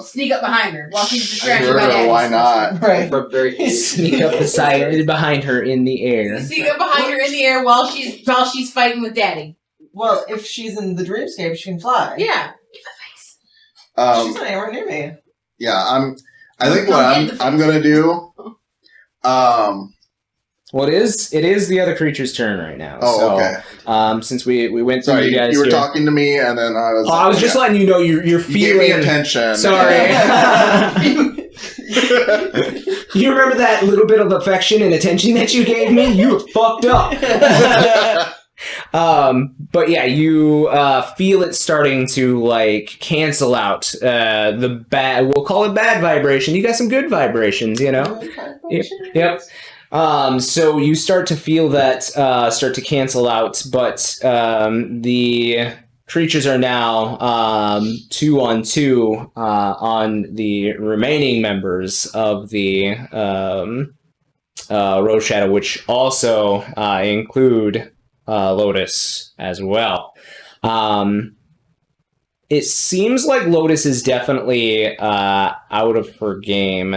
Sneak up behind her while she's distracted by Sure, daddy. why not? Right. But very Sneak up the side behind her in the air. Sneak up behind her in the air while she's fighting with daddy. Well, if she's in the dreamscape, she can fly. Yeah. She's Um, not anywhere near me. yeah, I think what I'm gonna do. Well, it is the other creature's turn right now. Oh, so, okay. Since we went through Sorry, you guys you were here. talking to me, and then I was. Oh, I was just letting you know you're You gave me feeling. attention. Sorry. You remember that little bit of affection and attention that you gave me? You were fucked up. But yeah, you feel it starting to like cancel out the bad. We'll call it bad vibration. You got some good vibrations, you know. Yep. So you start to feel that start to cancel out, but the creatures are now 2-on-2 on the remaining members of the Rose Shadow, which also include Lotus as well. It seems like Lotus is definitely out of her game.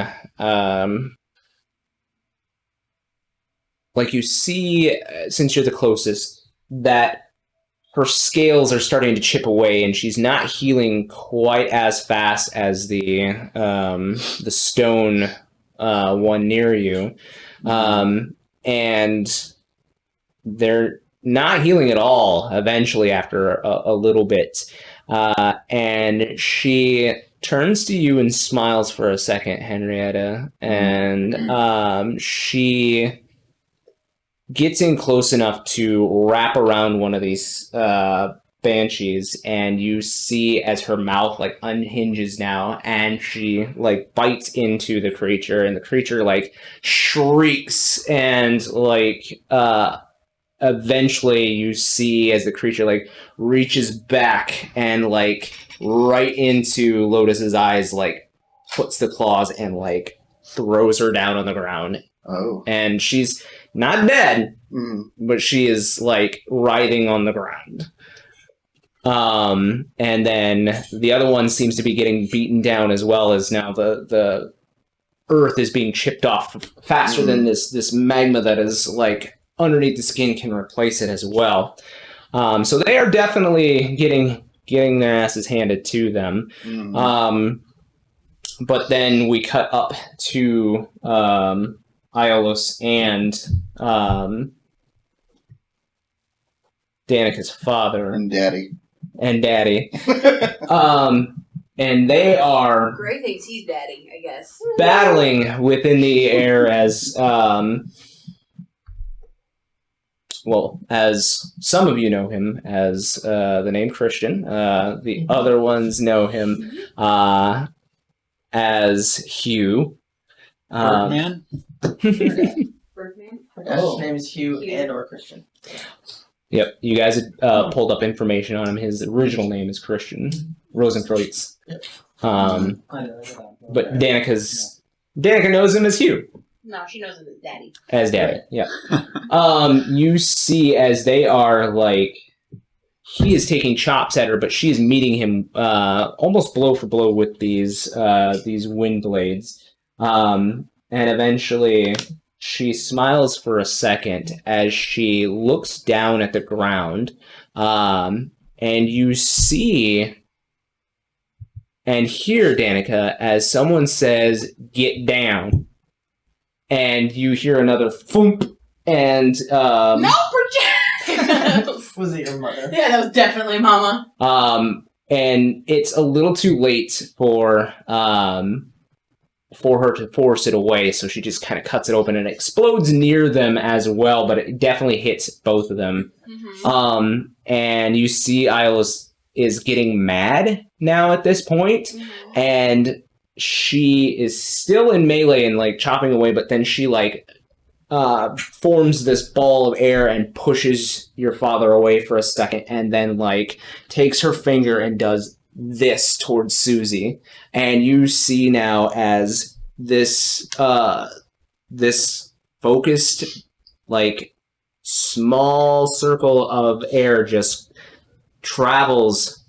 Like you see, since you're the closest, that her scales are starting to chip away, and she's not healing quite as fast as the stone one near you, and they're not healing at all. Eventually, after a little bit, and she turns to you and smiles for a second, Henrietta, and she gets in close enough to wrap around one of these banshees, and you see as her mouth like unhinges now, and she like bites into the creature, and the creature like shrieks, and like eventually you see as the creature like reaches back and like right into Lotus's eyes, like puts the claws and like throws her down on the ground. Oh. And she's not dead, but she is like writhing on the ground. And then the other one seems to be getting beaten down as well, as now the earth is being chipped off faster than this magma that is like underneath the skin can replace it as well. So they are definitely getting their asses handed to them. But then we cut up to Iolus and Danica's father And Daddy. and Daddy. And they are Gray thinks he's daddy, I guess. battling within the air as well, as some of you know him as the name Christian. The other ones know him as Hugh. Birdman? Birdman? His name is Hugh and or Christian. Yep, you guys had pulled up information on him. His original name is Christian Rosenkreutz. But Danica knows him as Hugh. No, she knows him as daddy. As Daddy, yeah. You see as they are like, he is taking chops at her, but she is meeting him almost blow for blow with these wind blades. And eventually she smiles for a second as she looks down at the ground. And you see and hear, Danica, as someone says, "Get down." And you hear another thump, and No projectiles! Was it your mother? Yeah, that was definitely Mama. And it's a little too late for her to force it away, so she just kind of cuts it open and it explodes near them as well, but it definitely hits both of them. Mm-hmm. And you see Iolus is getting mad now at this point, and she is still in melee and like chopping away, but then she like forms this ball of air and pushes your father away for a second, and then like takes her finger and does this towards Susie, and you see now as this this focused like small circle of air just travels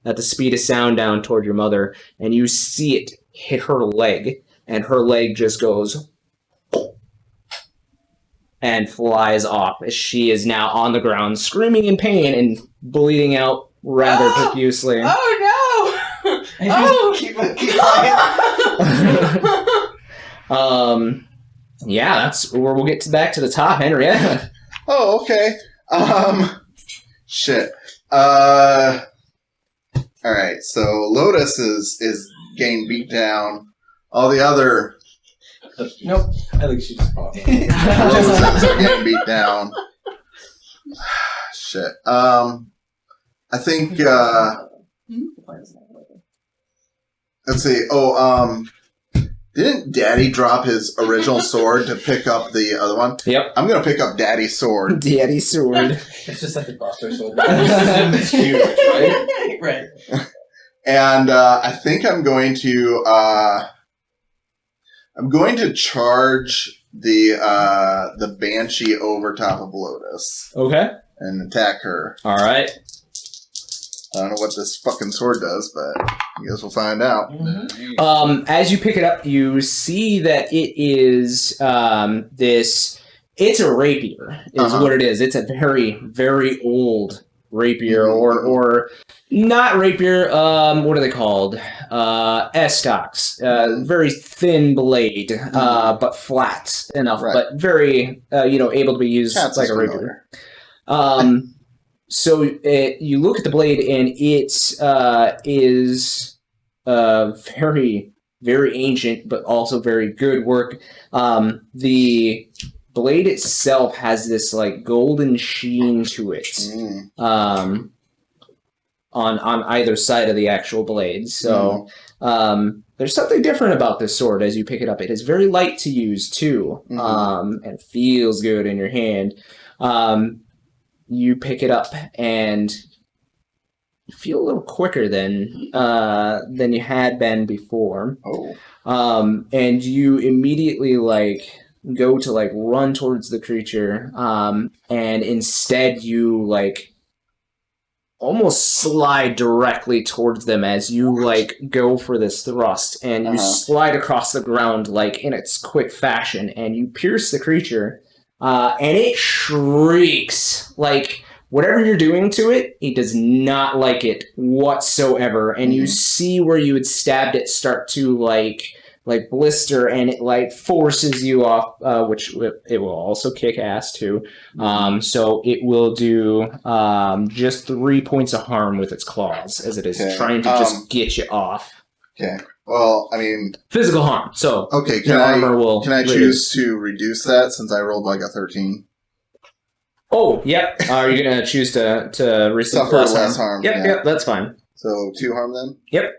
at the speed of sound down toward your mother, and you see it hit her leg, and her leg just goes and flies off as she is now on the ground, screaming in pain and bleeding out rather profusely. Oh no! I just keep flying. Yeah, that's where we'll get back to the top, Henrietta. Oh, okay. Shit. Alright, so Lotus is getting beat down. All the other Nope. I think she just popped. Lotuses are getting beat down. Shit. I think, let's see. Didn't Daddy drop his original sword to pick up the other one? Yep. I'm gonna pick up Daddy's sword. Daddy's sword. It's just like the crossbow sword. It's huge, right? Right. And I think I'm going to charge the Banshee over top of Lotus Okay. and attack her. All right. I don't know what this fucking sword does, but I guess we'll find out. As you pick it up, you see that it is this. It's a rapier, is what it is. It's a very, very old rapier, or not rapier. What are they called? Estocks. Very thin blade, but flat enough, but very, able to be used like a rapier. So you look at the blade, and it is very, very ancient, but also very good work. The blade itself has this like golden sheen to it on either side of the actual blade. So there's something different about this sword as you pick it up. It is very light to use too, and feels good in your hand. You pick it up and you feel a little quicker than you had been before. And you immediately go to run towards the creature, and instead you almost slide directly towards them as you go for this thrust, and you slide across the ground in its quick fashion, and you pierce the creature. And it shrieks. Whatever you're doing to it, it does not like it whatsoever. And you see where you had stabbed it start to blister, and it forces you off, which it will also kick ass too. So it will do just 3 points of harm with its claws as it is trying to just get you off. Okay. Well, I mean, physical harm. So okay, your armor will. Can I choose to reduce that since I rolled a 13? Oh, yep. Are you gonna choose to receive Suffer less harm? Yep, that's fine. So 2 harm then. Yep.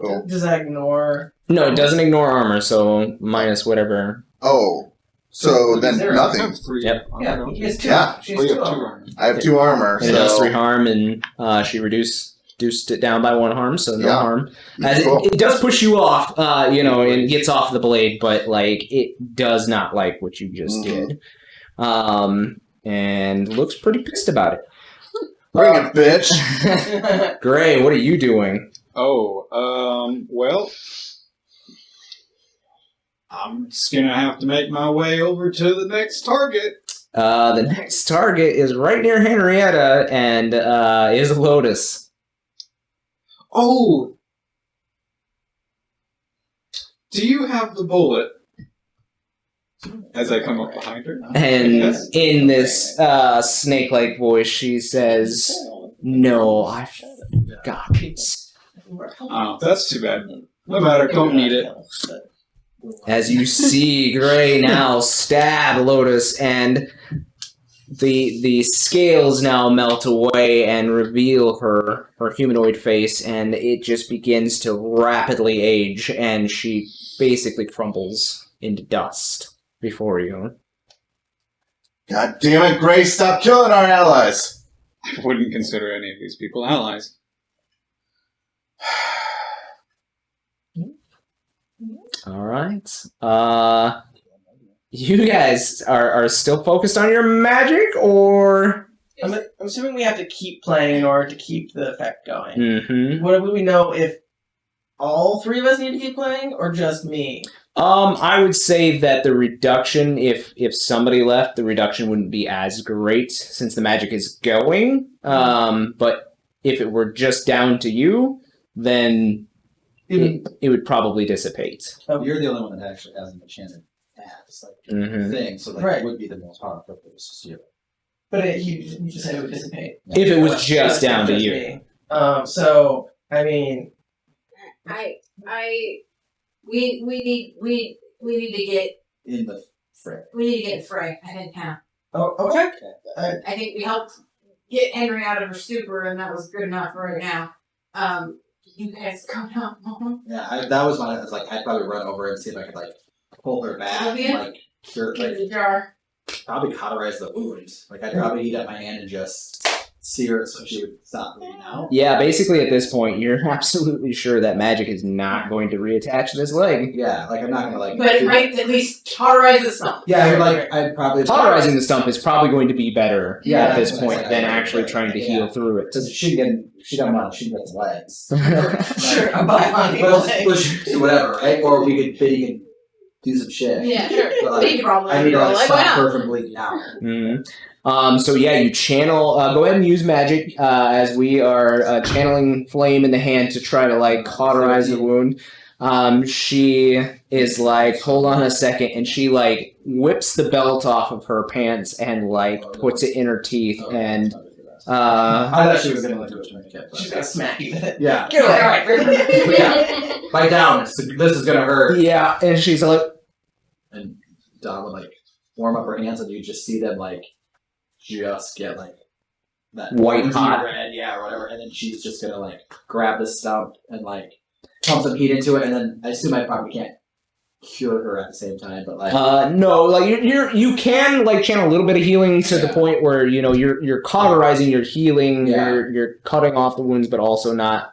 Cool. Does that ignore? No, it doesn't ignore armor, so minus whatever. Oh, so then nothing. Yep. Yeah, he has 2. Yeah. She has 2 armor. I have 2 armor. And it does 3 harm, and she reduced it down by 1 harm, so no harm. As it does push you off, and gets off the blade, but it does not like what you just did, and looks pretty pissed about it. Bring it, bitch. Gray, what are you doing? Well, I'm just gonna have to make my way over to the next target. The next target is right near Henrietta, and is Lotus. Oh! Do you have the bullet? As I come up behind her. And in this snake-like voice, she says, "No, I got it." Oh, that's too bad. No matter, don't need it. As you see Gray now stab Lotus, and the scales now melt away and reveal her humanoid face, and it just begins to rapidly age, and she basically crumbles into dust before you. God damn it, Grace, stop killing our allies! I wouldn't consider any of these people allies. Alright. You guys are still focused on your magic, or I'm assuming we have to keep playing in order to keep the effect going. Mm-hmm. What do we know if all three of us need to keep playing or just me? I would say that the reduction, if somebody left, the reduction wouldn't be as great since the magic is going. But if it were just down to you, then it would probably dissipate. You're the only one that actually has an enchanted axe, thing, so it would be the most powerful if it was just you. But you just said it would dissipate. If it was just down to you. Me. So I mean, we need to get in the fray. We need to get Frey. I think now. Oh, okay. I think we helped get Henry out of her stupor, and that was good enough for right now. You guys go down. Yeah, that was my. I'd probably run over and see if I could pull her back, Olivia? cure, Give the jar. probably cauterize the wound. I'd probably heat up my hand and just sear it so she would stop bleeding out. Yeah, basically at this point, you're absolutely sure that magic is not going to reattach this leg. Yeah, I'm not gonna But it might at least cauterize the stump. Yeah, I'd probably Cauterizing the stump is probably going to be better at this point that's than right. actually trying to heal through it. Because she don't want she gets legs. Sure, I'm behind Whatever, right? Or we could do some shit. Yeah, sure. But, Big problem. I need to Why stop not? her from bleeding out. Mm-hmm. So yeah, you channel. Go ahead and use magic as we are channeling flame in the hand to try to cauterize the wound. She is hold on a second, and she whips the belt off of her pants and puts it in her teeth and. I thought she was gonna do it to make it. She's gonna smack you with it. Yeah. Get away. Yeah. Bite down. This is gonna hurt. Yeah, and she's And Dawn would warm up her hands, and you just see them just get that white orangey hot. red, or whatever, and then she's just gonna grab the stump and pump some heat into it, and then I assume I probably can't cure her at the same time, but no, you can channel a little bit of healing to the point where you're cauterizing, you're healing, you're cutting off the wounds, but also not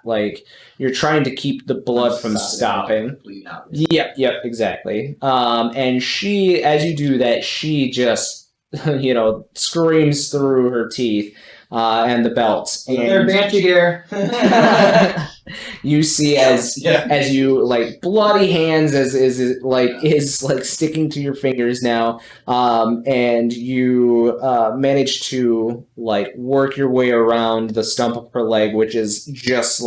you're trying to keep the blood from stopping. Yep, exactly. And she, as you do that, she just screams through her teeth and the belt. They're banshee gear. You see as you bloody hands is sticking to your fingers now, and you manage to work your way around the stump of her leg, which is just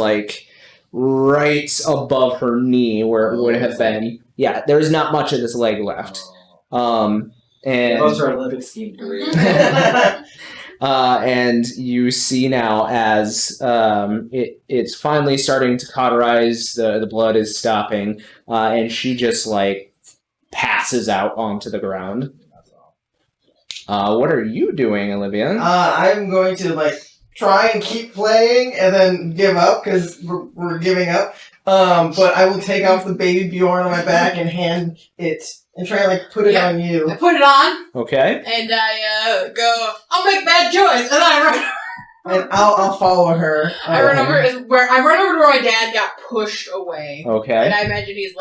right above her knee where it would have been. Yeah, there's not much of this leg left. And those are Olympic skiing career. And you see now as it's finally starting to cauterize, the blood is stopping, and she just passes out onto the ground. What are you doing, Olivia? I'm going to try and keep playing and then give up because we're giving up. But I will take off the baby Bjorn on my back and hand it and try and put it on you. I put it on. Okay. And I go, I'll make bad choice, and I run. And I'll follow her. I run over to where my dad got pushed away. Okay. And I imagine he's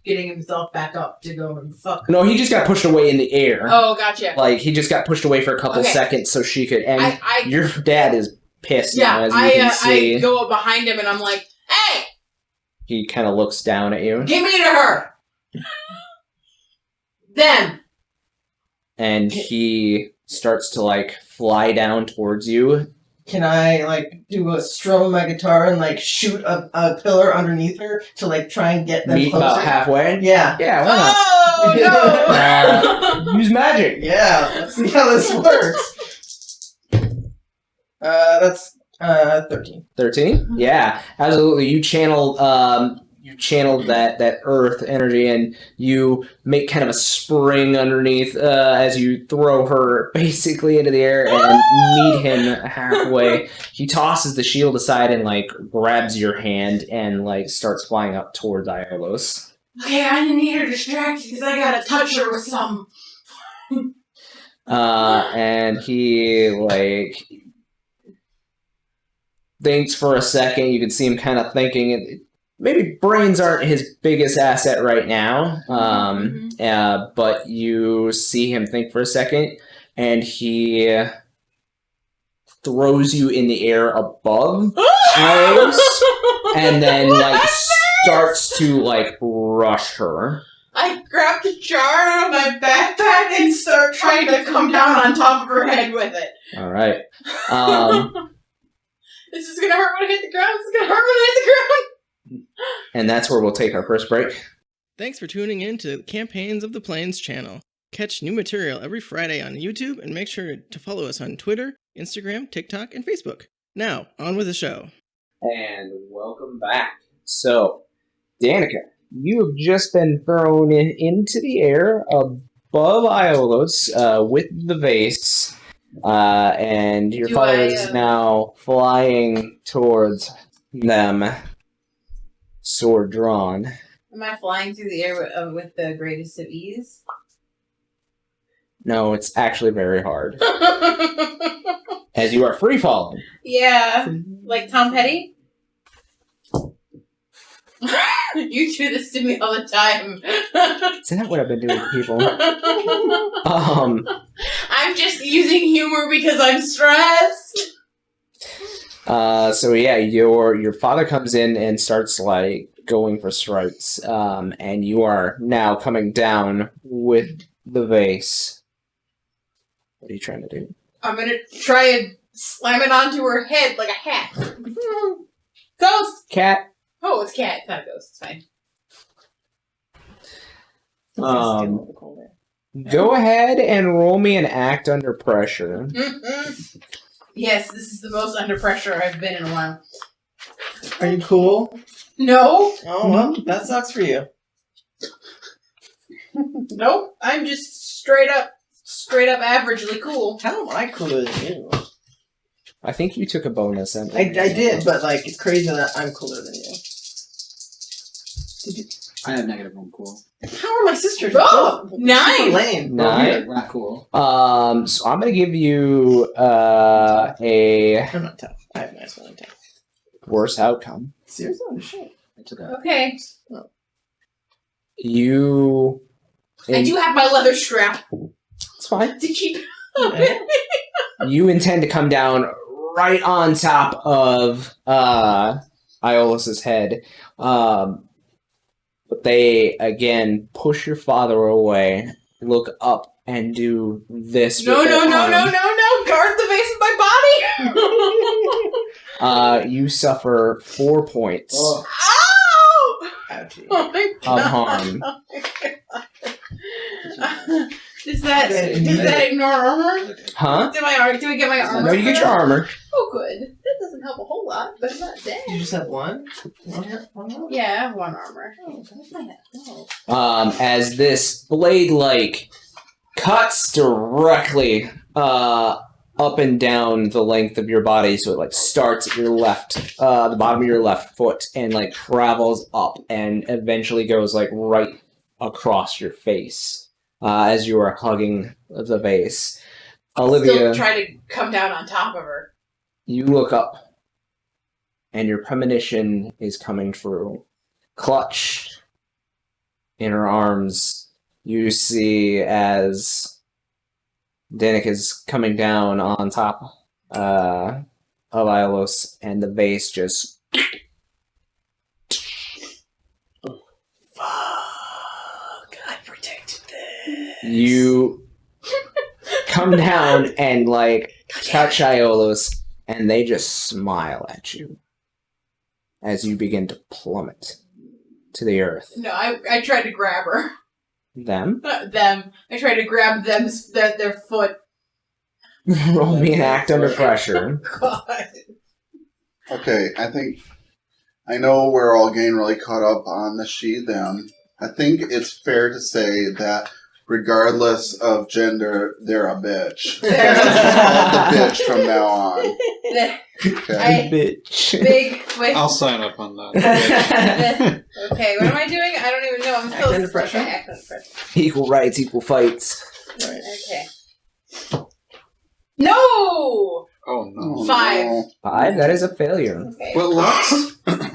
getting himself back up to go and fuck. No, he just got pushed away in the air. Oh, gotcha. He just got pushed away for a couple seconds so she could. And your dad is pissed now, as you can see. I go up behind him and I'm like, hey! He kind of looks down at you. Give me to her! Them! And he starts to fly down towards you. Can I do a strum of my guitar and shoot a pillar underneath her to try and get them Meet closer? about halfway? Yeah. Yeah, why not? Oh, no! Use magic. Yeah, let's see how this works. That's 13. 13? Yeah, absolutely. You channel that earth energy, and you make kind of a spring underneath as you throw her basically into the air and meet him halfway. He tosses the shield aside and grabs your hand and starts flying up towards Iolos. Okay, I need her distracted because I gotta touch her with something. And he thinks for a second. You can see him kind of thinking. Maybe brains aren't his biggest asset right now, but you see him think for a second, and he throws you in the air above Ios, and then like starts to like rush her. I grab the jar out of my backpack and start trying to come down on top of her head with it. All right. This is gonna hurt when I hit the ground. This is gonna hurt when I hit the ground. And that's where we'll take our first break. Thanks for tuning in to Campaigns of the Plains channel. Catch new material every Friday on YouTube and make sure to follow us on Twitter, Instagram, TikTok, and Facebook. Now, on with the show. And welcome back. So, Danica, you have just been thrown into the air above Iolos with the vase, and your father is now flying towards them, sword drawn. Am I flying through the air with the greatest of ease? No, it's actually very hard, as you are free falling. Yeah, like Tom Petty. You do this to me all the time. Isn't that what I've been doing to people? I'm just using humor because I'm stressed. So yeah, your father comes in and starts like going for strikes, and you are now coming down with the vase. What are you trying to do? I'm gonna try and slam it onto her head like a hat. Ghost! Cat. Oh, it's cat. It's not a ghost. It's fine. Go ahead and roll me an act under pressure. Yes, this is the most under pressure I've been in a while. Are you cool? No. Oh, well, that sucks for you. Nope. I'm just straight up averagely cool. How am I cooler than you? I think you took a bonus. I did, but like, it's crazy that I'm cooler than you. I have negative 1 cool. How are my sisters? Oh, Super 9. lame. 9. We're not cool. So I'm gonna give you a I'm not tough. I have nice one tough. worse outcome. Seriously? Oh, shit. I took a... Okay. You. I do have my leather strap It's fine. to keep. You intend to come down right on top of Iolus's head. But they, again, push your father away, look up, and do this. No! with their arm. Guard the base of my body. You suffer 4 points Oh. Ow! Ouchie. Oh my of god. harm. Does that ignore armor? Huh? Do I get my armor? No, you get your armor. Oh, good. That doesn't help a whole lot, but I'm not dead. You just have one? One? Yeah, I have 1 armor. As this blade, like, cuts directly up and down the length of your body, so it, like, starts at your left, the bottom of your left foot, and, like, travels up, and eventually goes, like, right across your face, as you are hugging the vase. Olivia, Still try to come down on top of her. you look up, and your premonition is coming true. Clutched in her arms, you see as Danica is coming down on top of Iolos, and the vase just... Fuck, I protected this. You come down and, like, touch Iolos, and they just smile at you as you begin to plummet to the earth. No, I tried to grab her. Them? Not them. I tried to grab their foot. Roll me an act under pressure. God. Okay, I know we're all getting really caught up on the she, them. I think it's fair to say that regardless of gender, they're a bitch. They're Called the bitch from now on. Okay. Bitch. Wait. I'll sign up on that. Okay, what am I doing? I don't even know. I'm still Act under pressure? Okay, act under pressure. Equal rights, equal fights. Right. Okay. No! Oh no. 5. No. 5? That is a failure. Okay. What looks? Are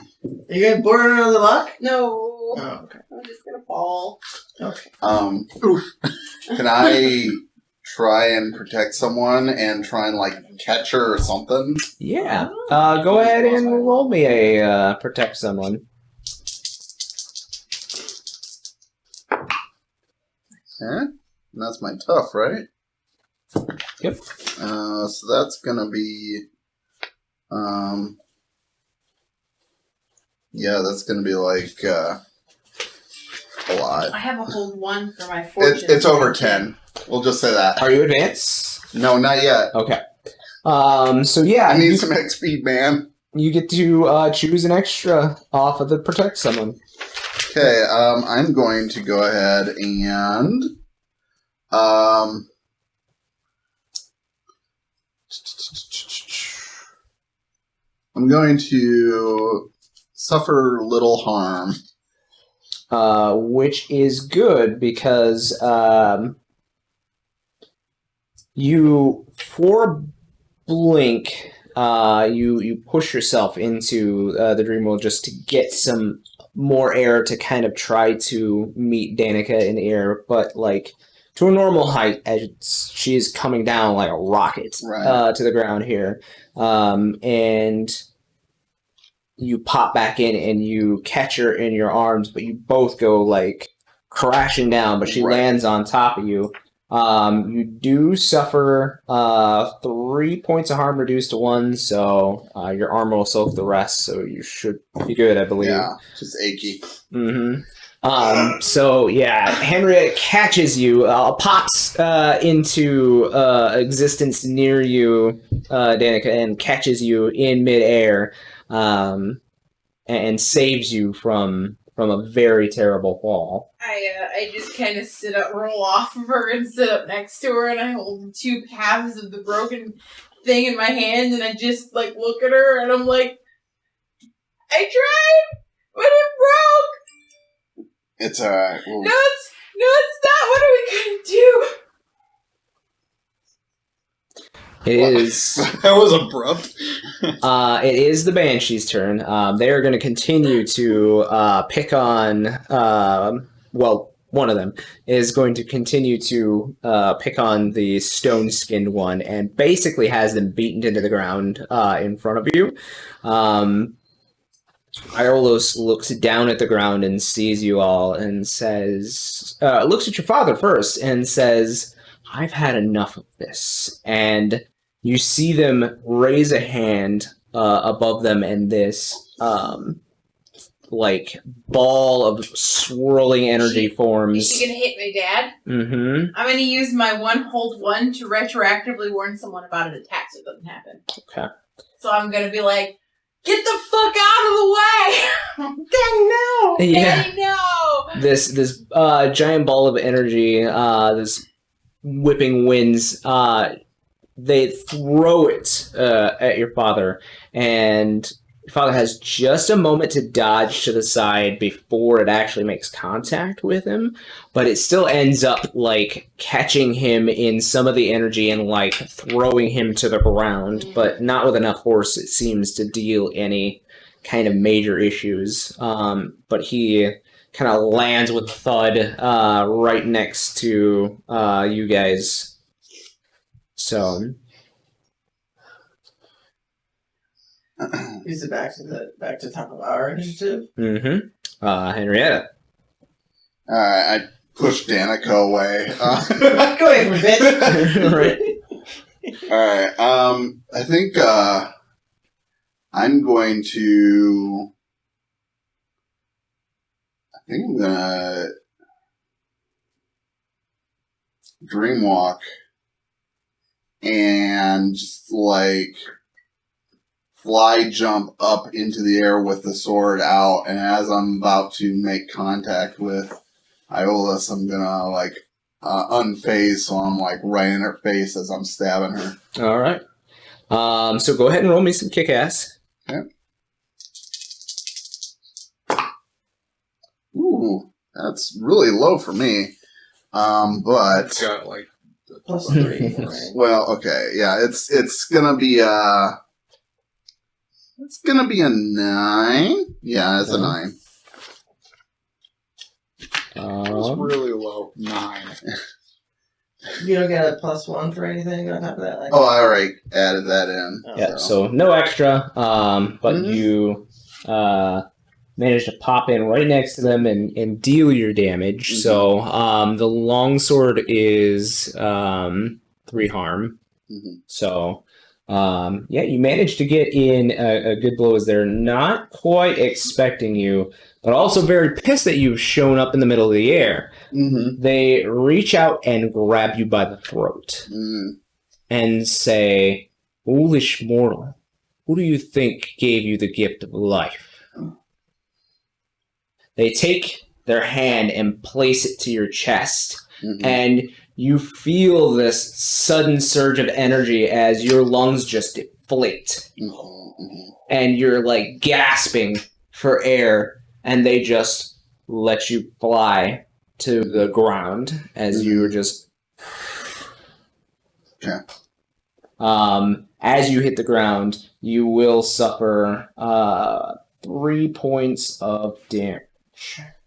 you gonna border under the luck? No. Oh, okay. I'm just gonna fall. Okay. Can I try and protect someone and try and like catch her or something? Yeah. Go ahead and roll me a protect someone. Okay. And that's my tough, right? Yep. So that's gonna be, yeah, that's gonna be like a lot. I have a hold 1 for my fortune. It's over 10. We'll just say that. Are you advanced? No, not yet. Okay. So yeah, I need some XP, man. you get to choose an extra off of the protect someone. Okay, I'm going to go ahead and I'm going to suffer little harm. Which is good because you, for blink, you push yourself into the dream world just to get some more air to kind of try to meet Danica in the air, but like to a normal height as she is coming down like a rocket to the ground here, and you pop back in and you catch her in your arms, but you both go like crashing down, but she lands on top of you. You do suffer 3 points of harm reduced to 1, so your armor will soak the rest, so you should be good, I believe. Yeah, just achy. Mm-hmm. So yeah, Henrietta catches you, pops into existence near you, Danica, and catches you in midair, and saves you from a very terrible fall. I just kind of roll off of her and sit up next to her, and I hold the 2 halves of the broken thing in my hand, and I just like look at her, and I'm like, I tried, but it broke. It's alright. No, it's not. What are we gonna do? It is. That was abrupt. It is the Banshee's turn. They are going to continue to pick on. Well, one of them is going to continue to pick on the stone-skinned one, and basically has them beaten into the ground in front of you. Iolos looks down at the ground and sees you all and says, looks at your father first and says, "I've had enough of this." And you see them raise a hand above them, and this like ball of swirling energy forms. Is she gonna hit my dad? Mm-hmm. I'm gonna use my hold 1 to retroactively warn someone about an attack so it doesn't happen. Okay. So I'm gonna be like, get the fuck out of the way! Daddy, no! Yeah. Daddy, no! This giant ball of energy, this whipping winds, they throw it at your father, and your father has just a moment to dodge to the side before it actually makes contact with him, but it still ends up like catching him in some of the energy and like throwing him to the ground, but not with enough force, it seems, to deal any kind of major issues. But he kind of lands with a thud right next to you guys. So Is it back to the top of our initiative? mm-hmm. Henrietta. Alright, I pushed Danica away. Go away from bitch. Right. Alright, I think I'm going to... I think I'm gonna dreamwalk and just like fly jump up into the air with the sword out, and as I'm about to make contact with Iolas, I'm gonna like unphase, so I'm like right in her face as I'm stabbing her. All right. So go ahead and roll me some kick-ass. Okay. Ooh, that's really low for me. But It's got like Plus 3. Right? well, okay, yeah, it's gonna be a 9. Yeah, it's a 9. it was really low. 9. You don't get a +1 for anything on top of that? Like, Oh, I already added that in. Yeah, so no extra, but you managed to pop in right next to them and deal your damage. Mhm. So the longsword is 3 harm. Mhm. So yeah, you managed to get in a good blow as they're not quite expecting you, but also very pissed that you've shown up in the middle of the air. Mm-hmm. They reach out and grab you by the throat Mm. and say, "Foolish mortal, who do you think gave you the gift of life?" They take their hand and place it to your chest, Mhm. and you feel this sudden surge of energy as your lungs just deflate, Mhm. Mhm. and you're like gasping for air, and they just let you fly to the ground as you were just... Okay. As you hit the ground, you will suffer 3 points of damage.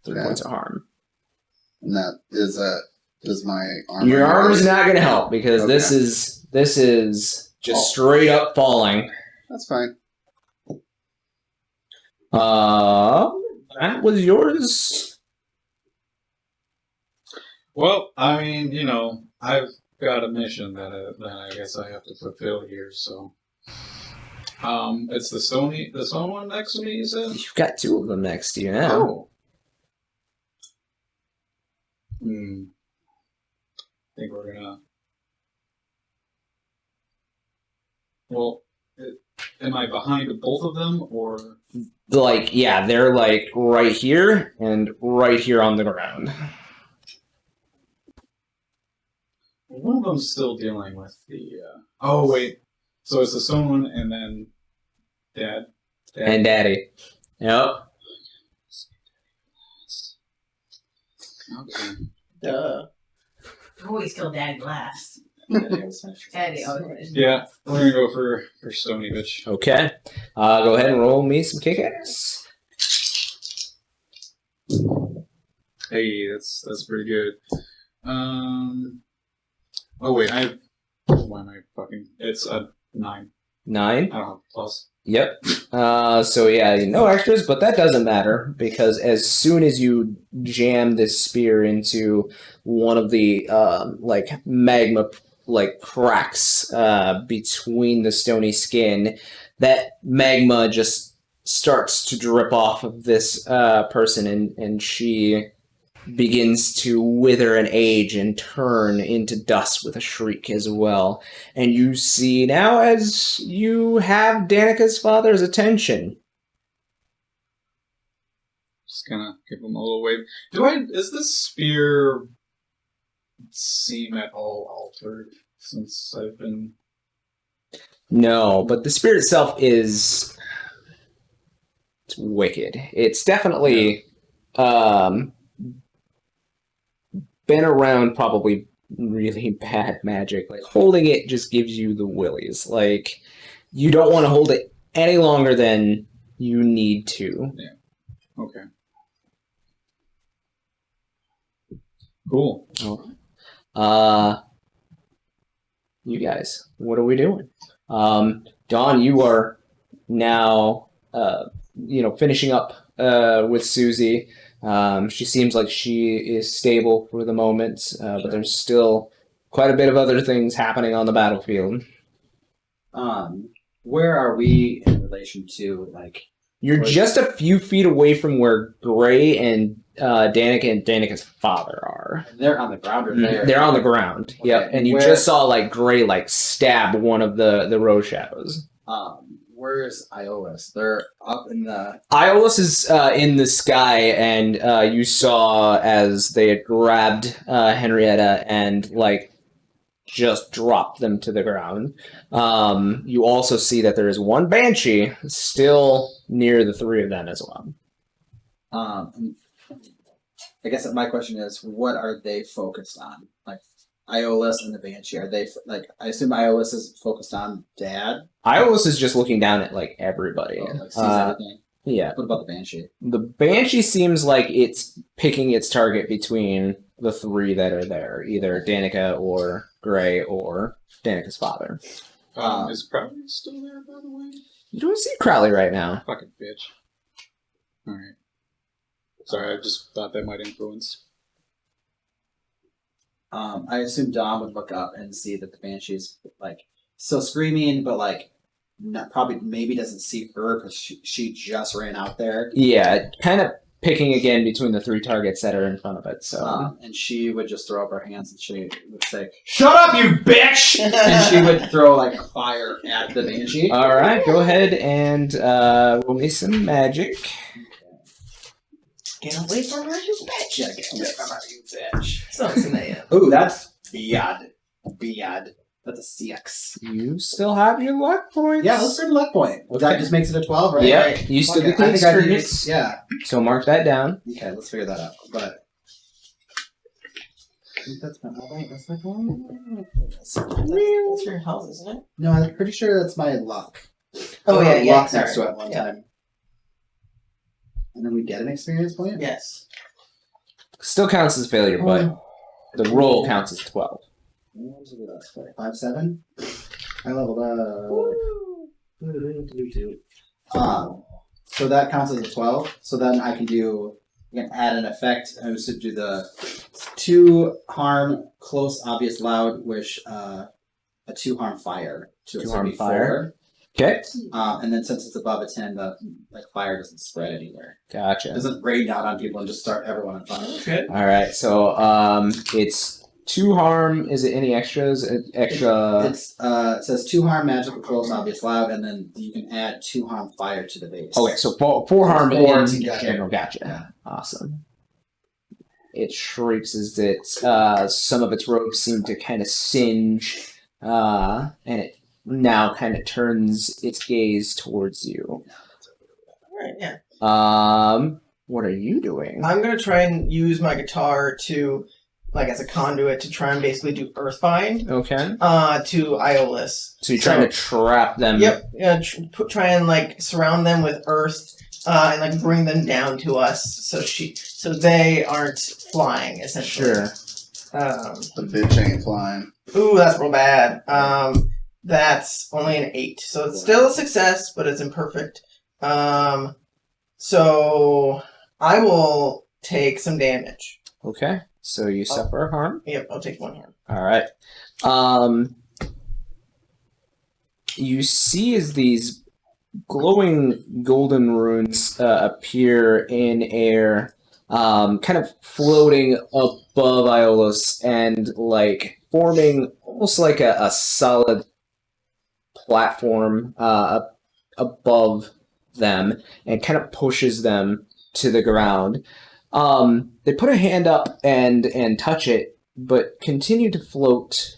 3 Okay. points of harm. And that is does my armor? Your armor's not going to help because Okay. this is just straight up falling. That's fine. That was yours. Well, I mean, you know, I've got a mission that I guess I have to fulfill here. So, it's the stone one next to me. You said. You've got 2 of them next to you now. Oh. I think we're gonna. Well, am I behind both of them, or? Like, yeah, they're like right here and right here on the ground. One of them's still dealing with the. Oh wait, so it's the stone one, and then Dad. And Daddy. Yep. Okay. duh. Always kill Daddy last. Daddy always. Yeah, we're gonna go for Stony Bitch. Okay. Go ahead and roll me some kick-ass. Hey, that's pretty good. Oh wait, why am I fucking? It's a 9. 9. I don't have plus. Yep. So yeah, no extras, but that doesn't matter because as soon as you jam this spear into one of the like magma like cracks between the stony skin, that magma just starts to drip off of this person, and she begins to wither and age and turn into dust with a shriek as well. And you see now as you have Danica's father's attention. Just gonna give him a little wave. Is this spear seem at all altered since I've been? No, but the spear itself it's wicked. It's definitely been around probably really bad magic. Like, holding it just gives you the willies. Like, you don't want to hold it any longer than you need to. Yeah. Okay. Cool. You guys, what are we doing? Dawn, you are now, finishing up with Susie. She seems like she is stable for the moment, but there's still quite a bit of other things happening on the battlefield. Where are we in relation to, like... You're just a few feet away from where Gray and Danica and Danica's father are. They're on the ground or there? They're on the ground, Okay. yep. And you just saw, like, Gray, like, stab one of the Rose Shadows. Where's Iolus? They're up in the... Iolus is in the sky, and you saw as they had grabbed Henrietta and, like, just dropped them to the ground. You also see that there is one Banshee still near the 3 of them as well. I guess my question is, what are they focused on? Like, Iolus and the Banshee, are they, like, I assume Iolus is focused on Dad? Iolus is just looking down at, like, everybody. Like, sees everything? Yeah. What about the Banshee? The Banshee seems like it's picking its target between the three that are there, either Danica or Gray or Danica's father. Is Crowley still there, by the way? You don't see Crowley right now. Fucking bitch. Alright. Sorry, I just thought that might influence. I assume Dom would look up and see that the Banshee's like still screaming, but like maybe doesn't see her because she just ran out there. Yeah, kind of picking again between the three targets that are in front of it. So, And she would just throw up her hands and she would say, "Shut up, you bitch!" and she would throw like a fire at the Banshee. All right, go ahead and roll me some magic. Get away from her, you bitch! Yeah, get away from her, you bitch. Sounds in the Ooh, that's bad. Bad. That's a CX. You still have your luck points. Yeah, let's bring luck point. Okay. That just makes it a 12, right? Yeah, Right. you still Okay, get the I think I did experience. it. Yeah. So mark that down. Okay, let's figure that out. But I think that's my that's like That's your health, isn't it? no, I'm pretty sure that's my luck. Oh, I yeah, had yeah, luck sorry. next to it one Yeah. time. And then we get an experience point? Yes. Still counts as failure, but the roll counts as 12. 5, 7. I leveled up. So that counts as a 12. So then I can add an effect. I was to do the 2 harm, close, obvious, loud, which a 2 harm fire. To it, 2 so harm it'd be fire. 4. Okay, And then since it's above a 10, the fire doesn't spread anywhere. It gotcha. doesn't rain down on people and just start everyone on fire. Good. All right, so it's 2 harm. Is it any extras? Extra. It says 2 harm, magical, close, obvious, loud, and then you can add 2 harm fire to the base. Okay, so 4 harm 4 in together. general. Gotcha. Yeah. Awesome. It shrieks as some of its robes seem to kind of singe, and it now kind of turns its gaze towards you. Alright, yeah. What are you doing? I'm gonna try and use my guitar to, like, as a conduit to try and basically do Earthbind, Okay. to Iolus. So you're trying to trap them. Yep. Yeah. Try and like surround them with earth, and like bring them down to us, so they aren't flying essentially. Sure. The bitch ain't flying. Ooh, that's real bad. That's only an 8, so it's still a success, but it's imperfect. So I will take some damage. Okay. So you suffer harm. Yep, I'll take 1 harm. All right. You see as these glowing golden runes appear in air, kind of floating above Iolus and like forming almost like a solid platform above them, and kind of pushes them to the ground. They put a hand up and touch it, but continue to float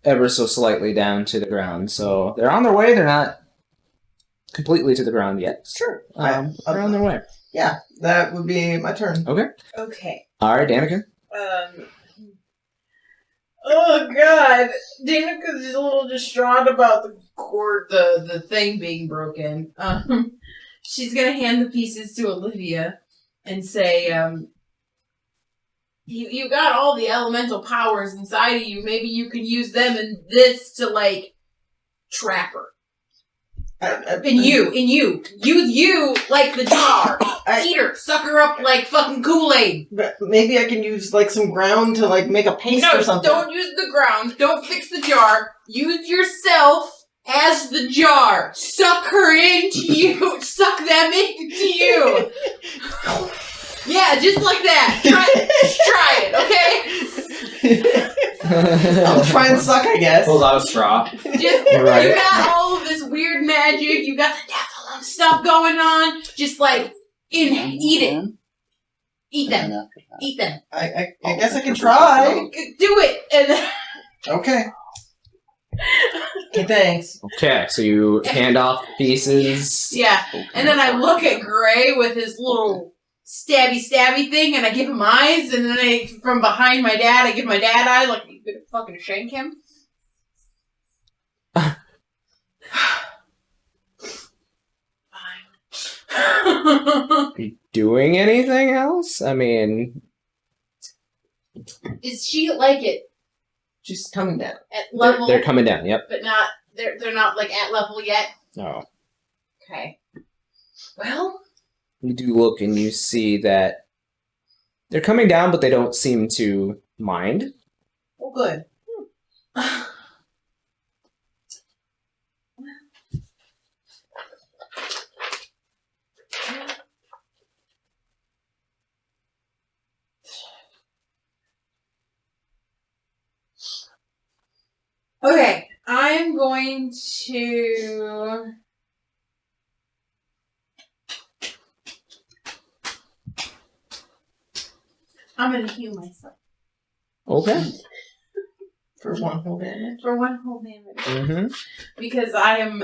ever so slightly down to the ground. So they're on their way. They're not completely to the ground yet. Sure. They're on their way. Yeah, that would be my turn. Okay. All right, Danica. Oh god, Danica's a little distraught about the thing being broken. She's gonna hand the pieces to Olivia and say, you got all the elemental powers inside of you. Maybe you can use them in this to like trap her. Use you like the jar. Eat her, suck her up like fucking Kool-Aid. But maybe I can use like some ground to like make a paste or something. Don't use the ground. Don't fix the jar. Use yourself as the jar. Suck her into you. Suck them into you. Yeah, just like that. Try it, okay? I'll try and suck, I guess. Pulls out a straw. Just Right. You got all of this weird magic. You got the Nephilim stuff going on. Just like eat it. Eat them. Eat them. I guess I can try. Do it. And then Okay. Okay, thanks. Okay, so you hand off pieces. yeah. And then I look at Gray with his little stabby thing, and I give him eyes, and then from behind my dad, I give my dad eyes, like, you gonna fucking shank him? Fine. Are you doing anything else? I mean, Is she like it She's coming down. at level? They're coming down. Yep. but not they're not like at level yet. Oh. Okay. Well, You do look and you see that they're coming down, but they don't seem to mind. well, good. Okay, I'm going to. I'm gonna heal myself Okay. For one whole damage. for one whole damage Mm-hmm. because I am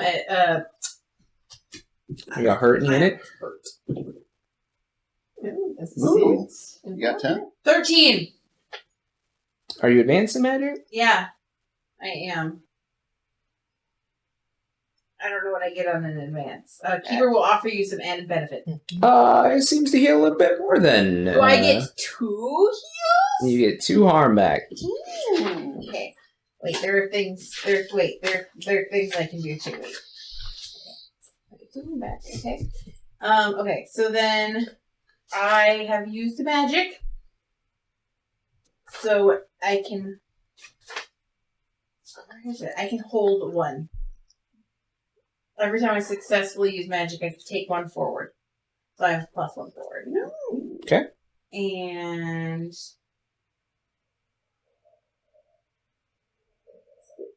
You got hurt in it? hurt. Ooh, that's Ooh. 6. You got 10? 13. Are you advanced in magic? Yeah, I am. I don't know what I get on an advance. Keeper will offer you some added benefit. It seems to heal a little bit more than. Do I get 2 heals? You get 2 harm back. Ooh, okay. Wait, there are things. There are things I can do too. Wait. Okay, 2 harm back. Okay. Okay. So then, I have used magic, so I can. Where is it? I can hold 1. Every time I successfully use magic, I can take 1 forward. So I have +1 forward. Okay. And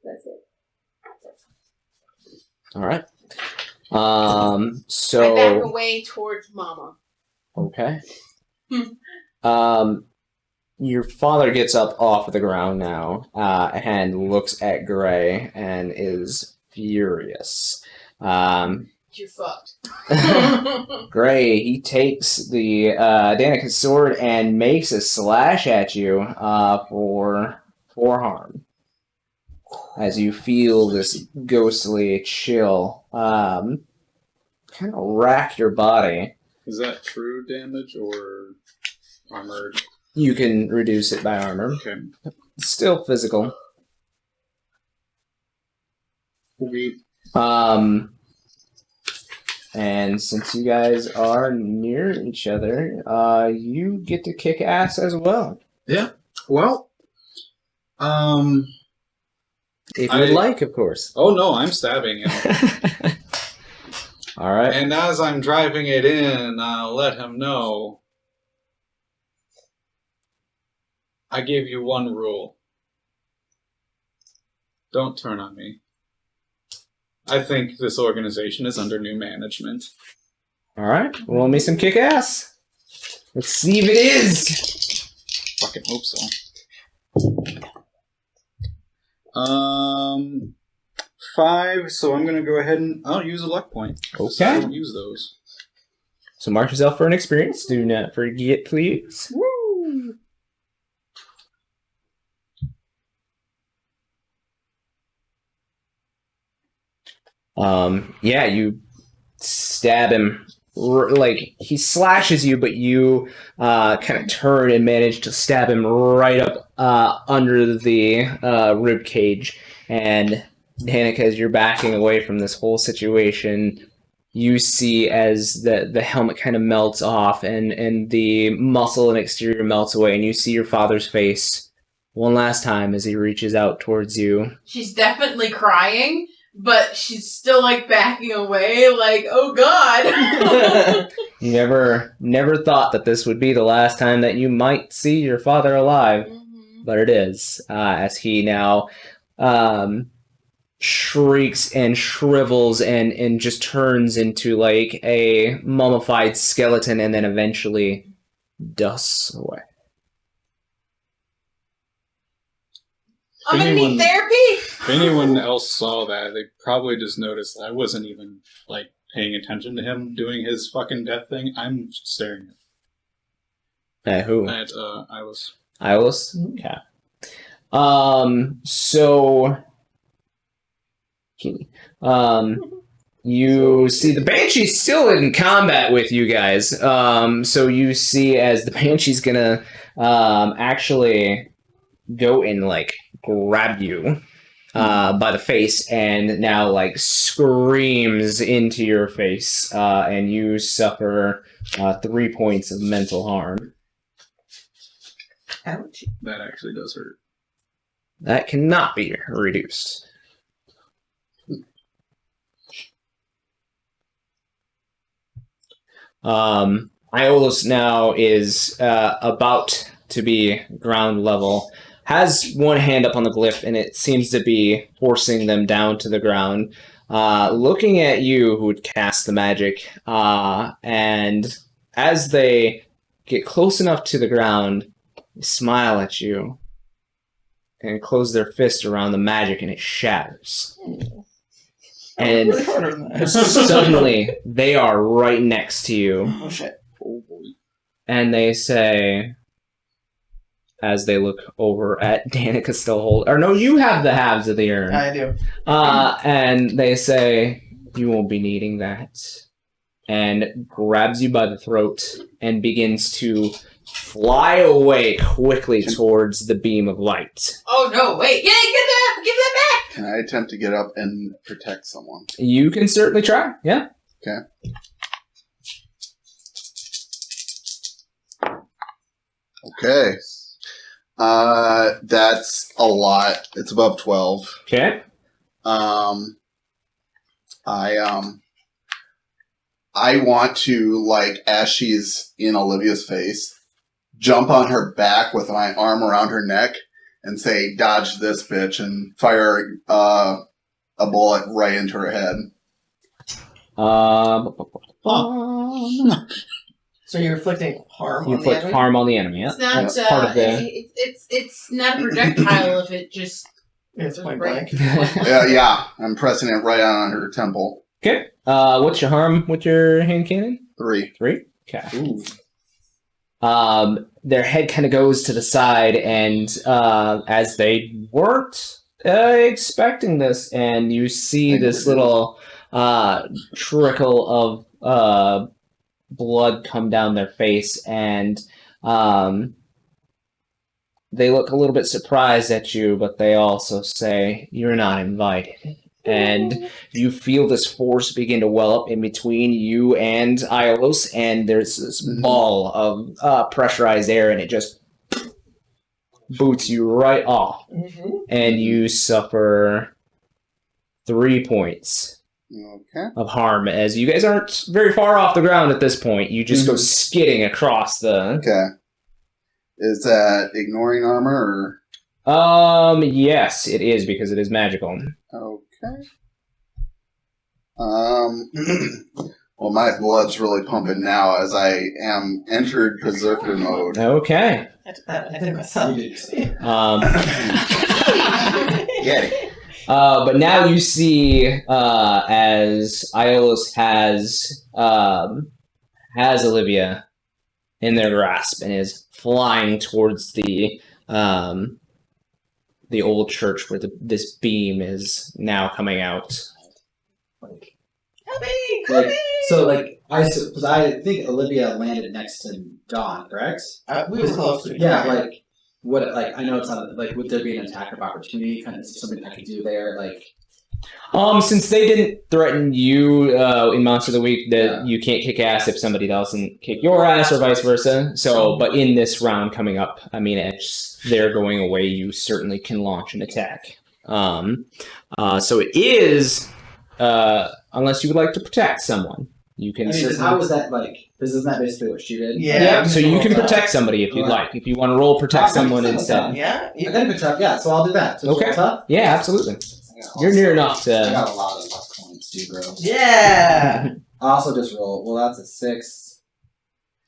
that's it. All right. I back So away towards Mama. okay. Your father gets up off of the ground now, and looks at Gray and is furious. You're fucked. Gray, he takes the Danica's sword and makes a slash at you for 4 harm. As you feel this ghostly chill kind of rack your body. Is that true damage or armored? You can reduce it by armor. Okay. Still physical. Sweet. And since you guys are near each other, you get to kick ass as well. Yeah. Well, If you would like, of course. Oh no, I'm stabbing him. All right. And as I'm driving it in, I'll let him know. I gave you one rule. Don't turn on me. I think this organization is under new management. All right. Roll me some kick ass. Let's see if it is. Fucking hope so. 5, so I'm gonna go ahead and I'll use a luck point. Okay. So I don't use those. So mark yourself for an experience. Do not forget, please. Woo! Yeah, you stab him. Like, he slashes you, but you kind of turn and manage to stab him right up under the rib cage. And Danica, as you're backing away from this whole situation, you see as the helmet kind of melts off and the muscle and exterior melts away, and you see your father's face one last time as he reaches out towards you. She's definitely crying, but she's still like backing away, like, oh god. You never thought that this would be the last time that you might see your father alive, but it is, as he now shrieks and shrivels and just turns into like a mummified skeleton and then eventually dusts away. I'm gonna Anyone- need therapy. If anyone else saw that, they probably just noticed that I wasn't even, like, paying attention to him doing his fucking death thing. I'm staring Who? at Ilis. Ilis? Okay. So, you You see the Banshee's still in combat with you guys. So you see as the Banshee's gonna actually go and like grab you by the face and now like screams into your face, and you suffer 3 points of mental harm. Ouch. That actually does hurt. That cannot be reduced. Iolus now is about to be ground level. Has one hand up on the glyph, and it seems to be forcing them down to the ground. Looking at you, who would cast the magic, and as they get close enough to the ground, they smile at you and close their fist around the magic, and it shatters. And Really hard on that. suddenly, they are right next to you. Oh shit. And they say, as they look over at Danica still hold, or no, you have the halves of the urn. I do. And they say, you won't be needing that. And grabs you by the throat and begins to fly away quickly towards the beam of light. Oh no! Wait! Yeah, give that back! Can I attempt to get up and protect someone? You can certainly try, yeah. Okay. Okay. That's a lot. It's above 12. Okay. I want to, like, as she's in Olivia's face, jump on her back with my arm around her neck and say, "Dodge this bitch," and fire a bullet right into her head. So you're inflicting harm You on the inflict enemy? harm on the enemy, yeah. It's not. That's part of the... It's not a projectile if it just. It's point blank. Yeah, I'm pressing it right on her temple. Okay. What's your harm with your hand cannon? 3. 3? Okay. Their head kind of goes to the side, and as they weren't expecting this, and you see this little trickle of blood come down their face, and they look a little bit surprised at you, but they also say, "You're not invited." And you feel this force begin to well up in between you and Iolus, and there's this ball of pressurized air, and it just boots you right off. Mm-hmm. And you suffer 3 points Okay. of harm, as you guys aren't very far off the ground at this point. You just go skidding across the... Okay. Is that ignoring armor, Yes, it is, because it is magical. or... Okay. Well, my blood's really pumping now as I am entered berserker mode. Okay. I did myself. Get it. But now you see, as Iolus has Olivia in their grasp and is flying towards the old church where this beam is now coming out. Because I think Olivia landed next to Dawn, correct? We were close to it. Yeah, I know it's not, would there be an attack of opportunity, kind of something I could do there, Since they didn't threaten you in Monster of the Week, that you can't kick ass if somebody doesn't kick your ass, or vice versa. So, but in this round coming up, I mean, it's they're going away. You certainly can launch an attack. So it is, unless you would like to protect someone, you can. How was that Isn't that basically what she did? Yeah. So you can protect somebody if you'd like. If you want to roll protect someone instead. Yeah. I got a good tough. Yeah, so I'll do that. So Okay. Tough? Yeah, absolutely. You're near enough I to. got a lot of luck points too, bro. Yeah. I also just roll. Well, that's a 6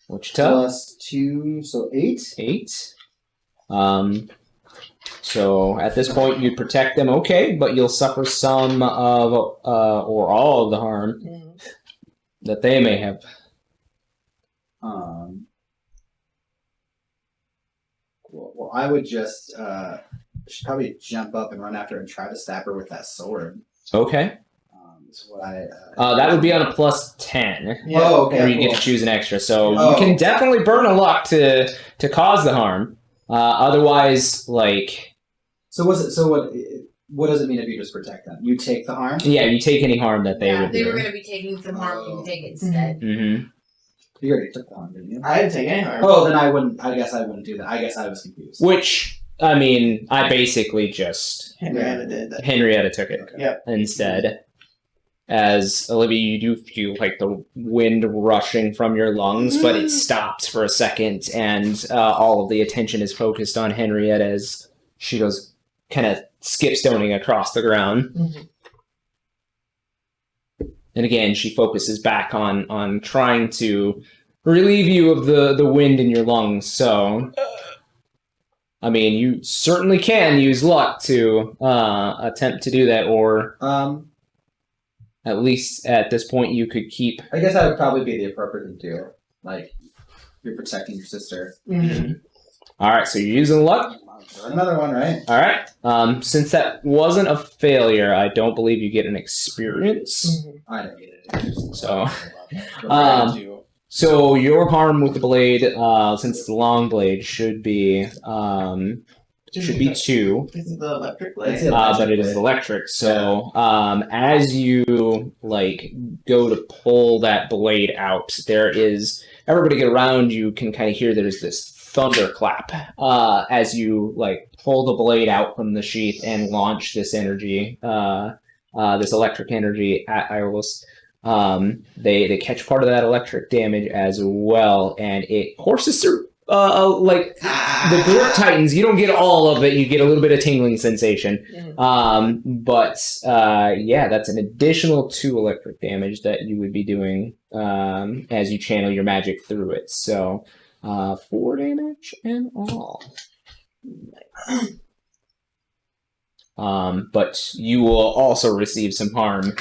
What's tough? plus 2, so 8. 8. So at this point, you protect them, okay, but you'll suffer some of or all of the harm that they may have. Well, I would just should probably jump up and run after her and try to stab her with that sword. Okay. is what I. That would be on a +10. Oh, okay. Or you Cool. get to choose an extra. So Oh. you can definitely burn a luck to cause the harm. Otherwise, like... So what does it mean if you just protect them? You take the harm? Yeah, you take any harm that they would they do. were going to be taking some harm. You can take it instead. Mm-hmm. You already took the harm, didn't you? I didn't take any harm. Oh, then I wouldn't. I guess I wouldn't do that. I guess I was confused. Which, I mean, I basically just... Henrietta did that. Henrietta took it Yep. instead. As Olivia, you do feel like the wind rushing from your lungs, but it stops for a second, and all of the attention is focused on Henrietta as she goes kind of skip-stoning across the ground. Mm-hmm. And again, she focuses back on trying to relieve you of the wind in your lungs. So, I mean, you certainly can use luck to attempt to do that, or at least at this point, you could keep. I guess that would probably be the appropriate thing to do. Like, you're protecting your sister. Mm-hmm. All right, so you're using luck. Another one, right? All right. Since that wasn't a failure, I don't believe you get an experience. I don't get it. So, so your harm with the blade, since it's a long blade, should be 2. Is it the electric blade? But it is electric. So as you like go to pull that blade out, there is everybody around you can kind of hear there's this thunderclap as you like pull the blade out from the sheath and launch this energy, this electric energy at Iolus. They catch part of that electric damage as well, and it courses through. Like the grip tightens, you don't get all of it. You get a little bit of tingling sensation, but yeah, that's an additional 2 electric damage that you would be doing as you channel your magic through it. So 4 damage in all. But you will also receive some harm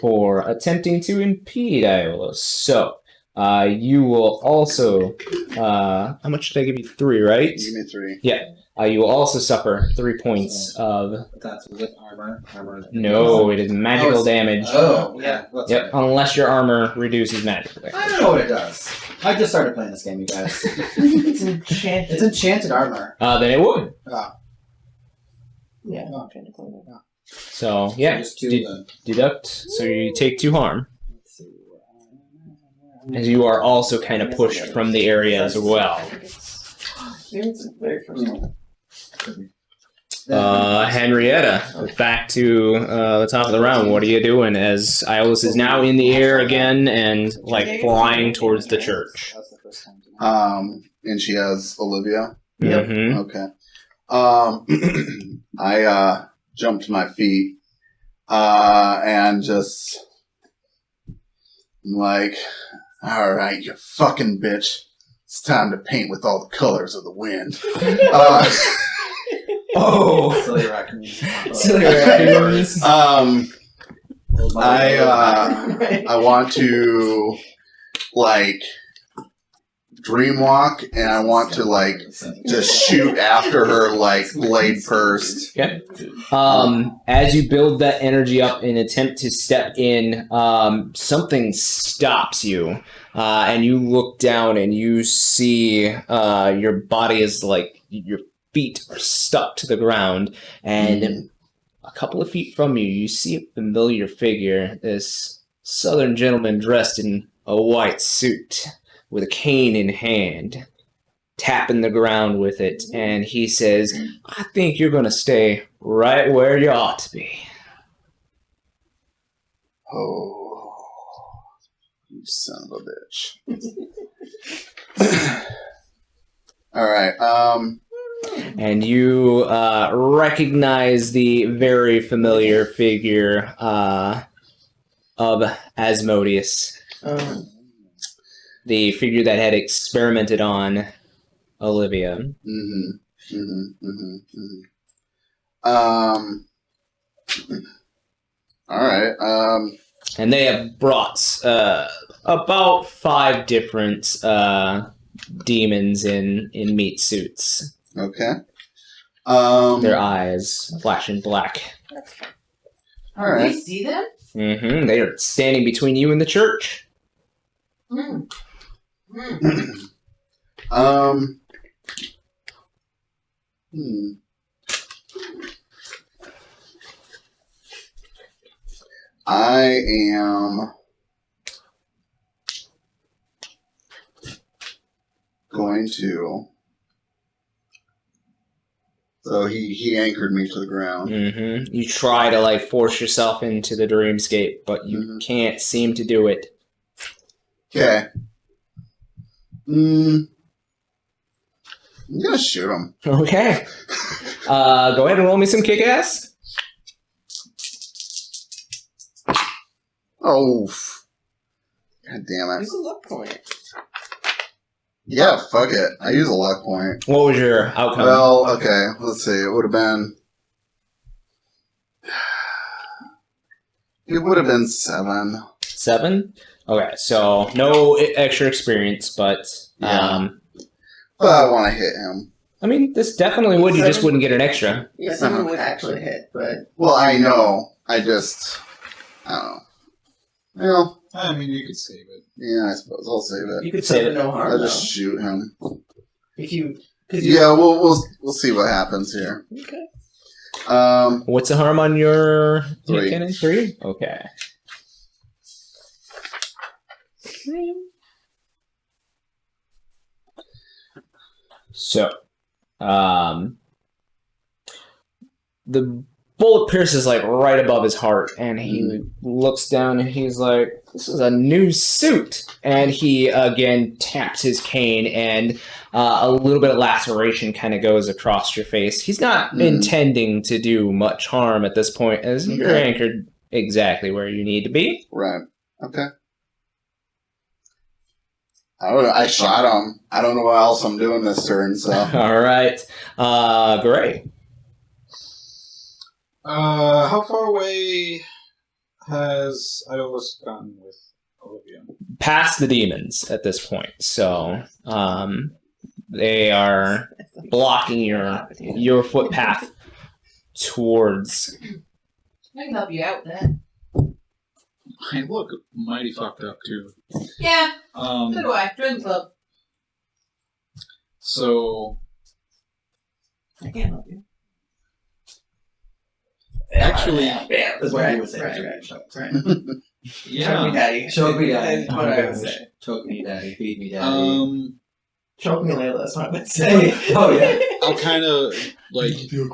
for attempting to impede Iolus. So. You will also, how much did I give you? 3, right? Give me 3. Yeah. You will also suffer 3 points of... That's with armor. No, it is magical damage. Oh, yeah. Yep, unless your armor reduces magical damage. I don't know what it does. I just started playing this game, you guys. It's enchanted. It's enchanted armor. Then it would. Yeah. Oh. So, yeah, Just 2 then. deduct. So you take 2 harm. As you are also kind of pushed from the area as well. It's the very first one. Henrietta, back to the top of the round. What are you doing as Iolus is now in the air again and like flying towards the church? And she has Olivia. Yep. Mm-hmm. Okay. I jumped to my feet and just like, all right, you fucking bitch. It's time to paint with all the colors of the wind. Silly raccoons. Silly raccoons. I want to like dreamwalk, and I want to like just shoot after her like blade first. Okay. As you build that energy up and attempt to step in, something stops you, and you look down and you see your body is like your feet are stuck to the ground, and a couple of feet from you, you see a familiar figure. This southern gentleman dressed in a white suit with a cane in hand, tapping the ground with it, and he says, I think you're going to stay right where you ought to be. Oh, you son of a bitch. All right. And you recognize the very familiar figure of Asmodeus, the figure that had experimented on Olivia. All right. And they have brought about 5 different demons in meat suits. Okay. Their eyes flashing black. All right. Do you see them? Mm-hmm. They are standing between you and the church. Mm. I am going to. So he anchored me to the ground. Mm-hmm. You try to like force yourself into the dreamscape, but you can't seem to do it. Okay. I'm gonna shoot him. Okay. Go ahead and roll me some kick-ass. Oh, god damn it! Use a luck point. Yeah, fuck it. I use a luck point. What was your outcome? Well, okay. Let's see. It would have been. It would have been 7. 7? Okay, so no extra experience, but Yeah. But I want to hit him. I mean, this definitely would. You just wouldn't get an extra. Yeah, someone would actually hit, but Well, I know. I don't know. Well, I mean, you could save it. yeah, I suppose I'll save it. you could save it no harm. I'll Though. just shoot him. If you, Yeah, we'll see what happens here. Okay. What's the harm on your 3. cannon? 3? Okay. So, the bullet pierces like right above his heart, and he looks down and he's like, "This is a new suit." And he again taps his cane, and a little bit of laceration kind of goes across your face. He's not intending to do much harm at this point, as you're anchored exactly where you need to be. Right. Okay. I don't know. I shot him. I don't know what else I'm doing this turn, so. All right, Gray. How far away has Iola's gone with Olivia? Past the demons at this point, so they are blocking your footpath towards. I can help you out with that. I look mighty fucked up too. Yeah, so do I. Join the club. So I can't help you. actually, Yeah, that's what I would say. Right. Choke me, yeah. daddy. Choke me, daddy. That's what I would say. Choke me, daddy. Feed me, daddy. Choke me, Layla. That's what I would say. Oh, yeah. I'll kind of like. I don't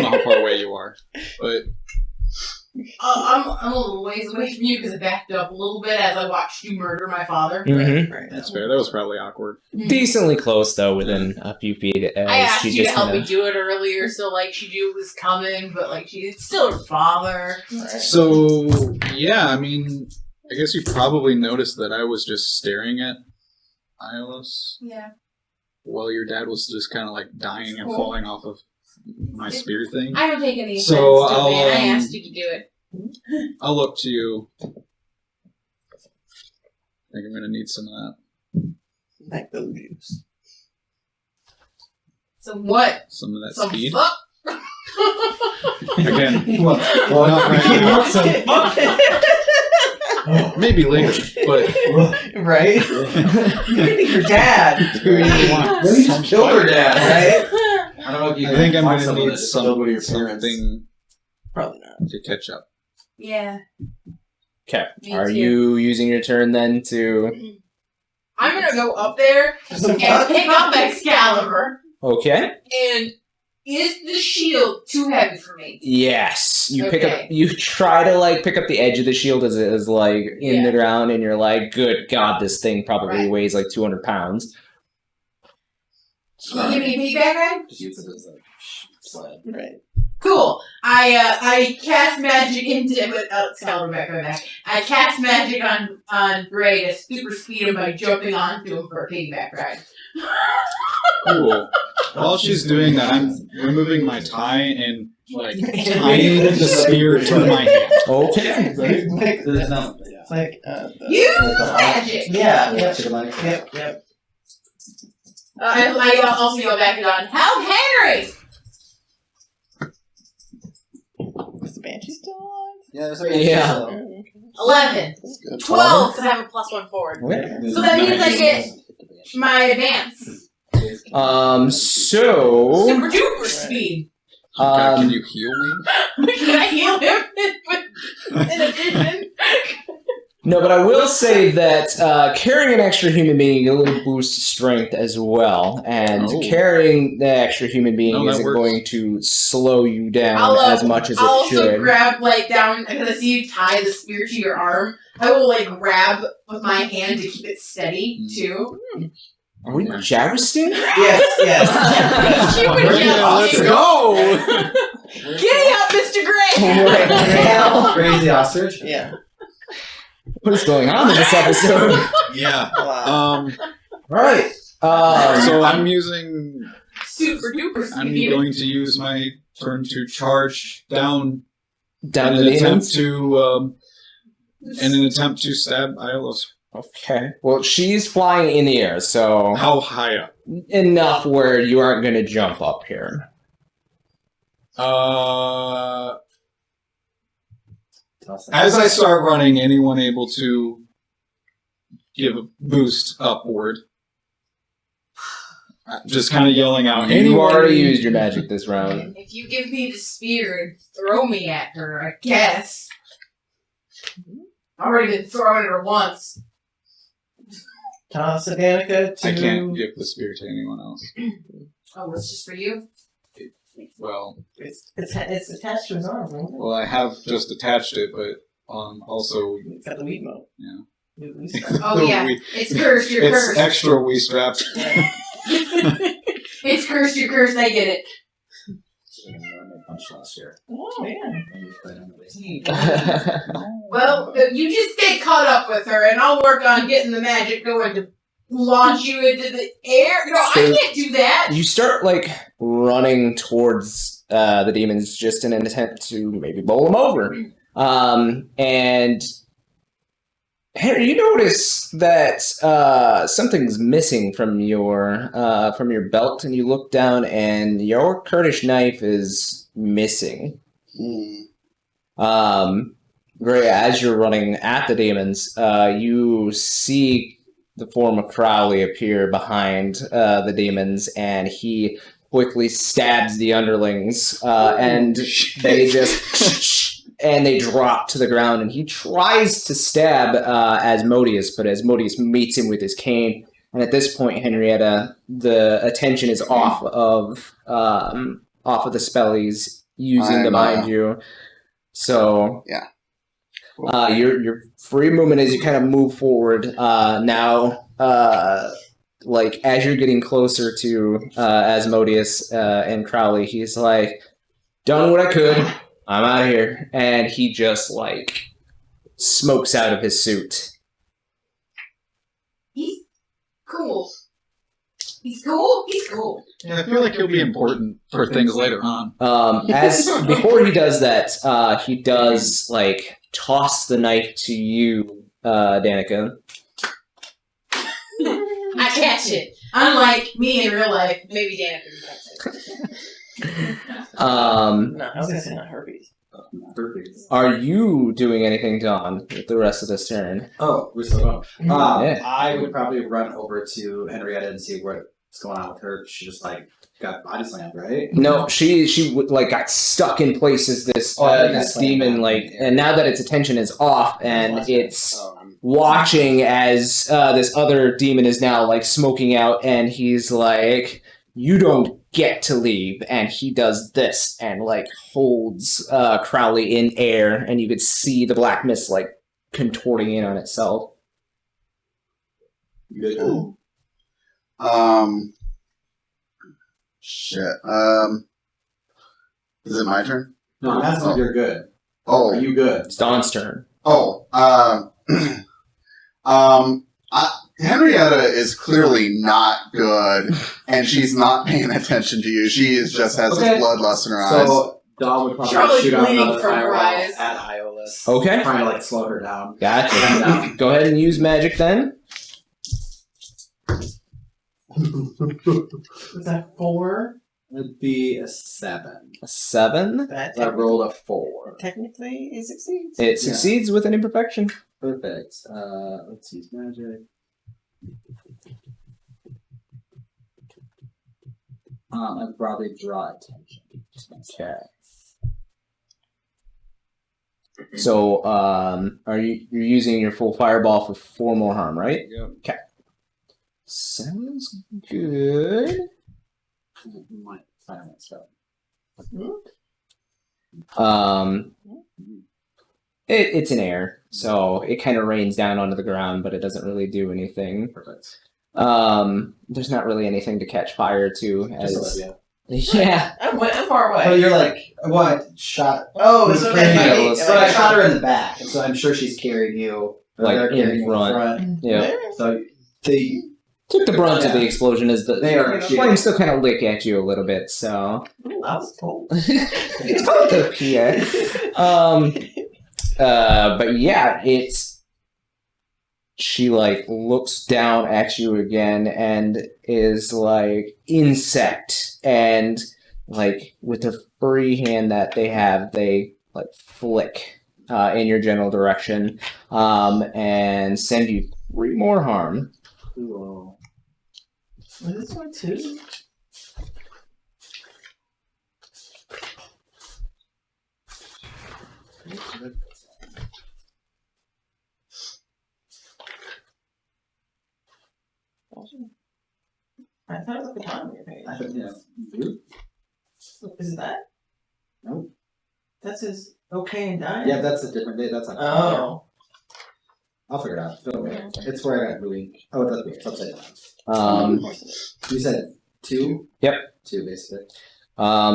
know how far away you are, but I'm a little ways away from you because I backed up a little bit as I watched you murder my father. Mhm. Right. that's fair. That was probably awkward. Decently close though, within a few feet. As I asked she you to just help me kinda- do it earlier, so like she knew it was coming, but like it's still her father. So yeah, I mean, I guess you probably noticed that I was just staring at Iola's Yeah. while your dad was just kind of like dying and falling off of my spear thing. I don't take any offense So to I'll, it, man. I asked you to do it. I'll look to you. I think I'm gonna need some of that. Like those juice. So what? Some of that Some speed. fuck? Again, He wants not right now. Maybe later, but Right? You need your dad. who do you want? Then you just killed her dad, Right? I don't know if you I think I'm find gonna someone need that just killed one of your parents. something Probably not. to catch up. Yeah. Okay. Me Are too. you using your turn then to? I'm gonna go up there Some and fuck? pick up Excalibur. Okay. And is the shield too heavy for me? Yes. You pick up. Okay. You try to like pick up the edge of the shield as it is like in the ground, and you're like, "Good God, this thing probably Right. weighs like 200 pounds." Can you give me a feedback ride? Just use it as a sled. Right. Cool. I cast magic into Excalibur back. I cast magic on Gray to super speed him by jumping onto him for a piggyback ride. Cool. While she's doing that, I'm removing my tie and like tying the spear to my hand. Okay. Like, There's no. Yeah. like, Use magic. yeah, Yeah, yep, chicken leg. yep. I also go back and on. How Henry? Is the banshee still alive? Yeah, there's Yeah. 11. That's good. 12, because I have a +1 forward. Okay. So that means I get my advance. So. Super duper speed. God, can you heal me? Can I heal him in addition? No, but I will say that carrying an extra human being a little boosts strength as well, and Oh. carrying the extra human being No, that isn't works. going to slow you down I'll, as much as I'll it also should. grab, like, down, because I see you tie the spear to your arm. I will, like, grab with my hand to keep it steady, too. Are we jousting? Yes, yes. Keep it Let's jousting. go! Giddy up, Mr. Gray! Crazy ostrich. Yeah. What is going on in this episode? Yeah. Wow. Right. So I'm using. Super duper I'm speed. going to use my turn to charge down Down in to an the attempt ends. to in an attempt to stab Alysia. Okay. Well, she's flying in the air, so How high up? enough where you aren't going to jump up here. As I start running, anyone able to give a boost upward? Just kind of yelling out. You Anyone? already used your magic this round. If you give me the spear and throw me at her, I guess. I've already been thrown at her once. Toss a Danica to... I can't give the spear to anyone else. Oh, it's just for you? Well, It's attached to his arm, isn't it? well, I have just attached it, but also, It's got the weed mode. yeah. Oh, yeah. It's cursed, you're It's cursed. extra wee strapped. It's cursed, you're cursed, I get it. Punch last year. Oh, yeah. Well, you just stay caught up with her, and I'll work on getting the magic going to launch you into the air. No, I can't do that. You start, like, running towards the demons just in an attempt to maybe bowl them over. And Henry, you notice that something's missing from your belt, and you look down, and your Kurdish knife is missing. Gray, as you're running at the demons, you see the form of Crowley appear behind the demons, and he quickly stabs the underlings, and they just and they drop to the ground. And he tries to stab Asmodeus, but Asmodeus meets him with his cane. And at this point, Henrietta, the attention is off of the spell he's using to bind you. So Yeah. your free movement as you kind of move forward. Now, like as you're getting closer to Asmodeus and Crowley, he's like, "Done what I could. I'm out of here," and he just like smokes out of his suit. He's cool. He's cool. He's cool. Yeah, I feel like he'll be important for things later on. As before he does that, he does like toss the knife to you, Danica. I catch it. Unlike me in real life, maybe Danica can catch it. No, I was gonna say not herpes. Are you doing anything, Don, with the rest of this turn? Oh, we're still going. Yeah. I would probably run over to Henrietta and see what's going on with her. She just like got body slammed, right? No, she like got stuck in place as this this demon, like, and now that its attention is off and it's watching as this other demon is now like smoking out, and he's like, "You don't get to leave," and he does this and like holds Crowley in air, and you could see the black mist like contorting in on itself. Good. Shit. Is it my turn? No, that's if you're good. Oh. Are you good? It's Don's turn. Oh. Henrietta is clearly not good, and she's not paying attention to you. She just has this bloodlust in her eyes. So Dawn would probably Probably shoot out bleeding another from her fireball eyes. at Iolus. Okay. Trying to like slow her down. Gotcha. Go ahead and use magic then. Was that 4? It'd be a 7. A 7. That I rolled a 4. technically it succeeds. It succeeds with an imperfection. Perfect. Let's use magic. I'd probably draw attention. Okay. So, you're using your full fireball for 4 more harm, right? Yep. Okay. Sounds good. Might fire myself. It's an air, so it kind of rains down onto the ground, but it doesn't really do anything. Perfect. There's not really anything to catch fire to. Just As Olivia. yeah, I'm far away. Oh, you're like, what? Shot. Oh, it's okay. Yeah, So I shot her in the back, and so I'm sure she's carrying you. or Like, they're in carrying you front. Yeah. So they Took the brunt of the explosion as the flames still kind of lick at you a little bit. So Ooh, I was cold. it's called the PA. But yeah, she like looks down at you again and is like insect, and like with the free hand that they have, they like flick in your general direction and send you 3 more harm. Cool. Was this one too? I thought it was the bottom of your page. Is it that? Nope. That's his okay and dying. Yeah, that's a different day. That's on. Oh. I'll figure it out. Don't worry. It's where I got moving. Oh, it does be. It's upside down. You said 2? Yep. 2, basically.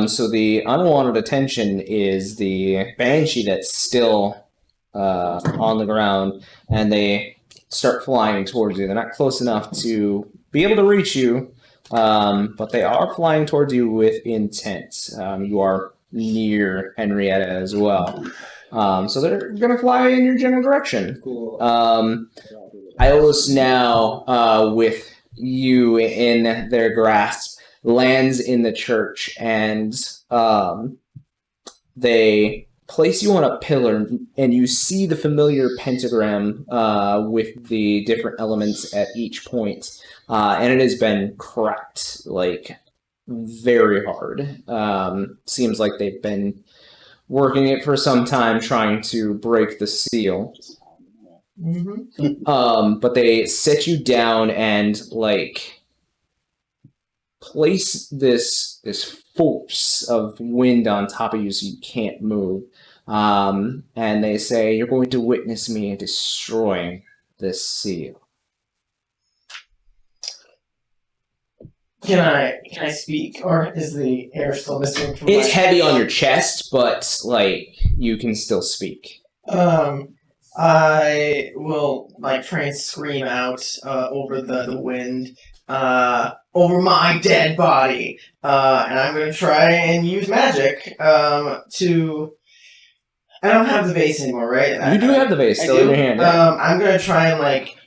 So the unwanted attention is the banshee that's still on the ground, and they start flying towards you. They're not close enough to be able to reach you, but they are flying towards you with intent. You are near Henrietta as well. So they're going to fly in your general direction. Cool. Iola's now, with you in their grasp, lands in the church, and they place you on a pillar, and you see the familiar pentagram with the different elements at each point, and it has been cracked, like, very hard. Seems like they've been working it for some time, trying to break the seal. But they set you down and like place this force of wind on top of you so you can't move. And they say, you're going to witness me destroying this seal. Can I speak, or is the air still missing from It's my- heavy on your chest, but like you can still speak. I will like try and scream out over the wind, over my dead body, and I'm going to try and use magic to. I don't have the vase anymore, right? You do have the vase still in your hand. Yeah. I'm going to try and like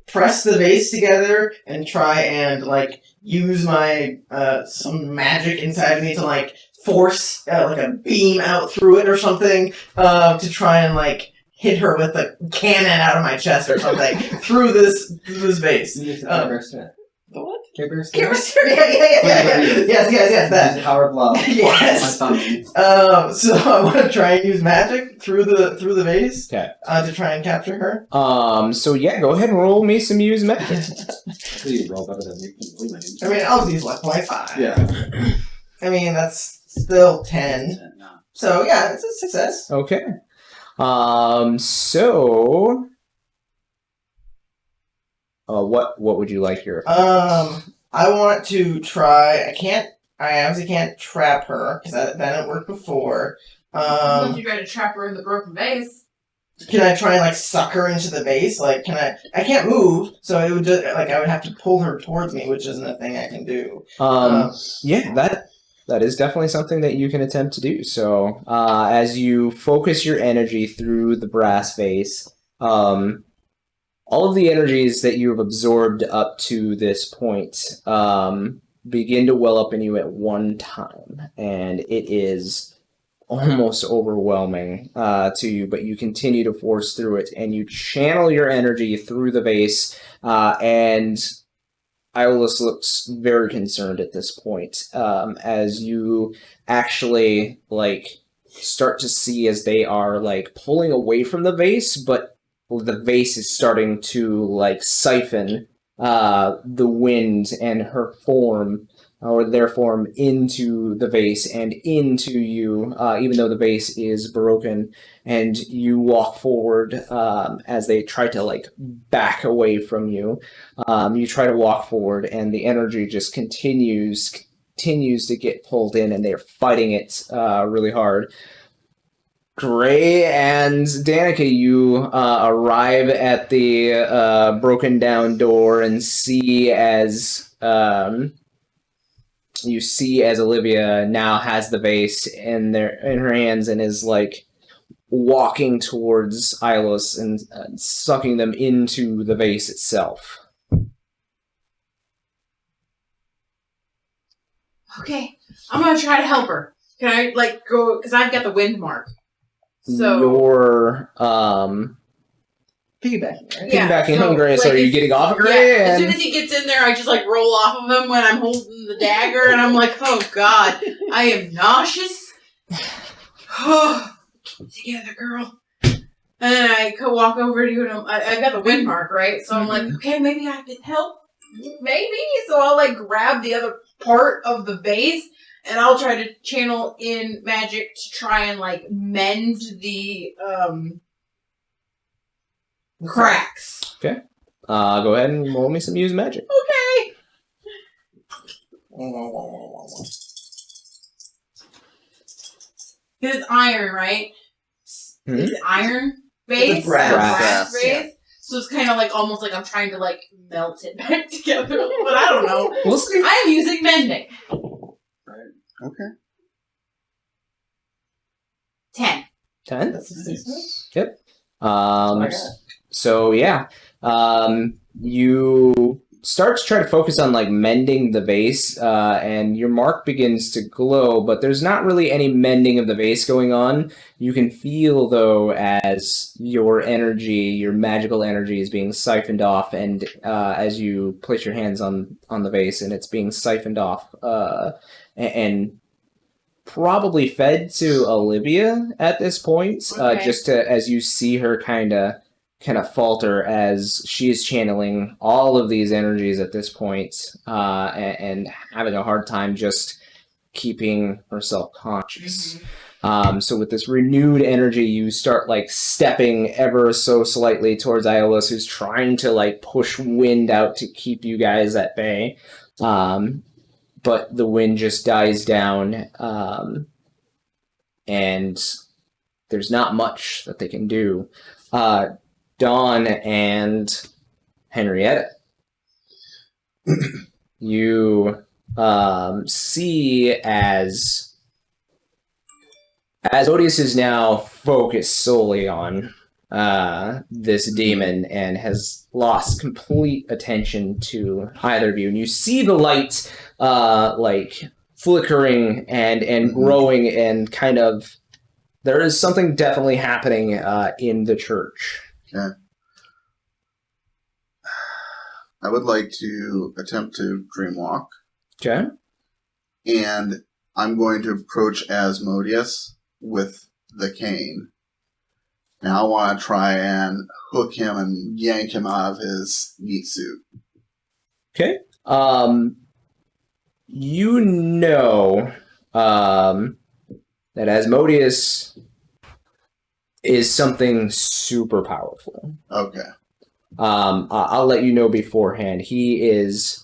press the vase together and try and like use my some magic inside of me to like force like a beam out through it or something to try and like hit her with a cannon out of my chest or something through this vase. The what? Yes, That. Power of love. Yes. My tongue. So I want to try and use magic through the vase. Okay. To try and capture her. So yeah, go ahead and roll me some use magic. You roll better than you can believe. I mean, I'll use luck point 5. Yeah. I mean, that's still 10. No. So yeah, it's a success. Okay. So what would you like here? I want to try. I obviously can't trap her because that didn't work before. You try to trap her in the broken vase. Can I try and like suck her into the vase? Like, can I? I can't move, so it would just like I would have to pull her towards me, which isn't a thing I can do. Yeah, that is definitely something that you can attempt to do. So, as you focus your energy through the brass vase, all of the energies that you have absorbed up to this point begin to well up in you at one time, and it is almost overwhelming to you, but you continue to force through it, and you channel your energy through the vase, and Iolus looks very concerned at this point, as you actually, like, start to see as they are, like, pulling away from the vase, but the vase is starting to, like, siphon the wind and her form, or their form, into the vase and into you, even though the vase is broken, and you walk forward as they try to, like, back away from you. You try to walk forward, and the energy just continues to get pulled in, and they're fighting it really hard. Gray and Danica, you arrive at the broken down door and see as Olivia now has the vase in her hands and is, like, walking towards Iolus and sucking them into the vase itself. Okay, I'm gonna try to help her. Can I, like, go, because I've got the wind mark. So You're Piggybacking, right? piggybacking so, on Gray, so like, are you if- getting off of Gray? Yeah, as soon And as he gets in there, I just, like, roll off of him when I'm holding the dagger, and I'm like, oh god, I am nauseous. Together, girl. And then I could walk over to you, and I've got the wind mark, right? So I'm like, okay, maybe I can help. Maybe. So I'll, like, grab the other part of the base, and I'll try to channel in magic to try and, like, mend the cracks. go ahead and roll me some use magic. Okay. It's iron, right? Hmm? Is it iron base? It's a brass. Brass, base? yeah. So it's kind of like almost like I'm trying to like melt it back together, but I don't know. We'll see. I am using mending. Okay. 10. 10? That's a 6. Yep. I got. So yeah, you start to try to focus on, like, mending the vase, and your mark begins to glow, but there's not really any mending of the vase going on. You can feel, though, as your magical energy is being siphoned off, and as you place your hands on the vase, and it's being siphoned off, and probably fed to Olivia at this point, Okay. just as you see her kind of falter as she is channeling all of these energies at this point, and having a hard time just keeping herself conscious. So with this renewed energy, you start, like, stepping ever so slightly towards Iolus, who's trying to, like, push wind out to keep you guys at bay. But the wind just dies down, and there's not much that they can do. Dawn and Henrietta, you see as Odious is now focused solely on this demon and has lost complete attention to either of you, and you see the light like flickering and growing, and kind of there is something definitely happening in the church. Okay. I would like to attempt to dreamwalk, Okay. and I'm going to approach Asmodeus with the cane. Now I want to try and hook him and yank him out of his meat suit. Okay. You know that Asmodeus is something super powerful. Okay. I'll let you know beforehand. He is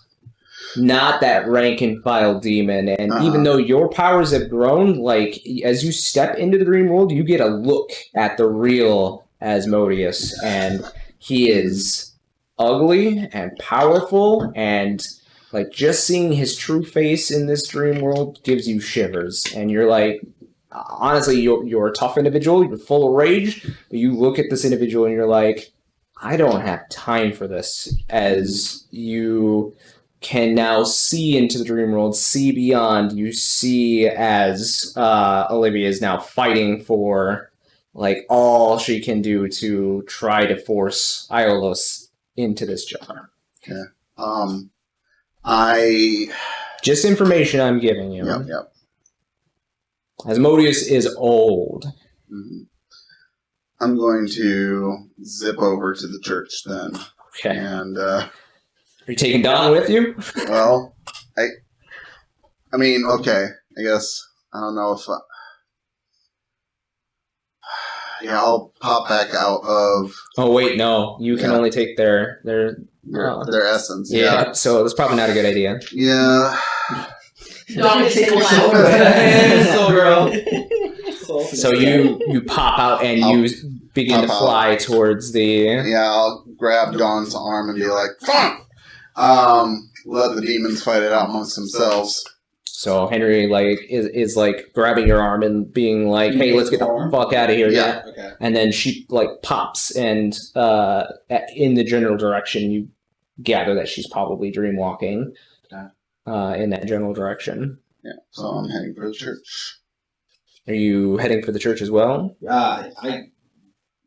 not that rank and file demon, and even though your powers have grown, like, as you step into the dream world, you get a look at the real Asmodeus, and he is ugly and powerful, and, like, just seeing his true face in this dream world gives you shivers, and you're like, honestly, you're a tough individual, you're full of rage, but you look at this individual and you're like, I don't have time for this, as you can now see into the dream world, see beyond. You see as Olivia is now fighting for like all she can do to try to force Aiolos into this jar. Okay. I. Just information I'm giving you. Yep. Asmodeus is old. Mm-hmm. I'm going to zip over to the church then. Okay. And, are you taking Don with you? Well, I mean, okay. I guess, I don't know if yeah, I'll pop back out of... Oh, wait, no. You can only take their essence. Yeah, so that's probably not a good idea. Yeah. Dog is So you pop out and you begin to fly towards the... Yeah, I'll grab Dawn's arm and be like, come on! Let the demons fight it out amongst themselves. So Henry is grabbing your arm and being like, "Hey, let's get the fuck out of here!" Yeah. Okay. And then she pops, and in the general direction, you gather that she's probably dream walking in that general direction. Yeah. So I'm heading for the church. Are you heading for the church as well?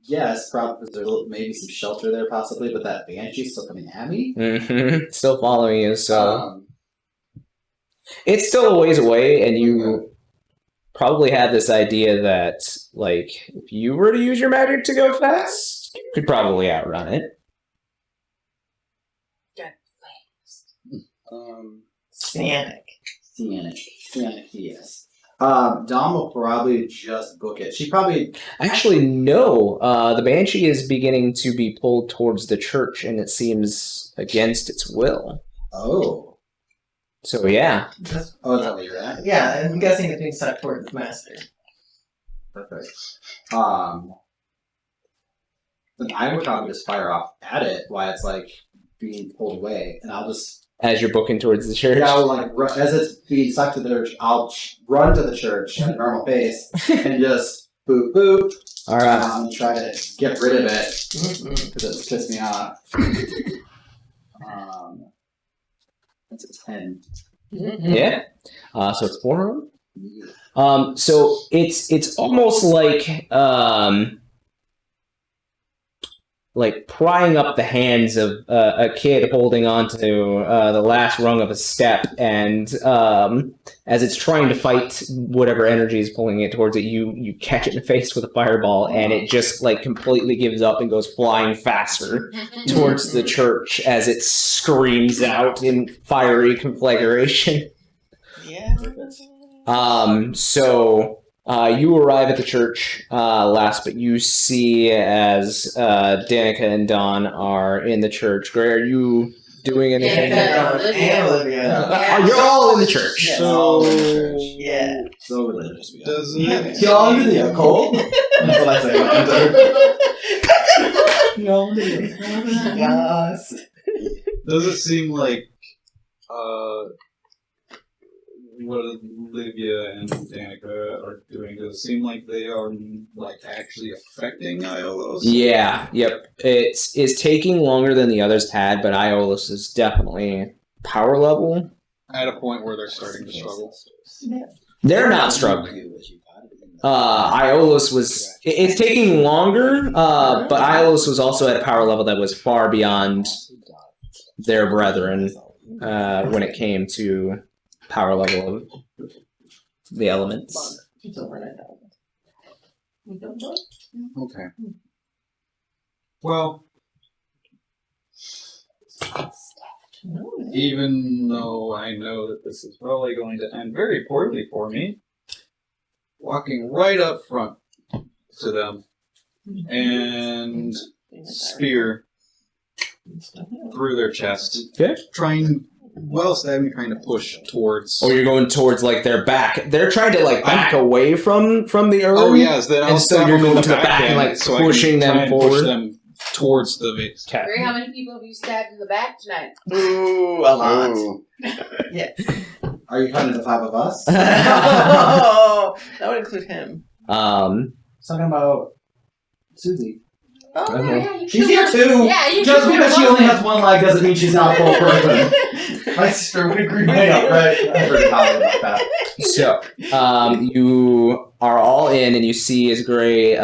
Yes, probably. There's maybe some shelter there, possibly, but that banshee's still coming at me. Mm-hmm. Still following you, so. It's still a ways away, and you probably have this idea that, like, if you were to use your magic to go fast, you could probably outrun it. Sanic, yes. Dom will probably just book it. She probably... Actually, no. The Banshee is beginning to be pulled towards the church, and it seems against its will. Oh. So, yeah. Oh, is that where you're at? Yeah, I'm guessing it's being sucked towards the master. Perfect. Then I would probably just fire off at it while it's, like, being pulled away, and I'll just... As you're booking towards the church? Yeah, I'll, like, as it's being sucked to the church, I'll run to the church at a normal pace and just boop, boop. All right. Try to get rid of it because it's pissed me off. That's a 10. Yeah. So it's 4. So it's almost like prying up the hands of a kid holding on to the last rung of a step, and as it's trying to fight whatever energy is pulling it towards it, you catch it in the face with a fireball, and it just like completely gives up and goes flying faster towards the church as it screams out in fiery conflagration. Yeah. So you arrive at the church last, but you see as Danica and Dawn are in the church. Gray, are you doing anything? And Olivia. You're all in the church. Yes. So Yeah. So religious. does Yeah. it? Y'all into the occult? That's what I say. Yes. Does it seem like what Olivia and Danica are doing? Does it seem like they are like actually affecting Aiolos? Yeah. Yep. It's taking longer than the others had, but Aiolos is definitely power level. At a point where they're starting to struggle. They're not struggling. Aiolos was... It's taking longer, but Aiolos was also at a power level that was far beyond their brethren when it came to power level of the elements. It's over 9,000. Okay. Well, even though I know that this is probably going to end very poorly for me, walking right up front to them and spear through their chest. Okay. While stabbing, trying to push towards... Oh, you're going towards, like, their back. They're trying to, like, back away from the earth. Oh, yes. Then I'll and so stab you're them going in to the back and, like, end so I can pushing try them and forward. push them towards the base. Okay. Ray, how many people have you stabbed in the back tonight? Ooh, a lot. Ooh. Yeah. Are you counting the 5 of us? Oh, that would include him. Talking about Susie. Oh, Okay. Yeah, you She's killed here her. too! Yeah, you Just killed because her she only husband. has one leg doesn't mean she's not a full person. My sister would agree with I know, you. right? I'm pretty confident about that. So, you are all in, and you see as Gray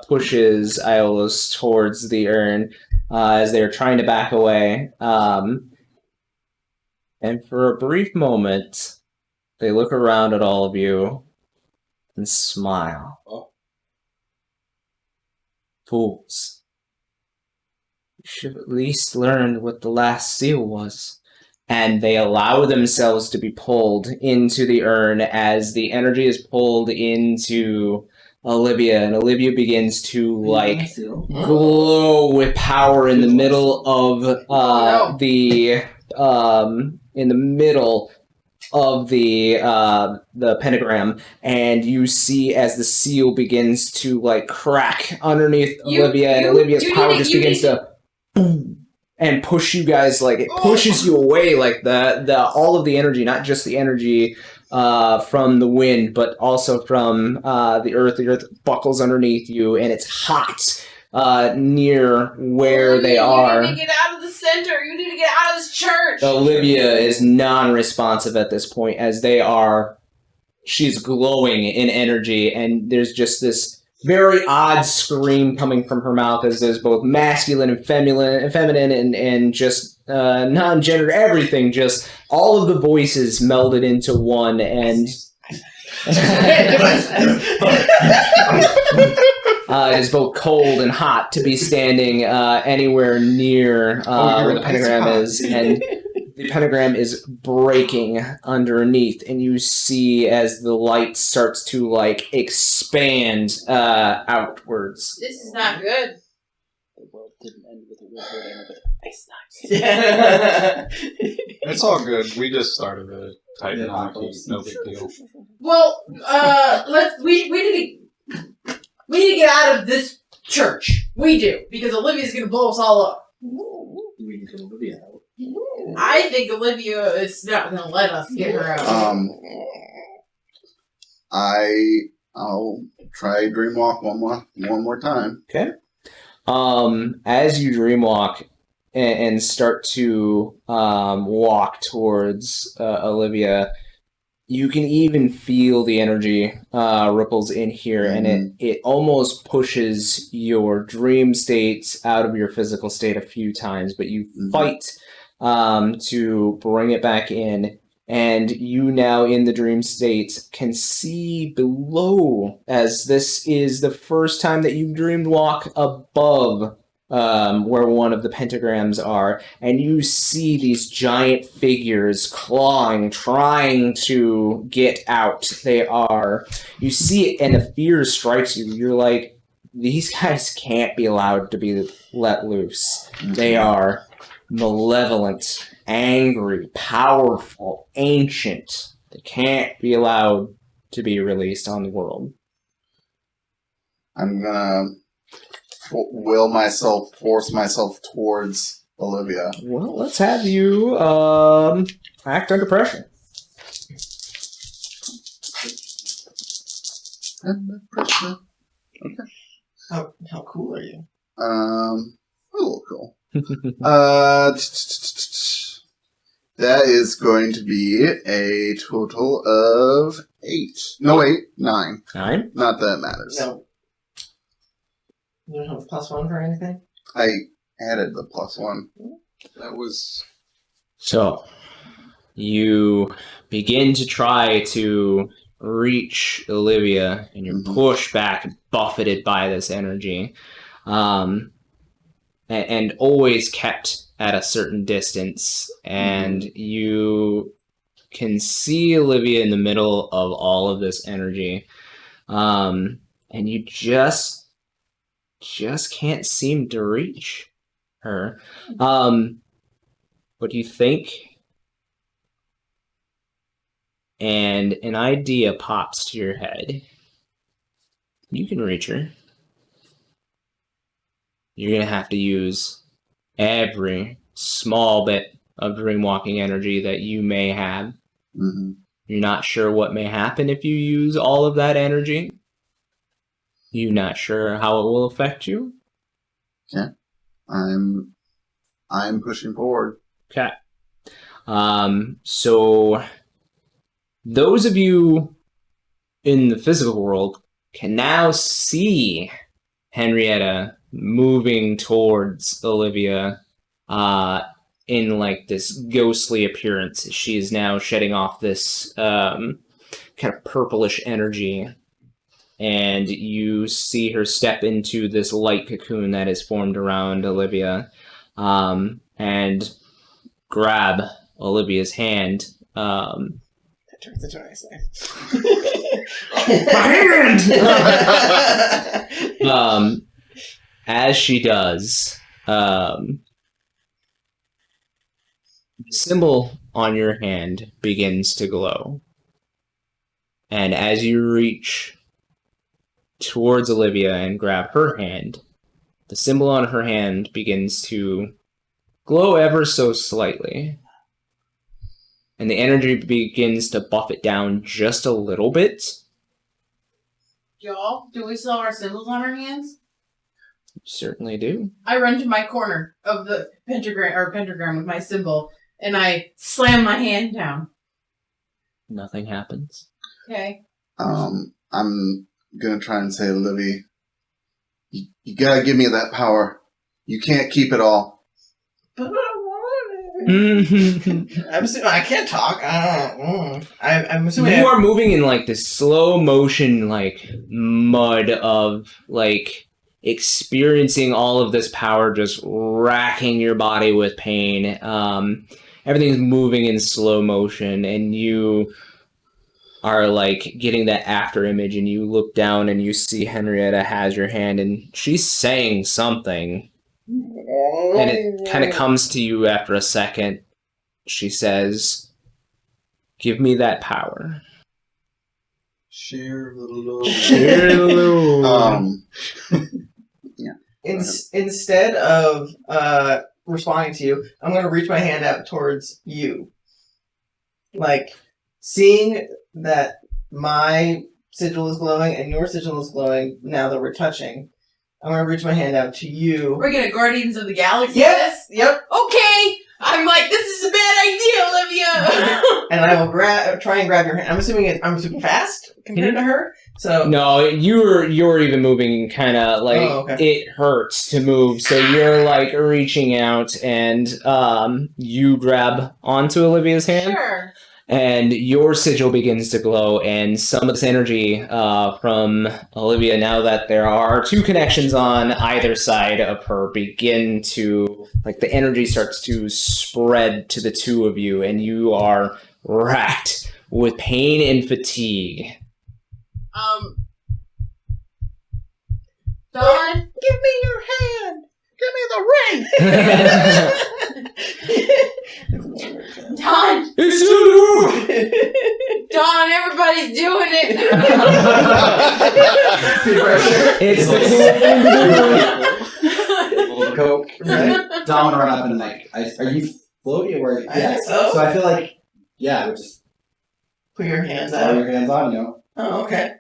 pushes Iola's towards the urn as they are trying to back away. And for a brief moment, they look around at all of you and smile. Oh. Fools. You should have at least learned what the last seal was. And they allow themselves to be pulled into the urn as the energy is pulled into Olivia, and Olivia begins to glow with power in the middle of the pentagram, and you see as the seal begins to crack underneath Olivia, and Olivia's power just begins to boom and push you guys, it pushes you away, the all of the energy, not just the energy from the wind, but also from the earth. The earth buckles underneath you, and it's hot near where they are. You need to get out of the center. You need to get out of this church. Olivia is non-responsive at this point, as she's glowing in energy, and there's just this very odd scream coming from her mouth, as there's both masculine and feminine and just non-gendered, everything, just all of the voices melded into one, and it is both cold and hot to be standing anywhere near where the pentagram is, and the pentagram is breaking underneath, and you see as the light starts to expand outwards. This is not good. The world didn't end with a real good end, but it's not. It's all good. We just started a Titan hockey. No big deal. Well, we need to get out of this church. We do, because Olivia's gonna blow us all up. We can kill Olivia out. I think Olivia is not gonna let us get her out. I'll try Dreamwalk one more time. Okay. As you dreamwalk and start to walk towards Olivia, you can even feel the energy ripples in here, and it almost pushes your dream state out of your physical state a few times, but you fight to bring it back in, and you now in the dream state can see below, as this is the first time that you've dreamed walk above where one of the pentagrams are, and you see these giant figures clawing, trying to get out. You see it, and the fear strikes you. You're like, these guys can't be allowed to be let loose. They are malevolent, angry, powerful, ancient. They can't be allowed to be released on the world. I'm gonna force myself towards Olivia. Well, let's have you act under pressure. Okay. How cool are you? A little cool. That is going to be a total of 8. No, 8. 9. 9? Not that it matters. No. You don't have a +1 for anything? I added the +1. That was... So, you begin to try to reach Olivia, and you're pushed back, buffeted by this energy, and always kept at a certain distance, and you can see Olivia in the middle of all of this energy, and you just can't seem to reach her. What do you think? And an idea pops to your head. You can reach her. You're going to have to use every small bit of dreamwalking energy that you may have. You're not sure what may happen if you use all of that energy. You're not sure how it will affect you. Okay. I'm pushing forward. Okay. So those of you in the physical world can now see Henrietta moving towards Olivia in like this ghostly appearance. She is now shedding off this kind of purplish energy, and you see her step into this light cocoon that is formed around Olivia, and grab Olivia's hand. That's what I say. My hand! As she does, the symbol on your hand begins to glow. And as you reach towards Olivia and grab her hand, the symbol on her hand begins to glow ever so slightly. And the energy begins to buff it down just a little bit. Y'all, do we still have our symbols on our hands? You certainly do. I run to my corner of the pentagram with my symbol, and I slam my hand down. Nothing happens. Okay. I'm gonna try and say, Olivia, you gotta give me that power. You can't keep it all. But I want it. I'm assuming I can't talk. I'm assuming You are moving in like this slow motion, like mud of like experiencing all of this power, just racking your body with pain. Everything's moving in slow motion, and you are like getting that after image, and you look down and you see Henrietta has your hand, and she's saying something. And it kind of comes to you after a second. She says, "Give me that power." Share the load. Share the load. Instead of responding to you, I'm going to reach my hand out towards you. Like, seeing that my sigil is glowing and your sigil is glowing now that we're touching, I'm going to reach my hand out to you. We're gonna Guardians of the Galaxy Yes! this? Yep. Okay! I'm like, this is a bad idea, Olivia! And I will try and grab your hand. I'm assuming I'm super fast compared to her. So No, you're even moving kind of like it hurts to move, so you're like reaching out, and you grab onto Olivia's hand, Sure. and your sigil begins to glow, and some of this energy from Olivia, now that there are two connections on either side of her, begin to, like, the energy starts to spread to the two of you, and you are racked with pain and fatigue. Dawn? give me your hand. Give me the ring. Dawn! It's you! Dawn, everybody's doing it! It's Little Coke. Right? Dom would run up and like, are you floating or? I think so. So I feel like, yeah, we just Put your hands throw out. your hands on, you know. Oh, okay.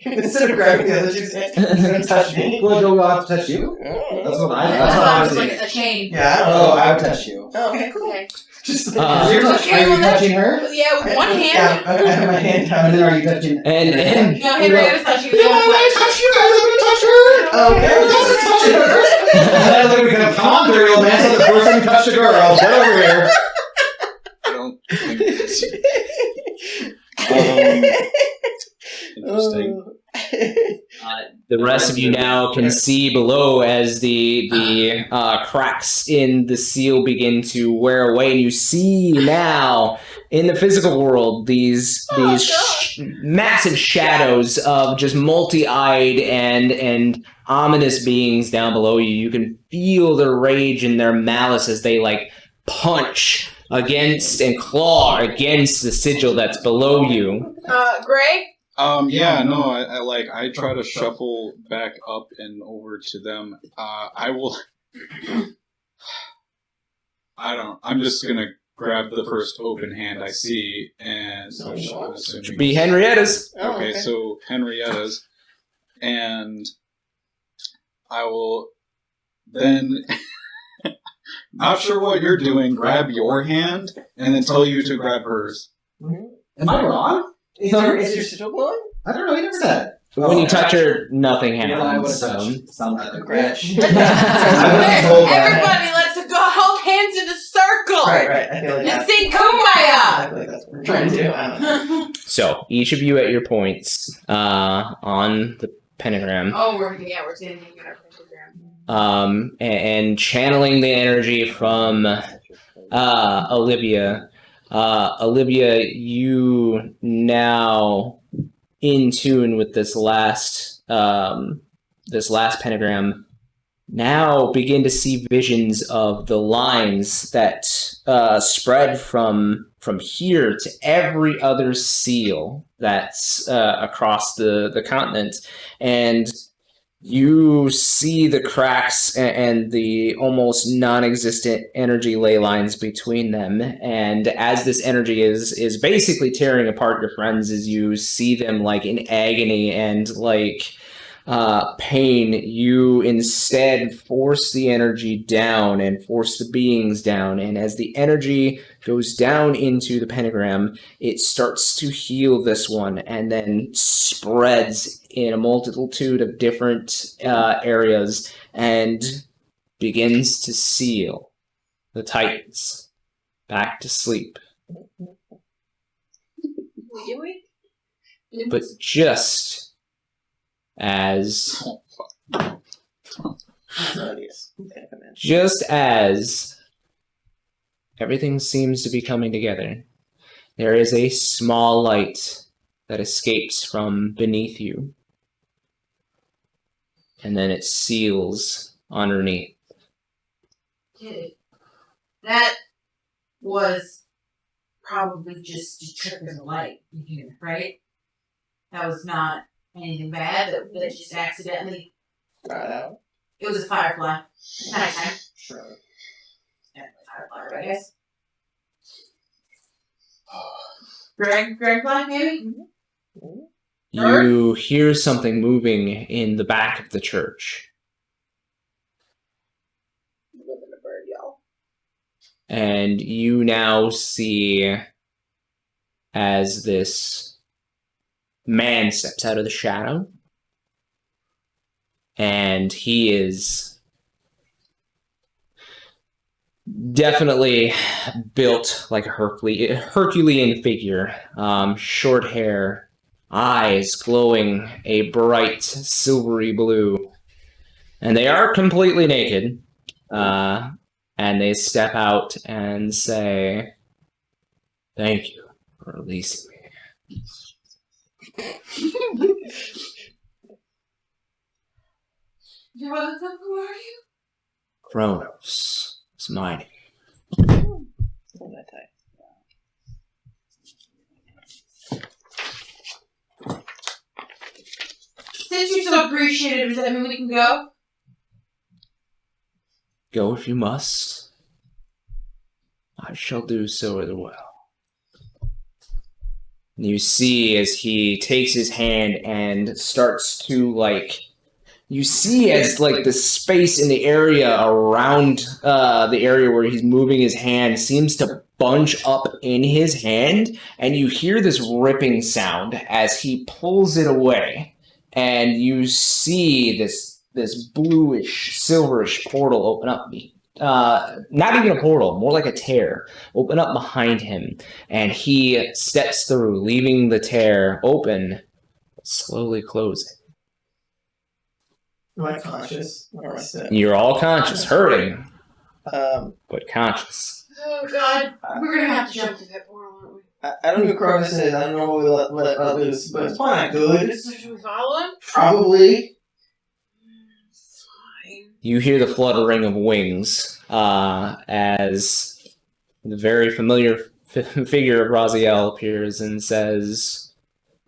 Instead of grabbing the other two hands, he's going to touch me. Well, don't we all have to touch you? That's what I. That's what I was It's like thinking. a chain. Yeah, I don't Oh, know. I would touch you. Oh, okay, cool. Okay. Just You're Okay, are well, you touching her? Yeah, with one hand. Yeah, I have my hand And down. then are you touching? And No, Henrietta's touching you. touch you guys. I'm going to touch her. Okay, let's touch her. And then we can come on, dirty old man. So the person who touched the girl, get over here. I don't think interesting. the rest of you now can see below as the cracks in the seal begin to wear away, and you see now in the physical world these massive shadows of just multi-eyed and ominous beings down below you. You can feel their rage and their malice as they like punch against and claw against the sigil that's below you. Gray? Yeah, no, I try to shuffle back up and over to them. I'm just gonna grab the first open hand I see, and I'm assuming Be Henrietta's. Okay, so Henrietta's, and I will then not sure what you're doing, grab your hand, and then tell you to grab hers. Am I wrong? Is your sigil glowing? I don't know. He never said. When you touch her, nothing Yeah, I would happens. have touched something. Crash. Everybody, let's go hold hands in a circle. Right. I feel like Let's that's, sing I Kumbaya. feel like that's what we're trying to do. I don't know. So each of you at your points on the pentagram, We're standing in our pentagram. and channeling the energy from Olivia. Olivia, you now in tune with this last pentagram. Now begin to see visions of the lines that spread from here to every other seal that's across the continent, and you see the cracks and the almost non-existent energy ley lines between them. And as this energy is basically tearing apart your friends, as you see them like in agony and like pain, you instead force the energy down and force the beings down. And as the energy goes down into the pentagram, it starts to heal this one and then spreads in a multitude of different areas and begins to seal the Titans back to sleep. But just as everything seems to be coming together, there is a small light that escapes from beneath you, and then it seals underneath. Dude, that was probably just a trick of the light, right? That was not anything bad. That just accidentally. It was a firefly. Nighttime. Sure. Firefly, I guess. Dragonfly, maybe? You hear something moving in the back of the church. And you now see as this man steps out of the shadow, and he is definitely built like a Herculean figure. Short hair, eyes glowing a bright silvery blue, and they are completely naked. And they step out and say, "Thank you for releasing me." You're welcome. Who are you? Kronos is my name. Since you're so appreciative, does that mean we can go? Go if you must. I shall do so as well. You see as he takes his hand and starts to you see as the space in the area around the area where he's moving his hand seems to bunch up in his hand, and you hear this ripping sound as he pulls it away, and you see this bluish, silverish portal open up. Not even a portal, more like a tear, open up behind him, and he steps through, leaving the tear open, slowly closing. Am I conscious? Or am I still? You're all conscious, hurting, Um, but conscious. Oh God, we're gonna have to jump through that portal, aren't we? I don't know who Cronus is. I don't know what we let loose, but it's probably not good. So should we follow him? Probably. Fine. You hear the fluttering of wings as the very familiar figure of Raziel appears and says,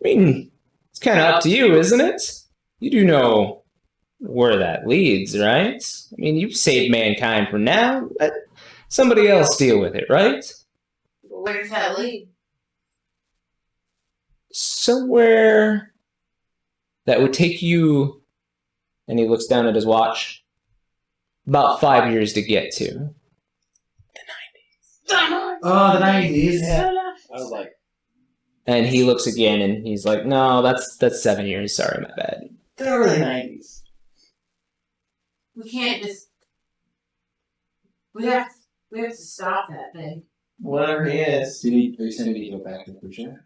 "I mean, it's kind of up to you, isn't it? You do know where that leads, right? I mean, you've saved mankind for now. Let somebody else deal with it, right? But where does that lead? Somewhere that would take you," and he looks down at his watch, "about 5 years to get to. Oh, the 90s. Yeah. I was like, And he looks again, and he's like, "No, that's 7 years. Sorry, my bad." The early 90s. We can't just. We have to stop that thing. Whatever he is. are you saying we need to go back to the future?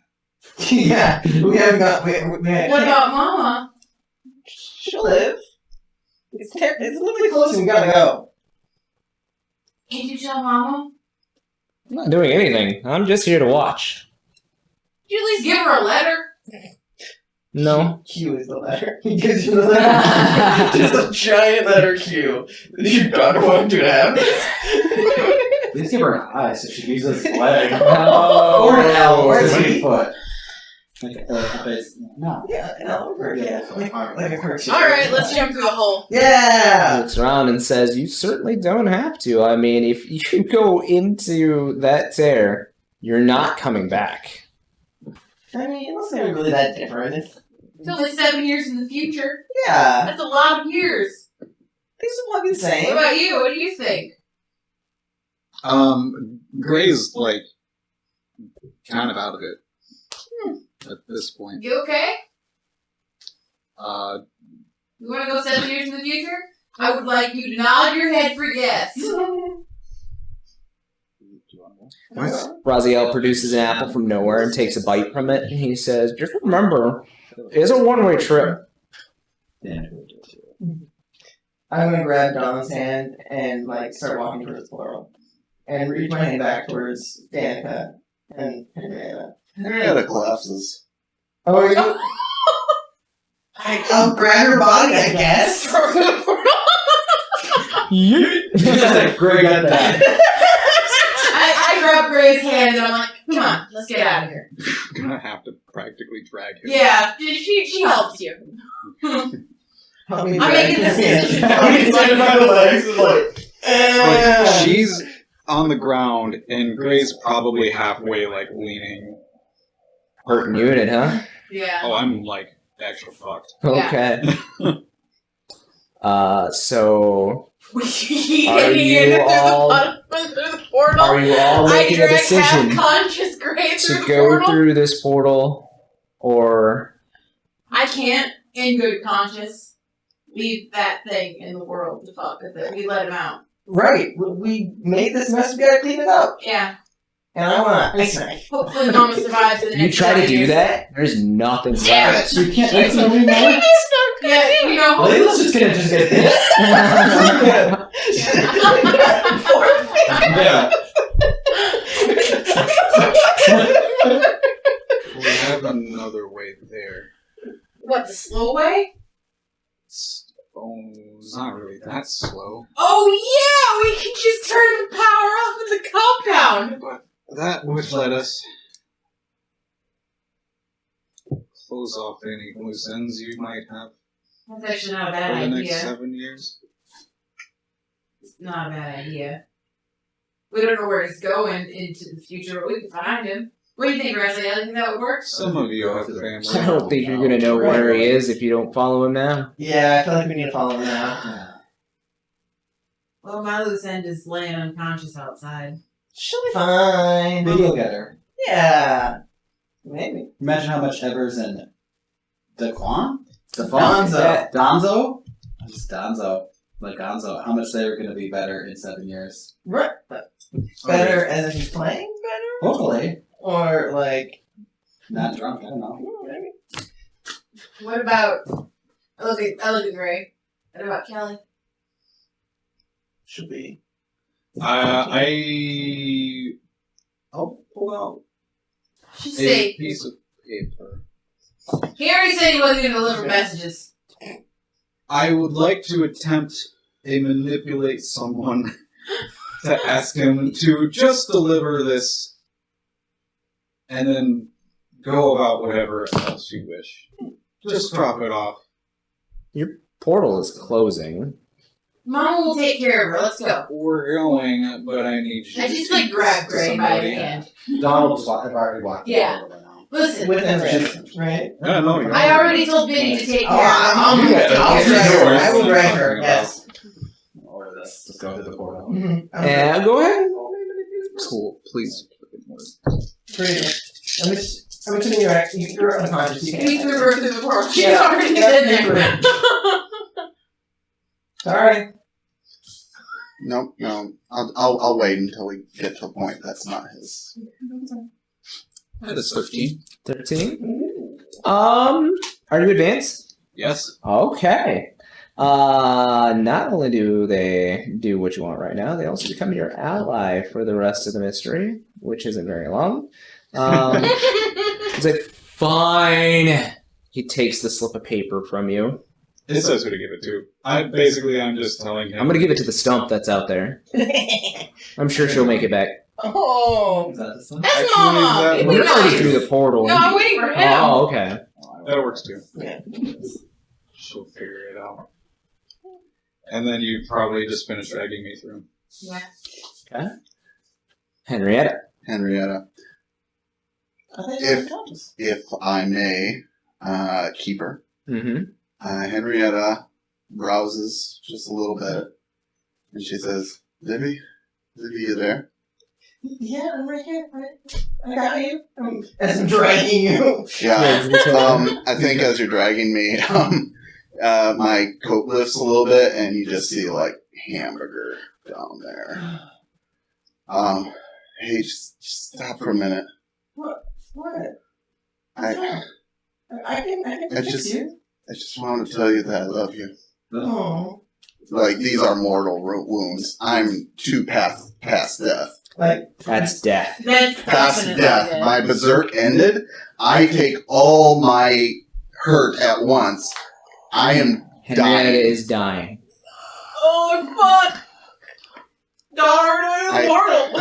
Yeah. We haven't got. We What about Mama? She'll live. It's a little bit close and we gotta go. Can you tell Mama? I'm not doing anything. I'm just here to watch. Did you at least give her a letter? No. Q is the letter. He gives you the letter. Just a giant letter Q. Your daughter wanted you to have this. Please give her an eye so she gives us a leg. Or an L. Or a Or T. a foot. No. Yeah, an L over. Yeah. Like a cartoon. Alright, let's jump through the hole. Yeah! Looks around and says, "You certainly don't have to. I mean, if you go into that tear, you're not coming back." I mean, it's not really that different. It's only 7 years in the future. Yeah. That's a lot of years. Things are probably the What same. about you? What do you think? Gray's like kind of out of it at this point. You okay? Uh, You want to go 7 years in the future? I would like you to nod your head for yes. Raziel produces an apple from nowhere and takes a bite from it, and he says, "Just remember, it's a one-way trip." I'm gonna grab Don's hand and start walking towards the portal. And reach my hand back towards Danica and Henrietta. Henrietta collapses. Oh, you? I'll grab her body, I guess. Just like, Greg got that. I grab Gray's hand and I'm like, come on, let's get out of here. I'm gonna have to practically drag him. Yeah, she helps you. Help me I'm making this decision. I'm excited about the legs. It's Like, she's on the ground, and Gray's probably halfway, like, leaning. Hurting unit, huh? Yeah. Oh, I'm, like, actually fucked. Okay. So Are Are you all making a decision conscious Gray through to the go portal? through this portal, or I can't, in good conscience, leave that thing in the world to fuck with it. We let him out. Right. We made this mess. We gotta clean it up. Yeah. And I want to ice knife. Hopefully Mama survives the you next try to 7 do years. that? There's nothing Damn left. You can't make something more? Yeah, you know. Layla's just gonna get this. Yeah. We have another way there. What, the slow way? Oh, it's not really that slow. Oh yeah, we can just turn the power off in the compound. But that would let us close off any loose ends you might have That's actually not a for bad the next idea. 7 years. It's not a bad idea. We don't know where he's going into the future, but we can find him. What do you think, Wesley? I think that would work? Some of you have family. I don't think you're gonna know where he is if you don't follow him now. Yeah, I feel like we need to follow him now. Well, my loose end is laying unconscious outside. She'll be fine. Maybe you'll get her. Yeah. Maybe. Imagine how much Ever's in Daquan? Donzo. Donzo? Just Donzo. Like Gonzo. How much they are going to be better in 7 years. Right. Better as if he's playing better? Hopefully. Or Not drunk, I don't know. maybe. What about... I look at Gray. What about Kelly? Should be. I'll pull out She's a safe. piece of paper. He already said he wasn't going to deliver messages. I would like to attempt to manipulate someone to ask him to just deliver this and then go about whatever else you wish. Just drop it off. Your portal is closing. Mama will take care of her. Let's go. We're going, but I need you I to just speak grab to Gray by the somebody. hand. Donald just I've already walked. Yeah. over now. Listen, With him, right? I know you're I already told Vinny to take care of her. I'll drag her. I will drag her, yes. Or this. Let's go to the portal. Mm-hmm. And go ahead. Cool. Please. I'm assuming you're unconscious. You We threw her through the portal. She's Yeah. already Yeah, in there. Sorry. No. I'll wait until we get to a point that's not his. That is 13. 13. Are you advanced? Yes. Okay. Not only do they do what you want right now, they also become your ally for the rest of the mystery, which isn't very long. He's like, fine. He takes the slip of paper from you. It says who to give it to. I'm just telling him. I'm gonna give it to the stump that's out there. I'm sure she'll make it back. Oh. Is that the sun? That's Actually, Mama. that It'd be You're already nice. through the portal. No, I'm waiting for him. Oh, okay. That works too. Yeah. She'll figure it out. And then you probably just finish dragging me through. Yeah. Henrietta, I think if I may, keep her. Mm-hmm. Henrietta browses just a little bit, and she says, Libby, you there? Yeah, I'm right here. Right. I got you. As I'm dragging you. Yeah. I think as you're dragging me, my coat lifts a little bit, and you just see like hamburger down there. Hey, just stop for a minute. What? I can fix just- you. I just want to tell you that I love you. Oh. Like, these are mortal wounds. I'm too past death. Like, That's death. That's Past definitely death. it. My berserk ended. I take all my hurt at once. I am Henrietta dying. is dying. Oh, fuck. Darn it, mortal.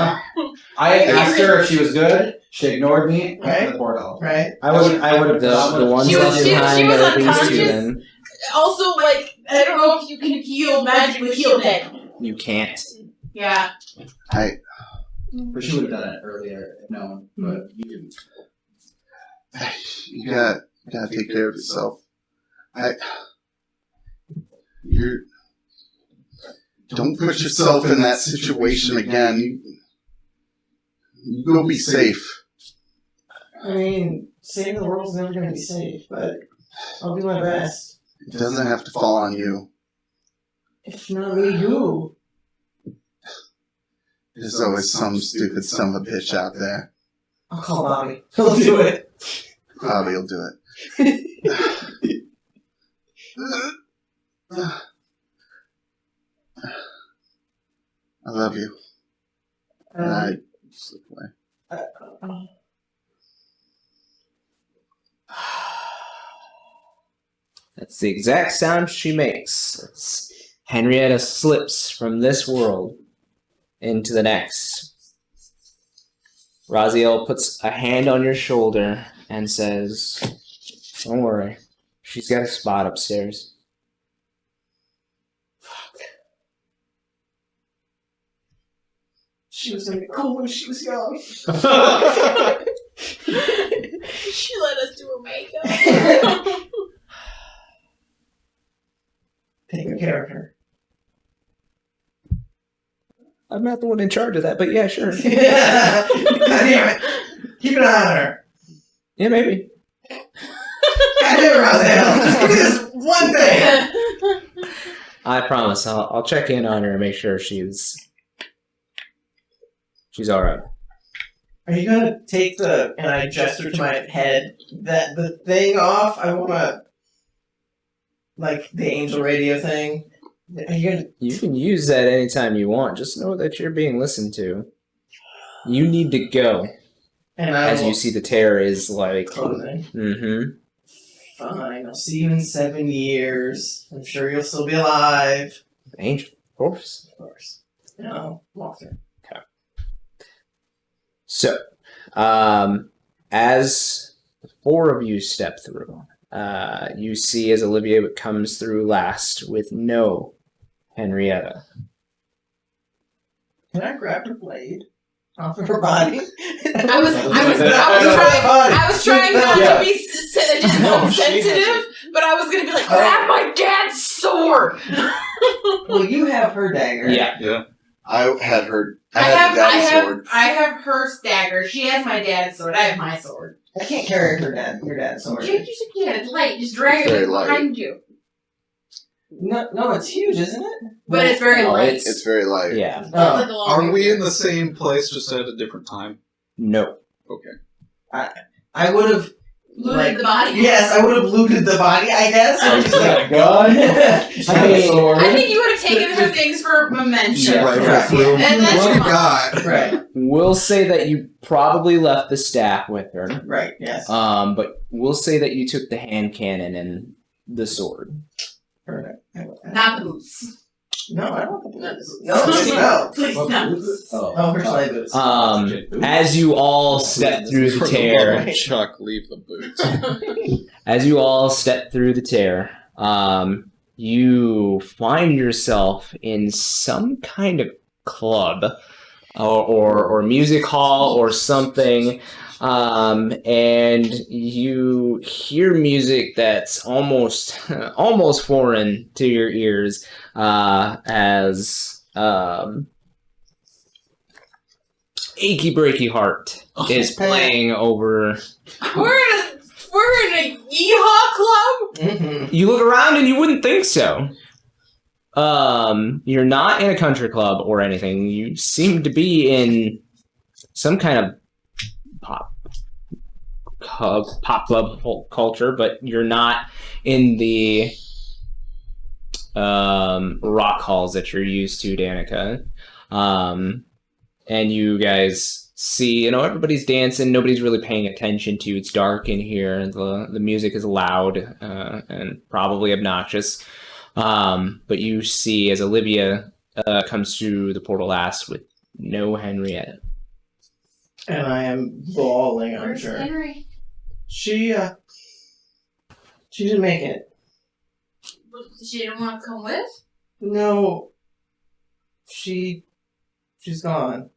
I asked her if she was good. She ignored me. Right. Right. The portal. right? I would have the ones She was- left she was behind that are these two unconscious. then. Also, like, I don't know if you can heal magically heal dead. You can't. Yeah. But she would have done it earlier if known. But you didn't. You gotta take care of yourself. Don't put yourself in that situation again. You go be safe. I mean, saving the world's never going to be safe, but I'll do my best. It doesn't have to fall on you. If not me, who? There's always some stupid son of a bitch out there. I'll call Bobby. He'll do it. Bobby will do it. I love you. And I slip away. That's the exact sound she makes. As Henrietta slips from this world into the next. Raziel puts a hand on your shoulder and says, "Don't worry. She's got a spot upstairs." She was going to be cool when she was young. She let us do her makeup. Taking care of her. I'm not the one in charge of that, but yeah, sure. God damn it. Keep an eye on her. Yeah, maybe. God damn it, Raziel. Just give me this one thing. I promise. I'll check in on her and make sure she's all right. Are you going to take and I gesture to my head, the thing off? I want to, like, the angel radio thing. Are you going to... You can use that anytime you want. Just know that you're being listened to. You need to go. And I As will... you see, the terror is like. Closing. Mm-hmm. Fine, I'll see you in 7 years. I'm sure you'll still be alive. Angel, of course. Of course. No, walk through. So, as the four of you step through, you see as Olivia comes through last with no Henrietta. Can I grab her blade off of her body? I was trying not to be sensitive, but I was gonna be like, grab my dad's sword. Well, you have her dagger. Yeah. Yeah. I had her. I had the dad's have sword. I have her dagger. She has my dad's sword. I have my sword. I can't carry your dad's sword. Yeah, it's light. Just drag It's very it light. behind you. No, it's huge, isn't it? But it's very No, light. It's very light. Yeah. It's Oh. like a long Are we finger. in the same place, just at a different time? No. Okay. I would have Looted the body. Yes, I would have looted the body. I guess. So Just you got a like- gun? I mean, I think you would have taken her things for memento. Yeah, Right, right. right. And that's What your you mom. got? right, we'll say that you probably left the staff with her. right, yes. But we'll say that you took the hand cannon and the sword. Perfect. Not the boots. No, I don't think No. it is. No, no. Please, no. Oh, her sleigh boots. As you all step through the For tear, love of Chuck, leave the boots. as you all step through the tear, you find yourself in some kind of club or music hall or something, and you hear music that's almost foreign to your ears, as Achy Breaky Heart is playing over. We're in a yeehaw club. Mm-hmm. You look around and you wouldn't think so. You're not in a country club or anything. You seem to be in some kind of pop club culture, but you're not in the rock halls that you're used to, Danica. And you guys see, everybody's dancing. Nobody's really paying attention to you. It's dark in here. The music is loud and probably obnoxious. But you see as Olivia comes through the portal last with no Henrietta. And I am bawling, I'm Where's sure. Henry? She didn't make it. She didn't want to come with? No. She's gone.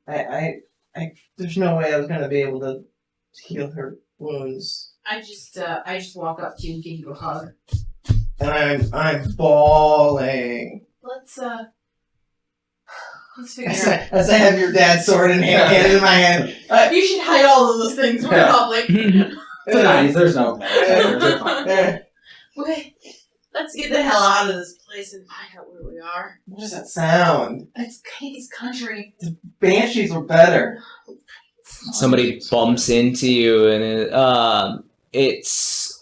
I there's no way I was gonna be able to heal her wounds. I just walk up to you and give you a hug. And I'm bawling. Let's figure out. As I have your dad's sword in hand in my hand. You should hide all of those things. We're in public. It's the 90s, there's no Wait, let's get the hell out of this place and find out where we are. What does that sound? It's Katie's country. Banshees were better. Somebody bumps into you, and it's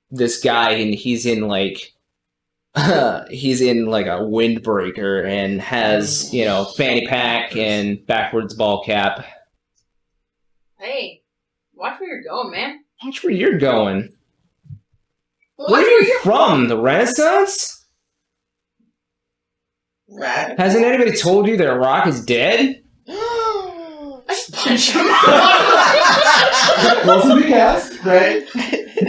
this guy, and he's in like a windbreaker and has fanny pack and backwards ball cap. Hey, watch where you're going, man. Watch where you're going. Watch Where are you you're from? The Renaissance? Right. Hasn't anybody told you that Rock is dead? I just punch him. Roll some cast. Right?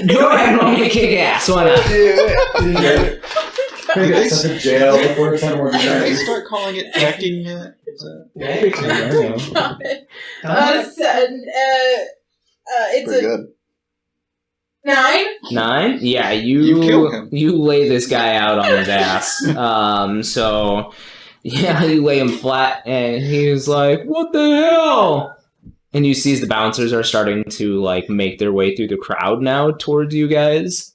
Go ahead and roll me a kick ass. Why not? Maybe they sent to jail before it's more Did they than start calling it decking yet? Is that... It's Pretty a good. 9. 9? Yeah, You kill him. You lay this guy out on his ass. So yeah, you lay him flat, and he's like, "What the hell?" And you see the bouncers are starting to make their way through the crowd now towards you guys.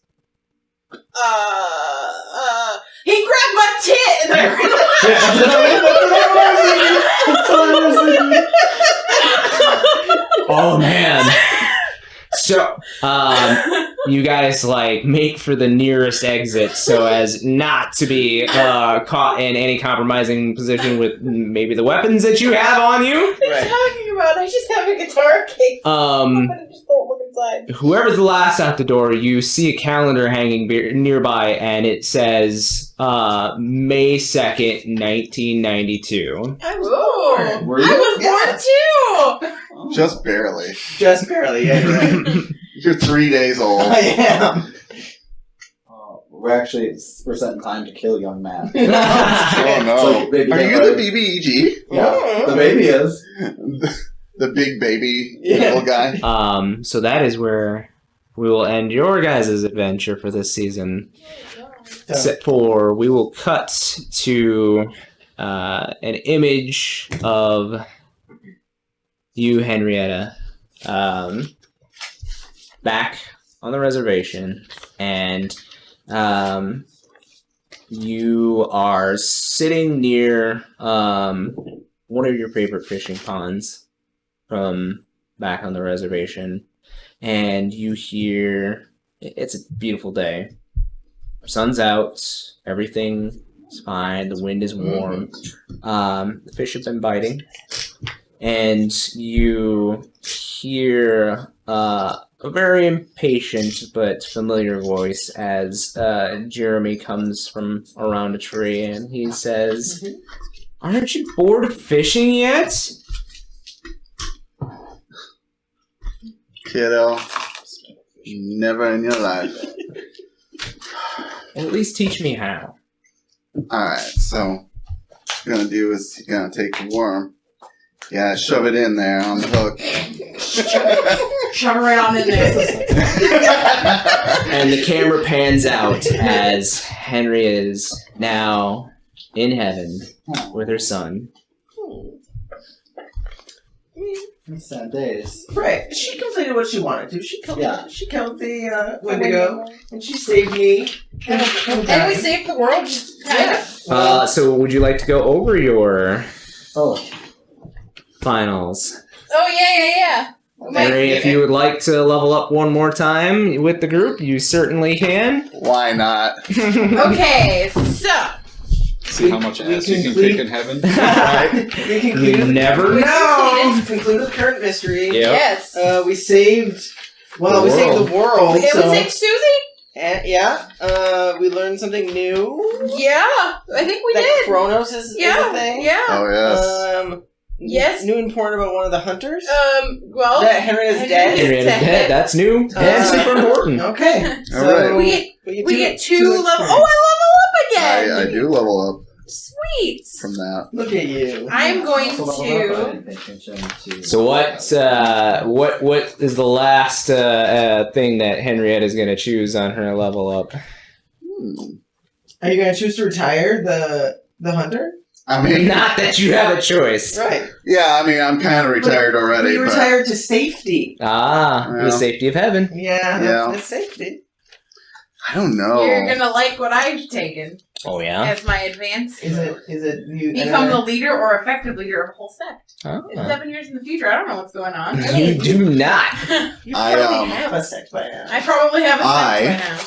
He grabbed my tit and Oh man. So, you guys make for the nearest exit so as not to be caught in any compromising position with maybe the weapons that you have on you. What are you talking about? I just have a guitar case. I just don't look inside. Whoever's the last out the door, you see a calendar hanging nearby, and it says May 2nd, 1992. I was born. Were you? I was born too. Just barely. Just barely, yeah. You're right. You're 3 days old. I am. We're setting time to kill young man. Oh no. Like baby Are you Hitler. the BBEG? Yeah, the baby is. The big baby Yeah. little guy? So that is where we will end your guys' adventure for this season. Except for we will cut to an image of you, Henrietta, back on the reservation, and you are sitting near one of your favorite fishing ponds from back on the reservation, and you hear, it's a beautiful day. Sun's out, everything's fine, the wind is warm, the fish have been biting, and you hear a very impatient but familiar voice as Jeremy comes from around a tree, and he says, "Aren't you bored of fishing yet?" Kiddo, never in your life. Well, at least teach me how. Alright, so what you're gonna do is you're gonna take the worm. Yeah, shove it in there on the hook. Shove it right on in there. And the camera pans out as Henry is now in heaven with her son. Sad days. Right. She completed what she wanted to. She killed Yeah. the Wendigo, and she saved me. And we saved the world. Just kind Yeah. of. So would you like to go over your Oh, Oh finals? yeah. Henry, if you would like to level up one more time with the group, you certainly can. Why not? Okay, so See how much we ass you can complete- kick in heaven? We concluded. You never We know. concluded the current mystery. Yep. yes. We saved. Well, The we saved the world. Okay, so, we saved Susie. yeah. We learned something new. Yeah, I think we that did. Kronos is Yeah, a thing. yeah. Oh, yes. Yes. New and important about one of the hunters. Well, that Henrietta's dead. Henrietta's dead. That's new and super important. Okay. So Alright. we get two level. Oh, I level up again. I do level up Sweet. from that. Look at you. I'm going also level up, I to. didn't pay attention to. So what is the last thing that Henrietta is going to choose on her level up? Are you gonna choose to retire the hunter? I mean, Not that you have a choice. Right. yeah, I mean, I'm kind of retired already. We but retired to safety. Ah, Well. the safety of heaven. Yeah. Yeah. That's safety. I don't know. You're gonna like what I've taken Oh yeah. as my advance. Is it you Become the leader or effective leader of a whole sect. It's Oh. 7 years in the future. I don't know what's going on. You do not. You I, probably have a sect by now. I probably have a sect I- by now.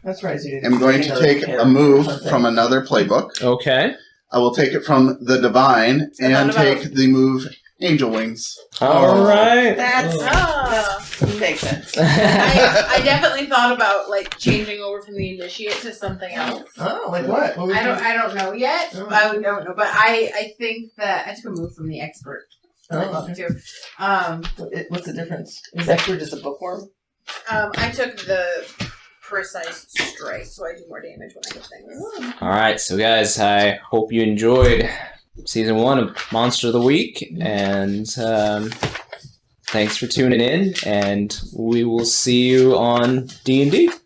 That's right. So you I'm going to take a move from another playbook. Okay. I will take it from the Divine and take the move Angel Wings. All right. That's Oh. makes sense. I definitely thought about like changing over from the initiate to something else. Oh, like what? What would you- I don't know yet. Oh. I don't know, but I think that I took a move from the expert. Oh, okay. Too. What's the difference? Is expert just a bookworm? I took the precise strike, so I do more damage when I hit things. All right. So guys, I hope you enjoyed season 1 of Monster of the Week, and thanks for tuning in. And we will see you on D&D.